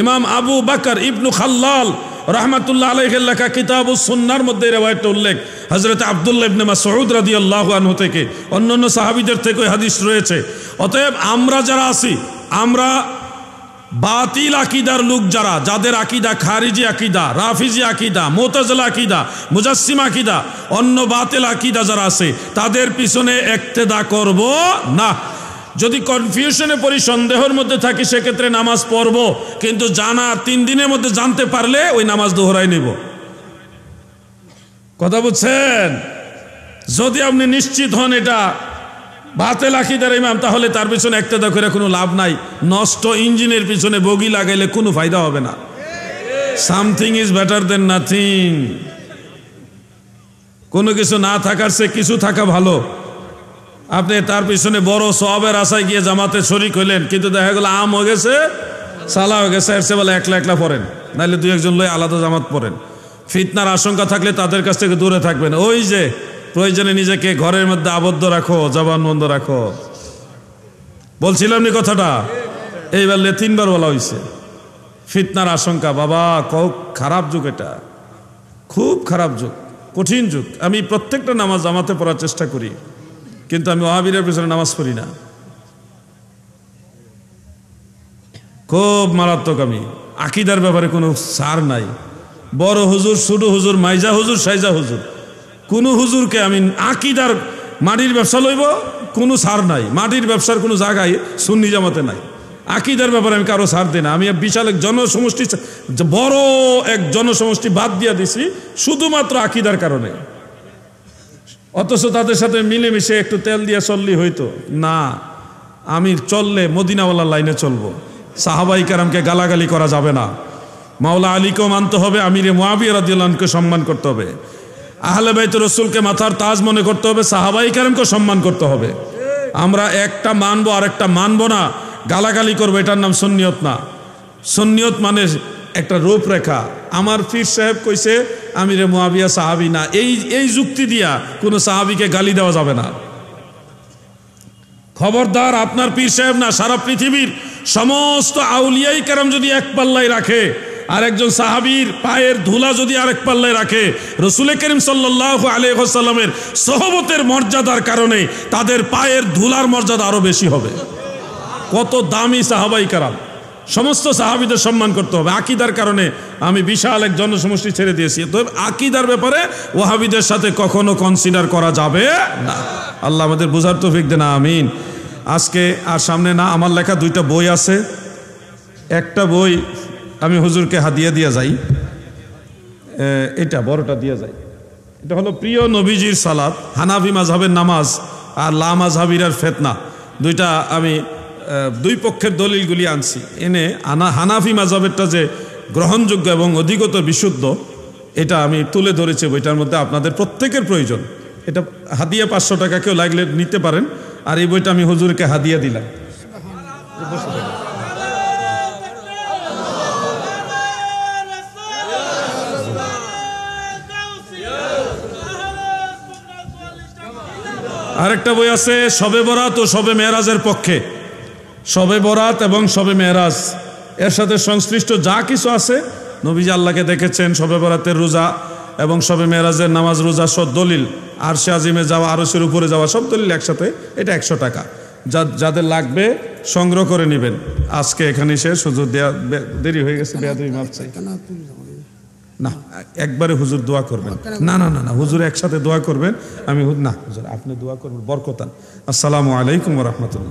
ইমাম আবু বকর ইবনু খাল্লাল রাহমাতুল্লাহ আলাইহির লেখা কিতাবুস সুন্নাহর মধ্যে রওয়ায়াতের উল্লেখ, হযরত আব্দুল্লাহ ইবনে মাসউদ রাদিয়াল্লাহু আনহু থেকে, অন্যান্য সাহাবীদের থেকে হাদিস রয়েছে। অতএব আমরা যারা আছি, আমরা বাতিল আকীদার লোক যারা, যাদের আকীদা খারিজি আকীদা, রাফিজি আকীদা, মুতাজিলা আকীদা, মুজাসসিম আকীদা, অন্য বাতিল আকীদা যারা আছে, তাদের পিছনে ইক্তেদা করব না। যদি কনফিউশনে পড়ি, সন্দেহের মধ্যে থাকি, সেক্ষেত্রে নামাজ পড়ব, কিন্তু জানা 3 দিনের মধ্যে জানতে পারলে ওই নামাজ দোহরাই নিব। কথা বুঝছেন? যদি আপনি নিশ্চিত হন এটা বাতিল আকীদার ইমাম, তাহলে তার পিছনে ইক্তেদা করে কোনো লাভ নাই। নষ্ট ইঞ্জিনের পিছনে বগি লাগাইলে কোনো ফায়দা হবে না। Something is better then nothing. কোনো কিছু না থাকার চেয়ে কিছু থাকা ভালো। আপনি তার পিছনে বড় সওয়াবের আশায় গিয়ে জামাতে শরীক হইলেন, কিন্তু দেখা গেল আম হয়ে গেছে, সালা হয়ে গেছে, এর চেয়ে বলে একলা একলা পড়েন, নাহলে 2-1 লই আলাদা জামাত পড়েন। ফিতনার আশঙ্কা থাকলে তাদের কাছ থেকে দূরে থাকবেন। ওই যে প্রয়োজনে নিজেকে ঘরের মধ্যে আবদ্ধ রাখো, জবান বন্ধ রাখো। বলছিলাম নি কথাটা? এইবার 3বার বলা হয়েছে। ফিতনার আশঙ্কা, বাবা খারাপ যুগ, এটা খুব খারাপ যুগ, কঠিন যুগ। আমি প্রত্যেকটা নামাজ জামাতে পড়ার চেষ্টা করি, কিন্তু আমি ওয়াহাবীদের পিছনে নামাজ পড়ি না। খুব মারাত্মক। আমি আকীদার ব্যাপারে কোনো সার নাই। বড় হুজুর, ছোট হুজুর, মাইজা হুজুর, সাইজা হুজুর, কোনো হুজুরকে আমি আকীদার মাটির ব্যবসা লইব, কোনো সার নাই। মাটির ব্যবসার কোনো জায়গায় সুন্নি জামাতে নাই। আকীদার ব্যাপারে আমি কারো সার দিই না। আমি বিশাল এক জনসমষ্টি, বড় এক জনসমষ্টি বাদ দিয়া দিছি শুধুমাত্র আকীদার কারণে। অথচ তাদের সাথে মিলেমিশে একটু তেল দিয়ে চললি হইতো না। আমি চললে মদিনাওয়ালার লাইনে চলবো। সাহাবাই কেরামকে গালাগালি করা যাবে না। মাওলা আলীকেও মানতে হবে, আমিরে মুআবিয়া রাদিয়াল্লাহু আনহুকে সম্মান করতে হবে, আহলে বাইত রাসূলকে মাথার তাজ মনে করতে হবে, সাহাবাই কেরামকে সম্মান করতে হবে। আমরা একটা মানবো আর একটা মানবো না, গালাগালি করবো, এটার নাম সুন্নিয়ত না। সুন্নিয়ত মানে একটা রূপরেখা। আমার পীর সাহেব কইছে আমিরে মুআবিয়া সাহাবী না, এই যুক্তি দিয়া কোনো সাহাবীকে গালি দেওয়া যাবে না। খবরদার, আপনার পীর সাহেব না, সারা পৃথিবীর সমস্ত আউলিয়াই কেরাম যদি এক পাল্লায় রাখে, আর একজন সাহাবীর পায়ের ধুলা যদি আরেক পাল্লায় রাখে, রাসূল করিম সাল্লাল্লাহু আলাইহি ওয়াসাল্লামের সোহবতের মর্যাদার কারণে তাদের পায়ের ধুলার মর্যাদা আরো বেশি হবে। কত দামি সাহাবাই কেরাম! সমস্ত সাহাবীদের সম্মান করতে হবে। আকীদার কারণে আমি বিশাল এক জনসমষ্টি ছেড়ে দিয়েছি। তো আকীদার ব্যাপারে ওয়াহাবীদের সাথে কখনো কনসিডার করা যাবে না। আল্লাহ আমাদের বুঝার তৌফিক দেন, আমিন। আজকে আর সামনে না, আমার লেখা 2টা বই আছে। একটা বই আমি হুজুরকে হাদিয়া দিয়ে যাই, এটা বড়টা দিয়ে যাই। এটা হলো প্রিয় নবীজির সালাত, হানাফি মাযহাবের নামাজ আর লা মাযহাবিরার ফিতনা। 2টা আমি 2 পক্ষের দলিলগুলি আনছি এনে। হানাফি মাযহাবেরটা যে গ্রহণযোগ্য এবং অধিকতর বিশুদ্ধ, এটা আমি তুলে ধরেছি বইটার মধ্যে। আপনাদের প্রত্যেকের প্রয়োজন। এটা হাদিয়া 500 টাকা, কেউ লাগলে নিতে পারেন। আর এই বইটা আমি হুজুরকে হাদিয়া দিলাম। আরেকটা বই আছে শবে বরাত ও শবে মেরাজের পক্ষে। শবে বরাত এবং শবে মেরাজ এর সাথে সংশ্লিষ্ট যা কিছু আছে, নবীজি আল্লাহকে দেখেছেন, শবে বরাতের রোজা এবং শবে মেরাজের নামাজ রোজা, সব দলিল, আরশে আজিমে যাওয়া, আরশের উপরে যাওয়া, সব দলিল একসাথে। এটা 100 টাকা। যাদের লাগবে সংগ্রহ করে নেবেন। আজকে এখানে শেষ। হুজুর দেরি হয়ে গেছে, বেয়াদবি মাফ চাই। না, একবারে হুজুর দোয়া করবেন। না না না না, হুজুর একসাথে দোয়া করবেন। আমি না, হুজুর আপনি দোয়া করবেন, বরকতান। আসসালামু আলাইকুম ওয়া রাহমাতুল্লাহ।